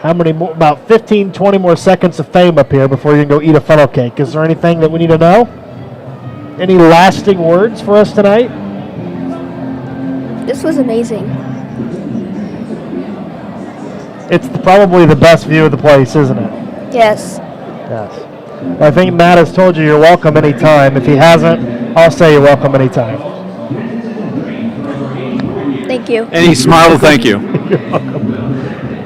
how many more? About 15, 20 more seconds of fame up here before you can go eat a funnel cake. Is there anything that we need to know? Any lasting words for us tonight? This was amazing. It's probably the best view of the place, isn't it? Yes. Yes. I think Matt has told you you're welcome anytime. If he hasn't, I'll say you're welcome anytime. Thank you. And he smiled, thank you. You're welcome.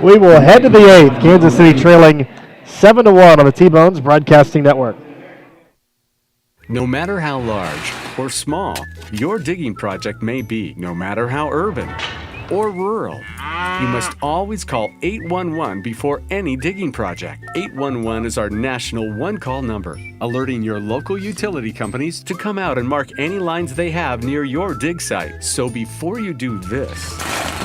We will head to the 8th. Kansas City trailing 7-1 on the T-Bones Broadcasting Network. No matter how large or small your digging project may be, no matter how urban or rural, you must always call 811 before any digging project. 811 is our national one-call number, alerting your local utility companies to come out and mark any lines they have near your dig site. So before you do this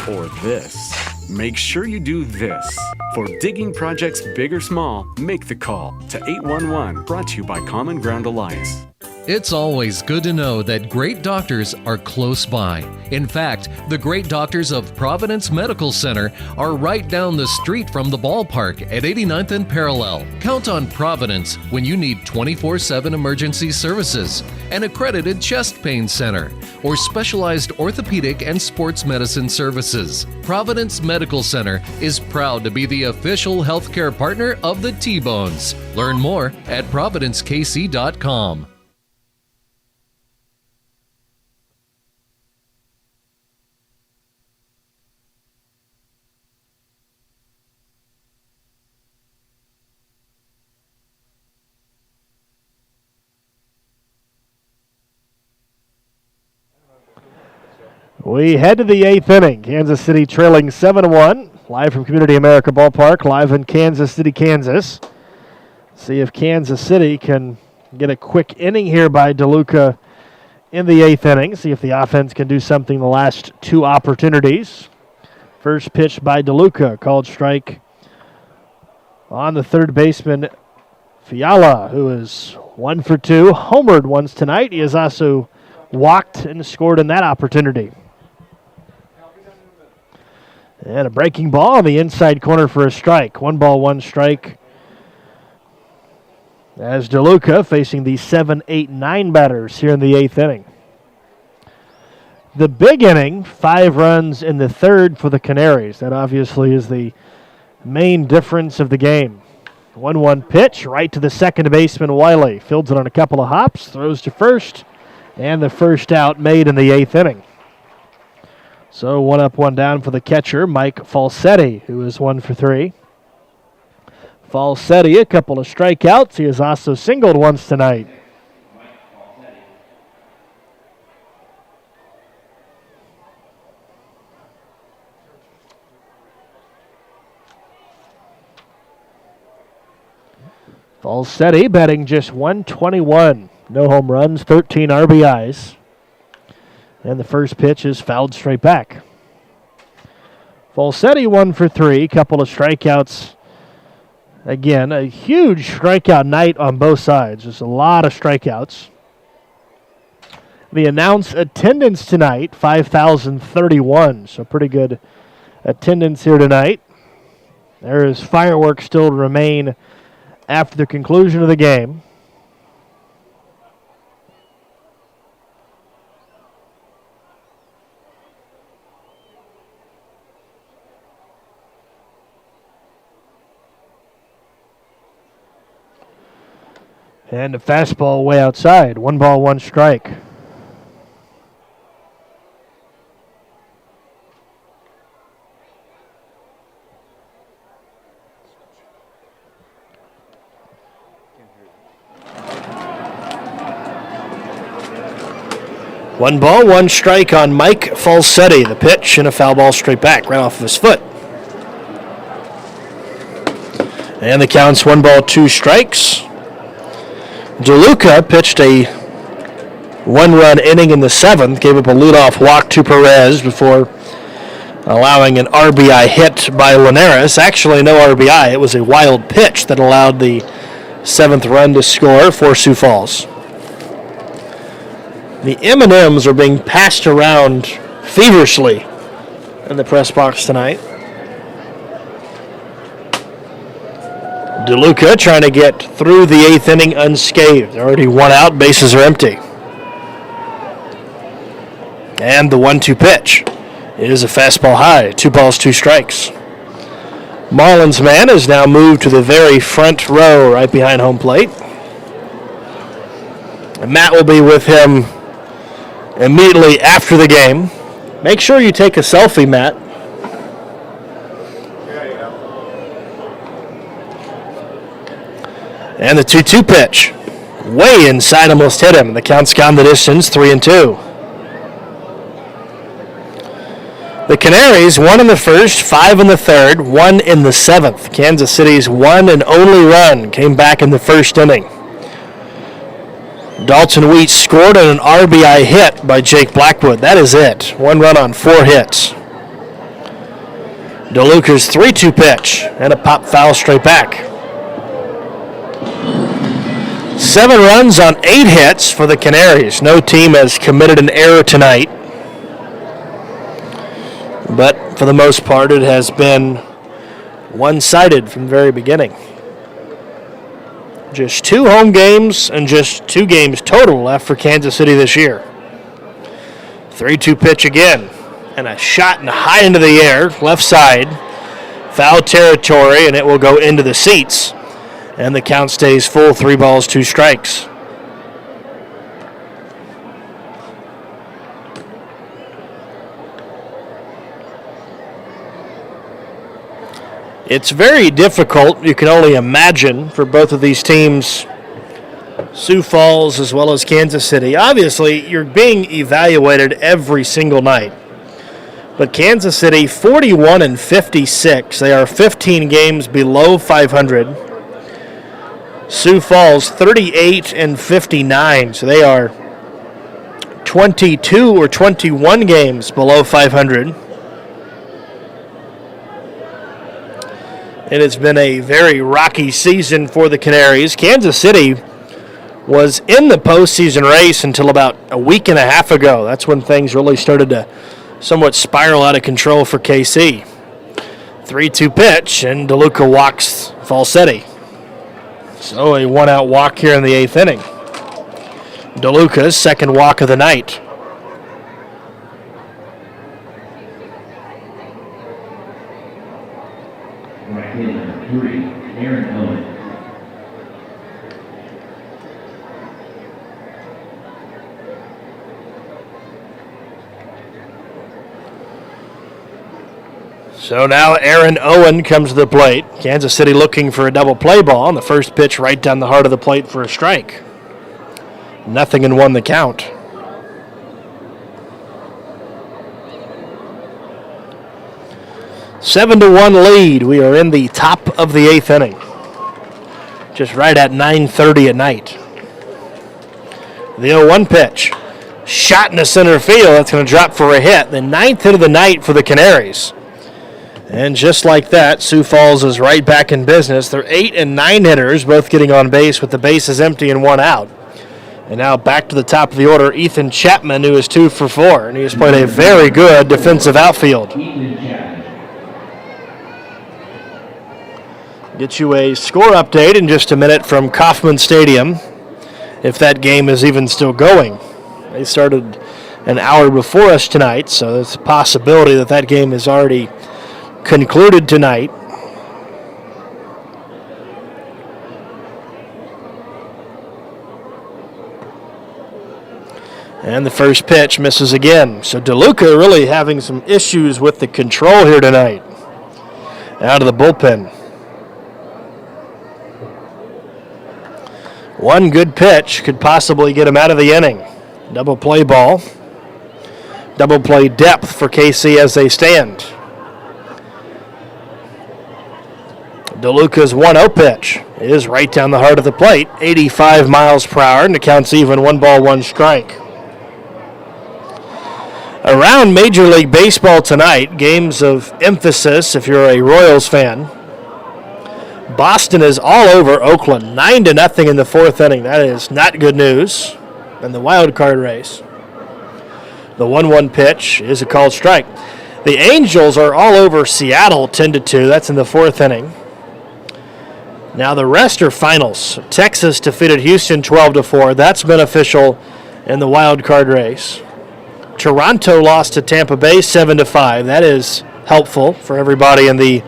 or this, make sure you do this. For digging projects big or small, make the call to 811, brought to you by Common Ground Alliance. It's always good to know that great doctors are close by. In fact, the great doctors of Providence Medical Center are right down the street from the ballpark at 89th and Parallel. Count on Providence when you need 24/7 emergency services, an accredited chest pain center, or specialized orthopedic and sports medicine services. Providence Medical Center is proud to be the official healthcare partner of the T-Bones. Learn more at providencekc.com. We head to the 8th inning. Kansas City trailing 7-1. Live from Community America Ballpark, live in Kansas City, Kansas. See if Kansas City can get a quick inning here by DeLuca in the 8th inning. See if the offense can do something the last two opportunities. First pitch by DeLuca, called strike on the third baseman, Fiala, who is 1 for 2. Homered once tonight. He has also walked and scored in that opportunity. And a breaking ball on the inside corner for a strike. 1-1 strike as DeLuca facing the 7, 8, 9 batters here in the 8th inning. The big inning, 5 runs in the third for the Canaries. That obviously is the main difference of the game. 1-1 pitch right to the second baseman, Wiley. Fields it on a couple of hops, throws to first, and the first out made in the 8th inning. So 1 up, 1 down for the catcher, Mike Falsetti, who is 1 for 3. Falsetti, a couple of strikeouts. He has also singled once tonight. Falsetti batting just .121. No home runs, 13 RBIs. And the first pitch is fouled straight back. Falsetti 1 for 3, couple of strikeouts. Again, a huge strikeout night on both sides. There's a lot of strikeouts. The announced attendance tonight, 5,031. So pretty good attendance here tonight. There is fireworks still to remain after the conclusion of the game. And a fastball way outside. 1-1 strike. One ball, 1 strike on Mike Falsetti. The pitch and a foul ball straight back, right off of his foot. And the count's 1 ball, 2 strikes. DeLuca pitched a 1-run inning in the 7th, gave up a leadoff walk to Perez before allowing an RBI hit by Linares. Actually, no RBI. It was a wild pitch that allowed the 7th run to score for Sioux Falls. The M&Ms are being passed around feverishly in the press box tonight. DeLuca trying to get through the 8th inning unscathed. Already 1 out, bases are empty. And the 1-2 pitch is a fastball high. 2 balls, 2 strikes. Marlins man has now moved to the very front row right behind home plate. And Matt will be with him immediately after the game. Make sure you take a selfie, Matt. And the 2-2 pitch. Way inside, almost hit him. The count's gone the distance, 3-2. The Canaries, 1 in the first, 5 in the third, 1 in the seventh. Kansas City's one and only run came back in the first inning. Dalton Wheat scored on an RBI hit by Jake Blackwood. That is it. 1 run on 4 hits. DeLuca's 3-2 pitch and a pop foul straight back. 7 runs on 8 hits for the Canaries. No team has committed an error tonight. But for the most part, it has been one-sided from the very beginning. Just 2 home games and just 2 games total left for Kansas City this year. 3-2 pitch again. And a shot high into the air, left side. Foul territory, and it will go into the seats. And the count stays full, 3 balls, 2 strikes. It's very difficult, you can only imagine, for both of these teams, Sioux Falls as well as Kansas City. Obviously, you're being evaluated every single night. But Kansas City, 41-56. They are 15 games below 500. Sioux Falls, 38-59. So they are 22 or 21 games below 500. It has been a very rocky season for the Canaries. Kansas City was in the postseason race until about a week and a half ago. That's when things really started to somewhat spiral out of control for KC. 3-2 pitch, and DeLuca walks Falsetti. So a 1-out walk here in the 8th inning. DeLuca's second walk of the night. So now Aaron Owen comes to the plate. Kansas City looking for a double play ball, and the first pitch right down the heart of the plate for a strike. 0-1 the count. Seven-1 lead. We are in the top of the 8th inning. Just right at 9:30 at night. The 0-1 pitch. Shot into center field. That's going to drop for a hit. The 9th hit of the night for the Canaries. And just like that, Sioux Falls is right back in business. They're 8 and 9 hitters, both getting on base with the bases empty and 1 out. And now back to the top of the order, Ethan Chapman, who is 2 for 4, and he has played a very good defensive outfield. Get you a score update in just a minute from Kauffman Stadium, if that game is even still going. They started an hour before us tonight, so there's a possibility that that game is already concluded tonight. And the first pitch misses again. So DeLuca really having some issues with the control here tonight. Out of the bullpen. One good pitch could possibly get him out of the inning. Double play ball. Double play depth for KC as they stand. DeLuca's 1-0 pitch is right down the heart of the plate. 85 miles per hour, and the count's even. 1 ball, 1 strike. Around Major League Baseball tonight, games of emphasis if you're a Royals fan. Boston is all over Oakland, 9-0 in the 4th inning. That is not good news in the wild card race. The 1-1 pitch is a called strike. The Angels are all over Seattle, 10-2. That's in the 4th inning. Now the rest are finals. Texas defeated Houston 12-4. That's beneficial in the wild card race. Toronto lost to Tampa Bay 7-5. That is helpful for everybody in the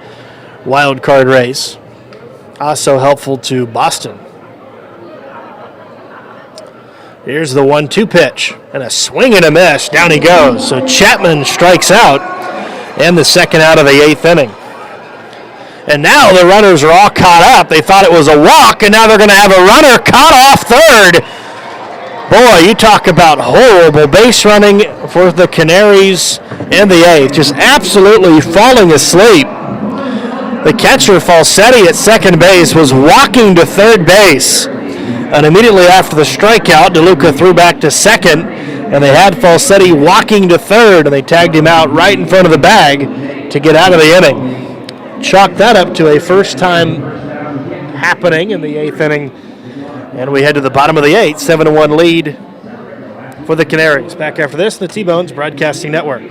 wild card race. Also helpful to Boston. Here's the 1-2 pitch. And a swing and a miss. Down he goes. So Chapman strikes out. And the second out of the 8th inning. And now the runners are all caught up. They thought it was a walk, and now they're going to have a runner caught off third. Boy, you talk about horrible base running for the Canaries in the eighth. Just absolutely falling asleep. The catcher, Falsetti, at second base was walking to third base. And immediately after the strikeout, DeLuca threw back to second, and they had Falsetti walking to third, and they tagged him out right in front of the bag to get out of the inning. Chalk that up to a first-time happening in the eighth inning, and we head to the bottom of the eighth, 7-1 lead for the Canaries. Back after this, the T-Bones Broadcasting Network.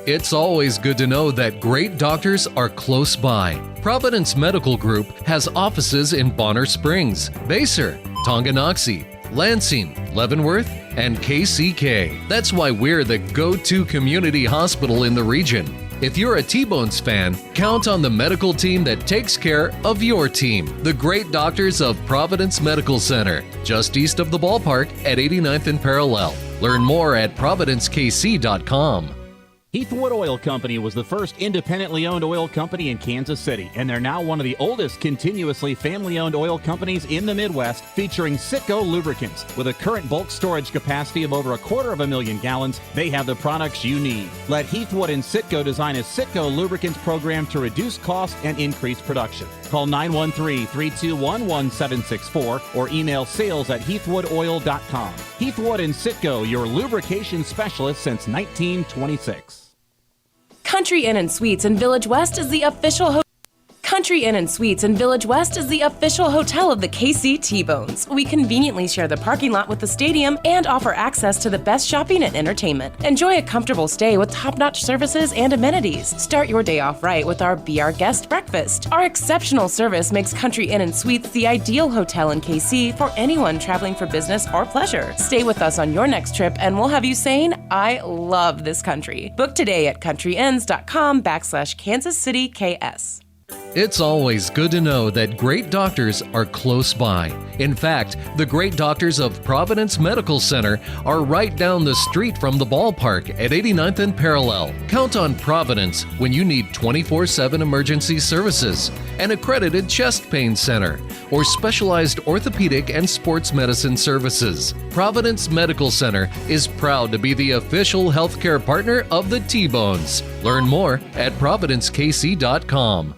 It's always good to know that great doctors are close by. Providence Medical Group has offices in Bonner Springs, Basehor, Tonganoxie, Lansing, Leavenworth, and KCK. That's why we're the go-to community hospital in the region. If you're a T-Bones fan, count on the medical team that takes care of your team. The great doctors of Providence Medical Center, just east of the ballpark at 89th and Parallel. Learn more at providencekc.com. Heathwood Oil Company was the first independently owned oil company in Kansas City, and they're now one of the oldest continuously family-owned oil companies in the Midwest, featuring Citgo lubricants. With a current bulk storage capacity of over 250,000 gallons, they have the products you need. Let Heathwood and Citgo design a Citgo lubricants program to reduce cost and increase production. Call 913-321-1764 or email sales@heathwoodoil.com. Heathwood and Citgo, your lubrication specialist since 1926. Country Inn and Suites in Village West is the official Country Inn and Suites in Village West is the official hotel of the KC T-Bones. We conveniently share the parking lot with the stadium and offer access to the best shopping and entertainment. Enjoy a comfortable stay with top-notch services and amenities. Start your day off right with our Be Our Guest breakfast. Our exceptional service makes Country Inn and Suites the ideal hotel in KC for anyone traveling for business or pleasure. Stay with us on your next trip and we'll have you saying, I love this country. Book today at countryinns.com/Kansas City KS. It's always good to know that great doctors are close by. In fact, the great doctors of Providence Medical Center are right down the street from the ballpark at 89th and Parallel. Count on Providence when you need 24/7 emergency services, an accredited chest pain center, or specialized orthopedic and sports medicine services. Providence Medical Center is proud to be the official healthcare partner of the T-Bones. Learn more at providencekc.com.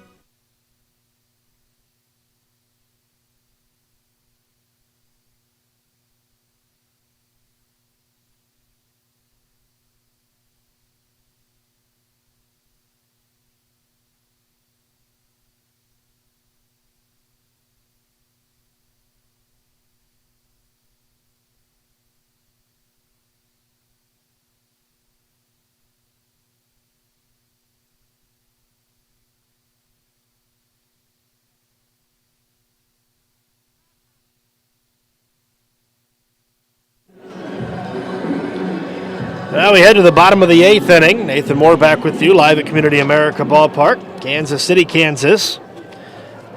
Now we head to the bottom of the eighth inning. Nathan Moore back with you live at Community America Ballpark, Kansas City, Kansas.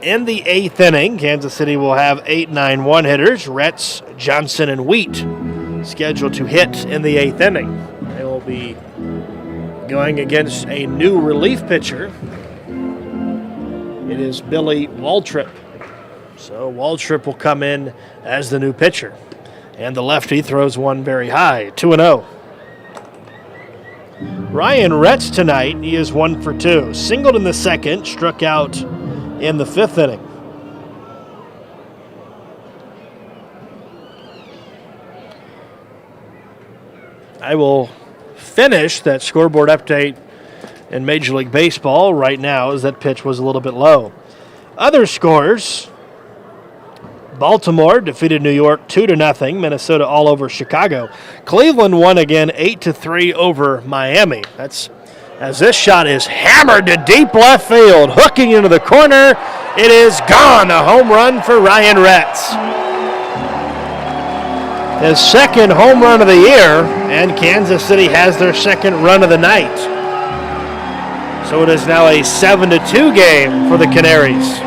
In the eighth inning, Kansas City will have 8, 9 one-hitters, Retz, Johnson, and Wheat, scheduled to hit in the eighth inning. They will be going against a new relief pitcher. It is Billy Waltrip. So Waltrip will come in as the new pitcher. And the lefty throws one very high, 2-0. Ryan Retz tonight, he is 1 for 2. Singled in the second, struck out in the fifth inning. I will finish that scoreboard update in Major League Baseball right now as that pitch was a little bit low. Other scores: Baltimore defeated New York 2-0. Minnesota all over Chicago. Cleveland won again 8-3 over Miami. That's as this shot is hammered to deep left field, hooking into the corner. It is gone. A home run for Ryan Retz. His second home run of the year, and Kansas City has their second run of the night. So it is now a 7-2 game for the Canaries.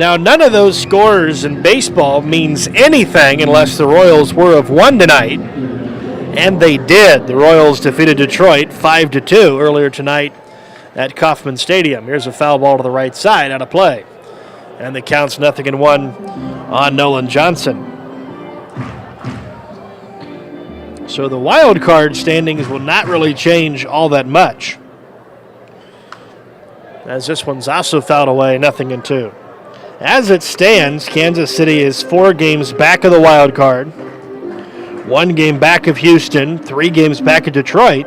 Now, none of those scores in baseball means anything unless the Royals were of one tonight, and they did. The Royals defeated Detroit 5-2 earlier tonight at Kauffman Stadium. Here's a foul ball to the right side out of play, and the count's 0-1 on Nolan Johnson. So the wild card standings will not really change all that much, as this one's also fouled away, 0-2. As it stands, Kansas City is 4 games back of the wild card, 1 game back of Houston, 3 games back of Detroit,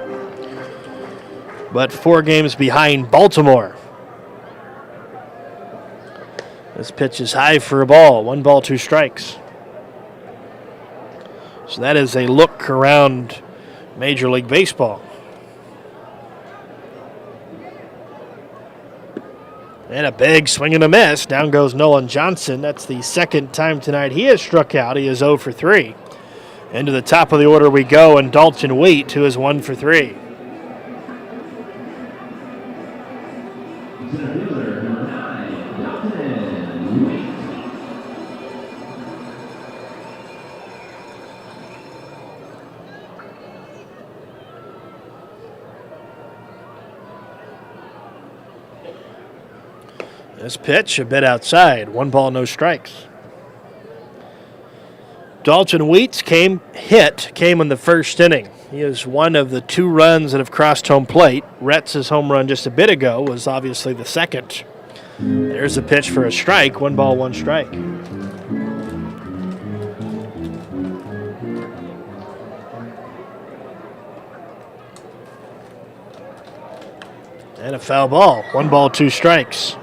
but 4 games behind Baltimore. This pitch is high for a ball. 1 ball, 2 strikes. So that is a look around Major League Baseball. And a big swing and a miss. Down goes Nolan Johnson. That's the second time tonight he has struck out. He is 0 for 3. Into the top of the order we go, and Dalton Wheat, who is 1 for 3. This pitch a bit outside. 1 ball, no strikes. Dalton Wheats came in the first inning. He is one of the 2 runs that have crossed home plate. Retz's home run just a bit ago was obviously the second. There's a pitch for a strike. 1 ball, 1 strike. And a foul ball. 1 ball, 2 strikes.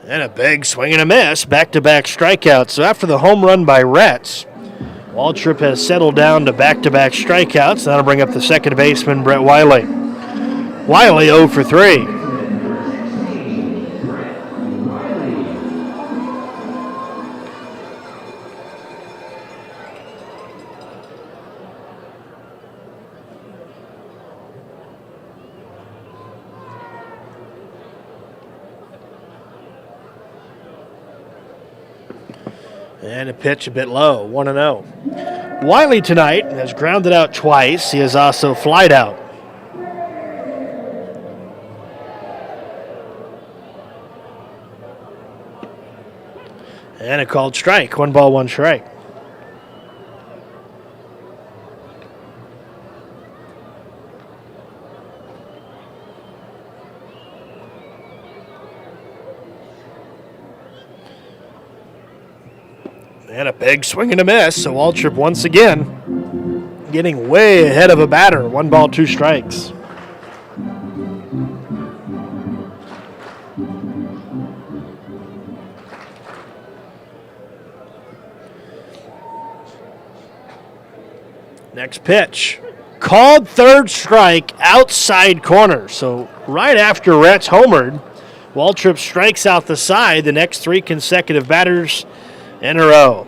And a big swing and a miss, back-to-back strikeouts. So after the home run by Retz, Waltrip has settled down to back-to-back strikeouts. That'll bring up the second baseman, Brett Wiley. Wiley 0 for 3. And a pitch a bit low, 1-0. Wiley tonight has grounded out twice. He has also flied out. And a called strike, 1 ball, 1 strike. And a big swing and a miss. So Waltrip once again getting way ahead of a batter. 1 ball, 2 strikes. Next pitch. Called third strike, outside corner. So right after Retz homered, Waltrip strikes out the side. The next 3 consecutive batters in a row.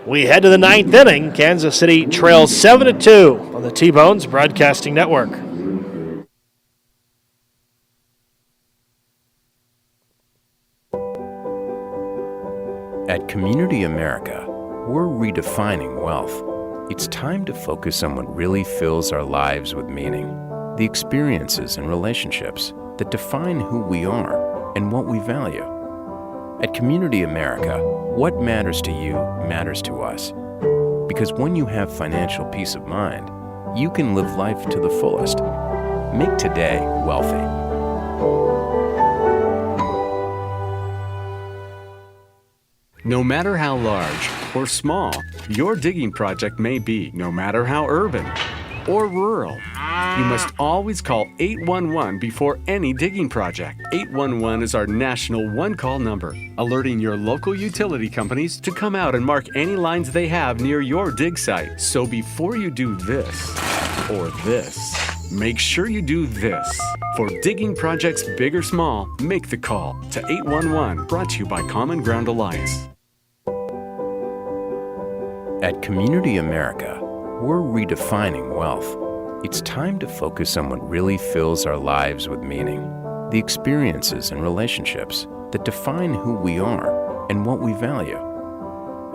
We head to the 9th inning. Kansas City trails 7-2 on the T-Bones Broadcasting Network. At Community America, we're redefining wealth. It's time to focus on what really fills our lives with meaning. The experiences and relationships that define who we are and what we value. At Community America, what matters to you matters to us. Because when you have financial peace of mind, you can live life to the fullest. Make today wealthy. No matter how large or small your digging project may be, no matter how urban or rural, you must always call 811 before any digging project. 811 is our national one-call number, alerting your local utility companies to come out and mark any lines they have near your dig site. So before you do this or this, Make sure you do this. For digging projects big or small, make the call to 811, brought to you by Common Ground Alliance. At Community America, we're redefining wealth. It's time to focus on what really fills our lives with meaning. The experiences and relationships that define who we are and what we value.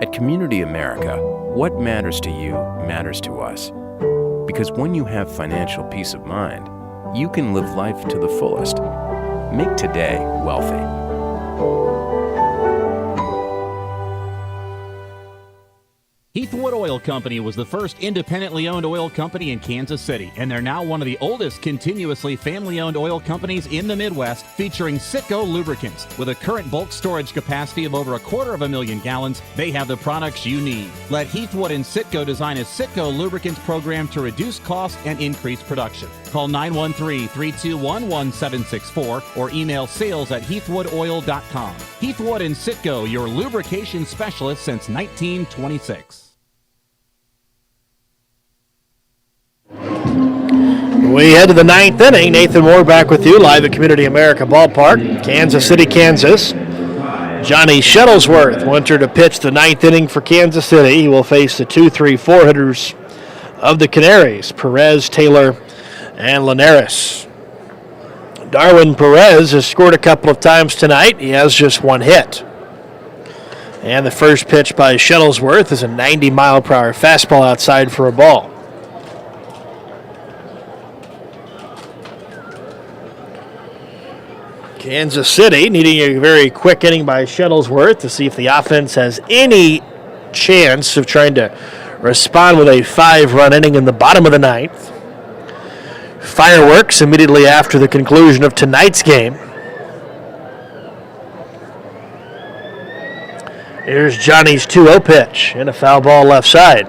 At Community America, what matters to you matters to us. Because when you have financial peace of mind, you can live life to the fullest. Make today wealthy. Heathwood Oil Company was the first independently owned oil company in Kansas City, and they're now one of the oldest continuously family-owned oil companies in the Midwest, featuring Citgo lubricants. With a current bulk storage capacity of over 250,000 gallons, they have the products you need. Let Heathwood and Citgo design a Citgo lubricants program to reduce cost and increase production. Call 913-321-1764 or email sales@heathwoodoil.com. Heathwood and Citgo, your lubrication specialist since 1926. We head to the ninth inning. Nathan Moore back with you live at Community America Ballpark, Kansas City, Kansas. Johnny Shuttlesworth will enter to pitch the ninth inning for Kansas City. He will face the 2-3-4 hitters of the Canaries, Perez, Taylor, and Linares. Darwin Perez has scored a couple of times tonight. He has just one hit. And the first pitch by Shuttlesworth is a 90-mile-per-hour fastball outside for a ball. Kansas City needing a very quick inning by Shuttlesworth to see if the offense has any chance of trying to respond with a 5-run inning in the bottom of the ninth. Fireworks immediately after the conclusion of tonight's game. Here's Johnny's 2-0 pitch and a foul ball left side.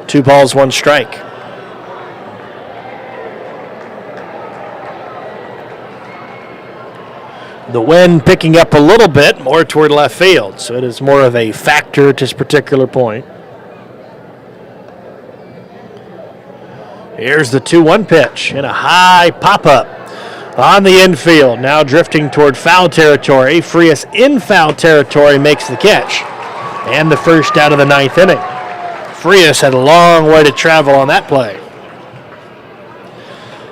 2 balls, 1 strike. The wind picking up a little bit more toward left field, so it is more of a factor at this particular point. Here's the 2-1 pitch and a high pop-up on the infield. Now drifting toward foul territory. Frias in foul territory makes the catch. And the first out of the ninth inning. Frias had a long way to travel on that play.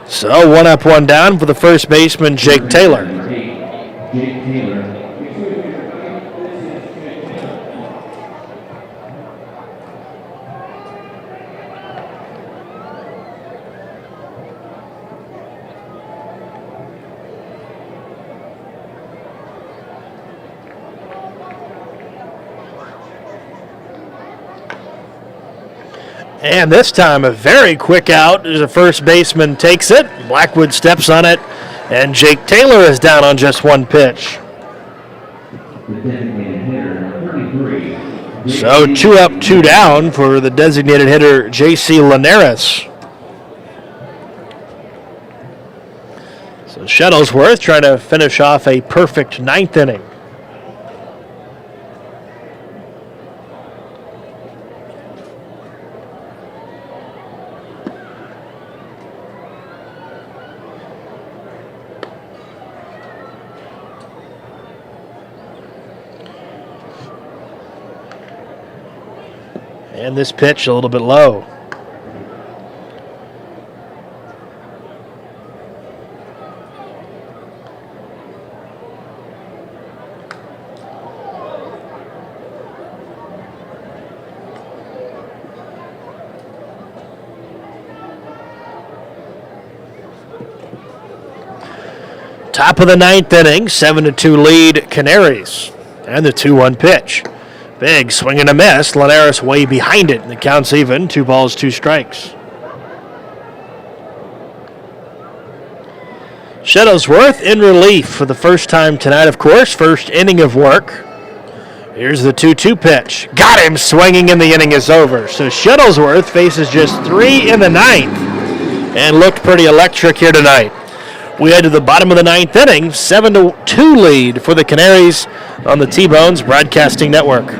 So 1 up, 1 down for the first baseman, Jake Taylor. And this time a very quick out as the first baseman takes it. Blackwood steps on it, and Jake Taylor is down on just 1 pitch. So 2 up, 2 down for the designated hitter, J.C. Linares. So Shuttlesworth trying to finish off a perfect ninth inning. And this pitch a little bit low. Top of the ninth inning, 7-2 lead Canaries. And the 2-1 pitch. Big swing and a miss. Linares way behind it. And the count's even. 2 balls, 2 strikes. Shuttlesworth in relief for the first time tonight, of course. First inning of work. Here's the 2-2 pitch. Got him swinging, and the inning is over. So Shuttlesworth faces just 3 in the ninth and looked pretty electric here tonight. We head to the bottom of the ninth inning. 7-2 lead for the Canaries on the T-Bones Broadcasting Network.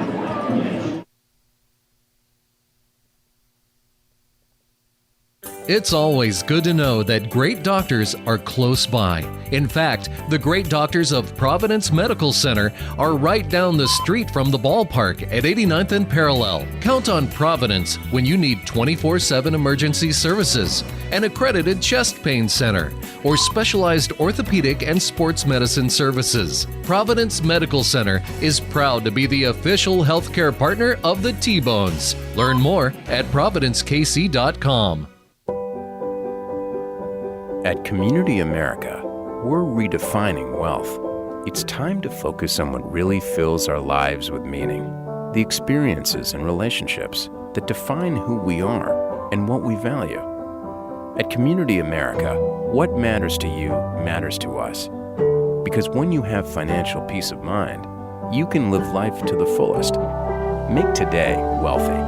It's always good to know that great doctors are close by. In fact, the great doctors of Providence Medical Center are right down the street from the ballpark at 89th and Parallel. Count on Providence when you need 24/7 emergency services, an accredited chest pain center, or specialized orthopedic and sports medicine services. Providence Medical Center is proud to be the official healthcare partner of the T-Bones. Learn more at providencekc.com. At Community America, we're redefining wealth. It's time to focus on what really fills our lives with meaning. The experiences and relationships that define who we are and what we value. At Community America, what matters to you matters to us. Because when you have financial peace of mind, you can live life to the fullest. Make today wealthy.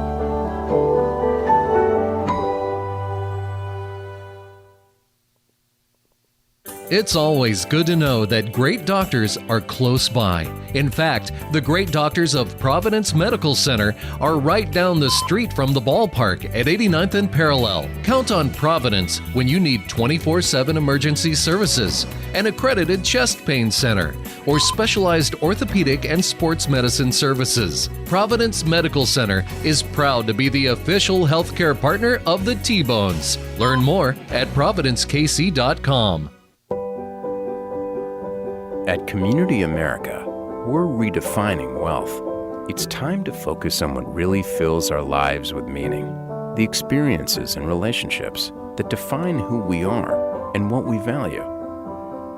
It's always good to know that great doctors are close by. In fact, the great doctors of Providence Medical Center are right down the street from the ballpark at 89th and Parallel. Count on Providence when you need 24/7 emergency services, an accredited chest pain center, or specialized orthopedic and sports medicine services. Providence Medical Center is proud to be the official healthcare partner of the T-Bones. Learn more at providencekc.com. At Community America, we're redefining wealth. It's time to focus on what really fills our lives with meaning. The experiences and relationships that define who we are and what we value.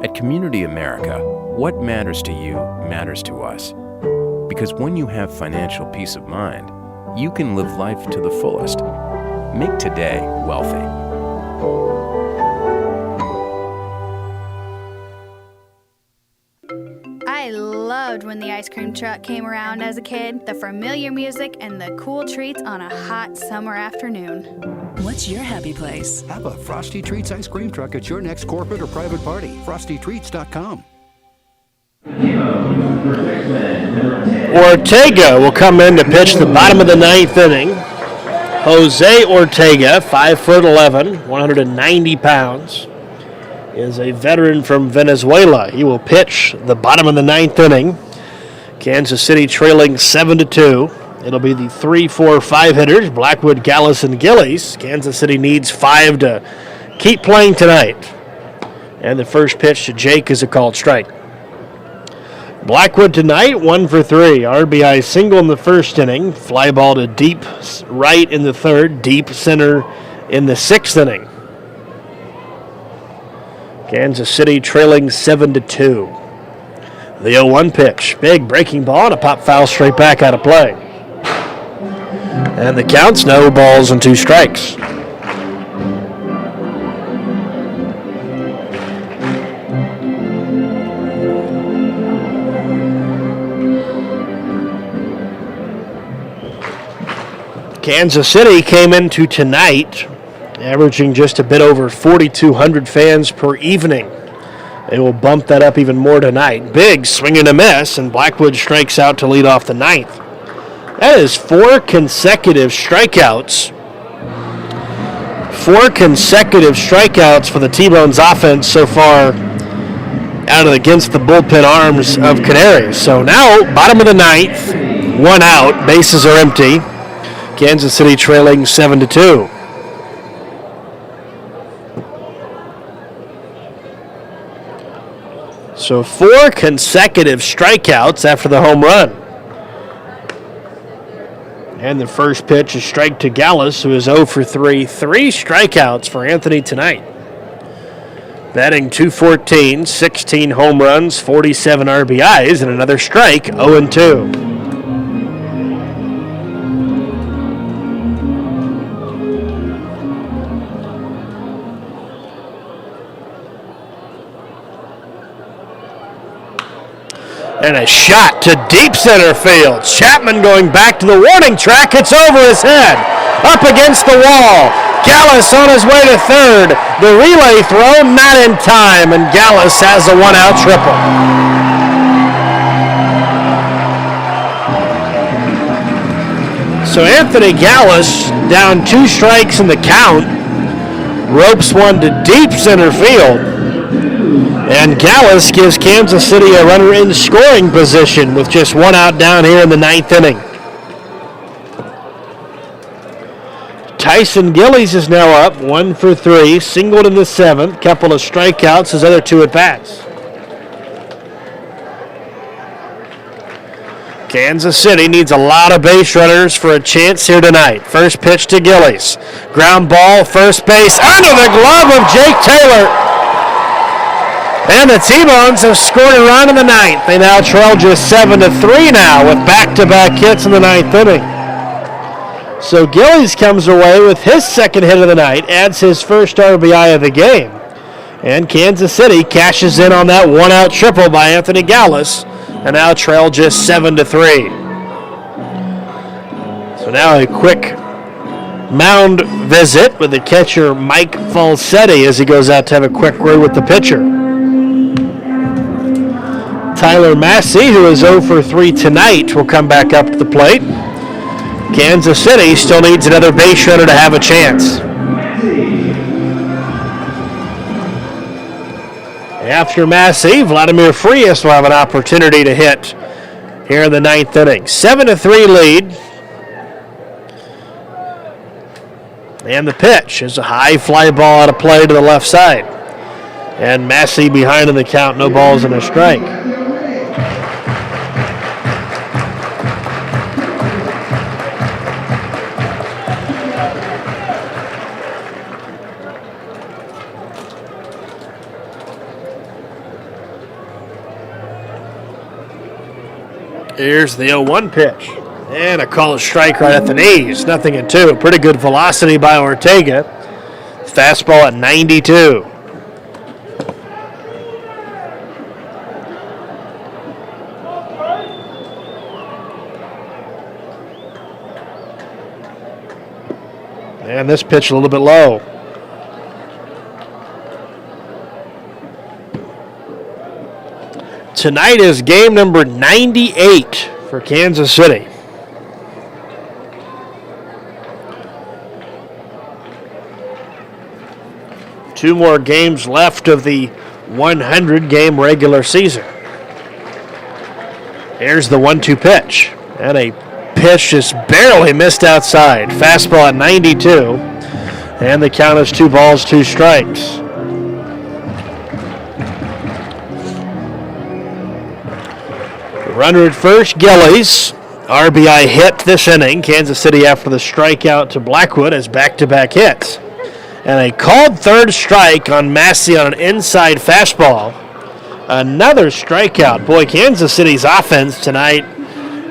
At Community America, what matters to you matters to us. Because when you have financial peace of mind, you can live life to the fullest. Make today wealthy. I loved when the ice cream truck came around as a kid, the familiar music and the cool treats on a hot summer afternoon. What's your happy place? Have a Frosty Treats ice cream truck at your next corporate or private party. FrostyTreats.com. Ortega will come in to pitch the bottom of the ninth inning. Jose Ortega, 5'11", 190 pounds, is a veteran from Venezuela. He will pitch the bottom of the ninth inning. Kansas City trailing 7-2. It'll be the 3, 4, 5 hitters, Blackwood, Gallus, and Gillies. Kansas City needs 5 to keep playing tonight. And the first pitch to Jake is a called strike. Blackwood tonight, 1 for 3. RBI single in the first inning. Fly ball to deep right in the third, deep center in the sixth inning. Kansas City trailing 7-2. The 0-1 pitch. Big breaking ball and a pop foul straight back out of play. And the count's no balls and 2 strikes. Kansas City came into tonight averaging just a bit over 4,200 fans per evening. They will bump that up even more tonight. Big swing and a miss, and Blackwood strikes out to lead off the ninth. That is 4 consecutive strikeouts. 4 consecutive strikeouts for the T-Bones offense so far out of against the bullpen arms of Canaries. So now, bottom of the ninth, 1 out, bases are empty. Kansas City trailing 7-2. So 4 consecutive strikeouts after the home run. And the first pitch is strike to Gallus, who is 0 for 3. 3 strikeouts for Anthony tonight. Batting .214, 16 home runs, 47 RBIs, and another strike, 0-2. And a shot to deep center field. Chapman going back to the warning track. It's over his head. Up against the wall. Gallus on his way to third. The relay throw not in time, and Gallus has a 1-out triple. So Anthony Gallus down 2 strikes in the count ropes one to deep center field. And Gallus gives Kansas City a runner in scoring position with just one out down here in the ninth inning. Tyson Gillies is now up, 1 for 3, singled in the seventh, couple of strikeouts, his other two at bats. Kansas City needs a lot of base runners for a chance here tonight. First pitch to Gillies. Ground ball, first base, under the glove of Jake Taylor. And the T-Bones have scored a run in the ninth. They now trail just 7-3 now with back-to-back hits in the ninth inning. So Gillies comes away with his second hit of the night, adds his first RBI of the game. And Kansas City cashes in on that one-out triple by Anthony Gallus, and now trail just 7-3. So now a quick mound visit with the catcher Mike Falsetti as he goes out to have a quick word with the pitcher. Tyler Massey, who is 0 for 3 tonight, will come back up to the plate. Kansas City still needs another base runner to have a chance. After Massey, Vladimir Frias will have an opportunity to hit here in the ninth inning. 7-3 lead. And the pitch is a high fly ball out of play to the left side. And Massey behind in the count, no balls and a strike. Here's the 0-1 pitch. And a called strike right at the knees. 0-2. Pretty good velocity by Ortega. Fastball at 92. And this pitch a little bit low. Tonight is game number 98 for Kansas City. Two more games left of the 100-game regular season. Here's the 1-2 pitch. And a pitch just barely missed outside. Fastball at 92. And the count is 2 balls, 2 strikes. Runner at first, Gillies. RBI hit this inning. Kansas City after the strikeout to Blackwood has back-to-back hits. And a called third strike on Massey on an inside fastball. Another strikeout. Boy, Kansas City's offense tonight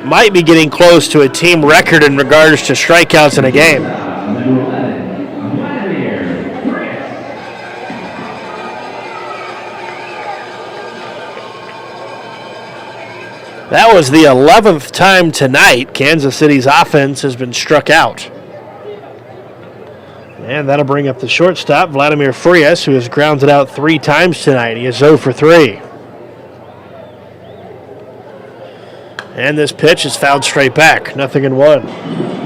might be getting close to a team record in regards to strikeouts in a game. That was the 11th time tonight Kansas City's offense has been struck out. And that'll bring up the shortstop, Vladimir Frias, who has grounded out 3 times tonight. He is 0 for 3. And this pitch is fouled straight back. 0-1.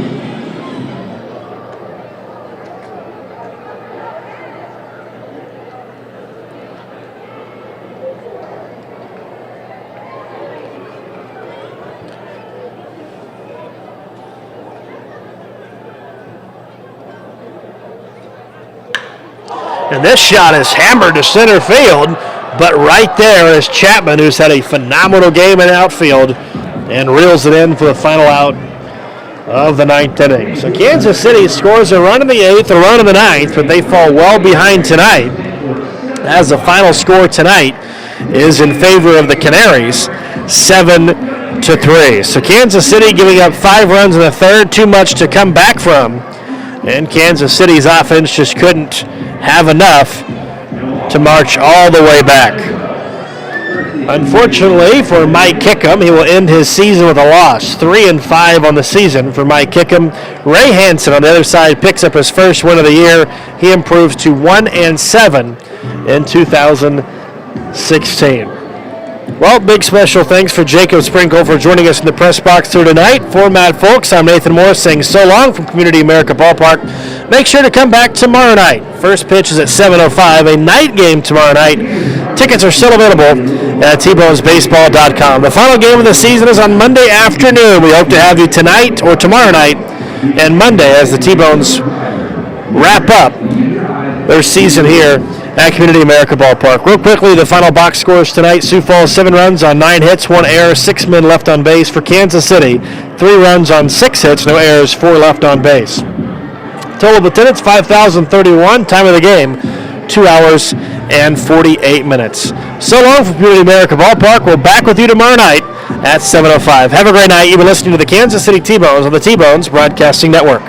And this shot is hammered to center field, but right there is Chapman, who's had a phenomenal game in outfield, and reels it in for the final out of the ninth inning. So Kansas City scores a run in the 8th, a run in the 9th, but they fall well behind tonight, as the final score tonight is in favor of the Canaries, 7-3. So Kansas City giving up 5 runs in the 3rd, too much to come back from, and Kansas City's offense just couldn't have enough to march all the way back. Unfortunately for Mike Kickham, he will end his season with a loss. 3-5 on the season for Mike Kickham. Ray Hansen on the other side picks up his first win of the year. He improves to 1-7 in 2016. Well, big special thanks for Jacob Sprinkle for joining us in the press box here tonight. For Matt Folks, I'm Nathan Morris saying so long from Community America Ballpark. Make sure to come back tomorrow night. First pitch is at 7:05, a night game tomorrow night. Tickets are still available at tbonesbaseball.com. The final game of the season is on Monday afternoon. We hope to have you tonight or tomorrow night and Monday as the T-Bones wrap up their season here at Community America Ballpark. Real quickly, the final box scores tonight. Sioux Falls, 7 runs on 9 hits, 1 error, 6 men left on base. For Kansas City, 3 runs on 6 hits, no errors, 4 left on base. Total of attendance, 5,031. Time of the game, 2 hours and 48 minutes. So long from Community America Ballpark. We're back with you tomorrow night at 7:05. Have a great night. You've been listening to the Kansas City T-Bones on the T-Bones Broadcasting Network.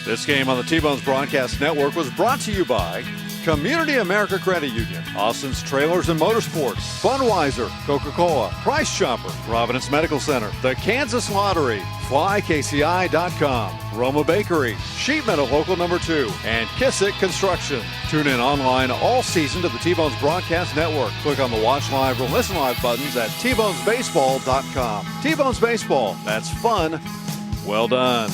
This game on the T-Bones Broadcast Network was brought to you by Community America Credit Union, Austin's Trailers and Motorsports, Budweiser, Coca-Cola, Price Chopper, Providence Medical Center, the Kansas Lottery, FlyKCI.com, Roma Bakery, Sheet Metal Local Number 2, and Kissick Construction. Tune in online all season to the T-Bones Broadcast Network. Click on the Watch Live or Listen Live buttons at tbonesbaseball.com. T-Bones Baseball, that's fun. Well done.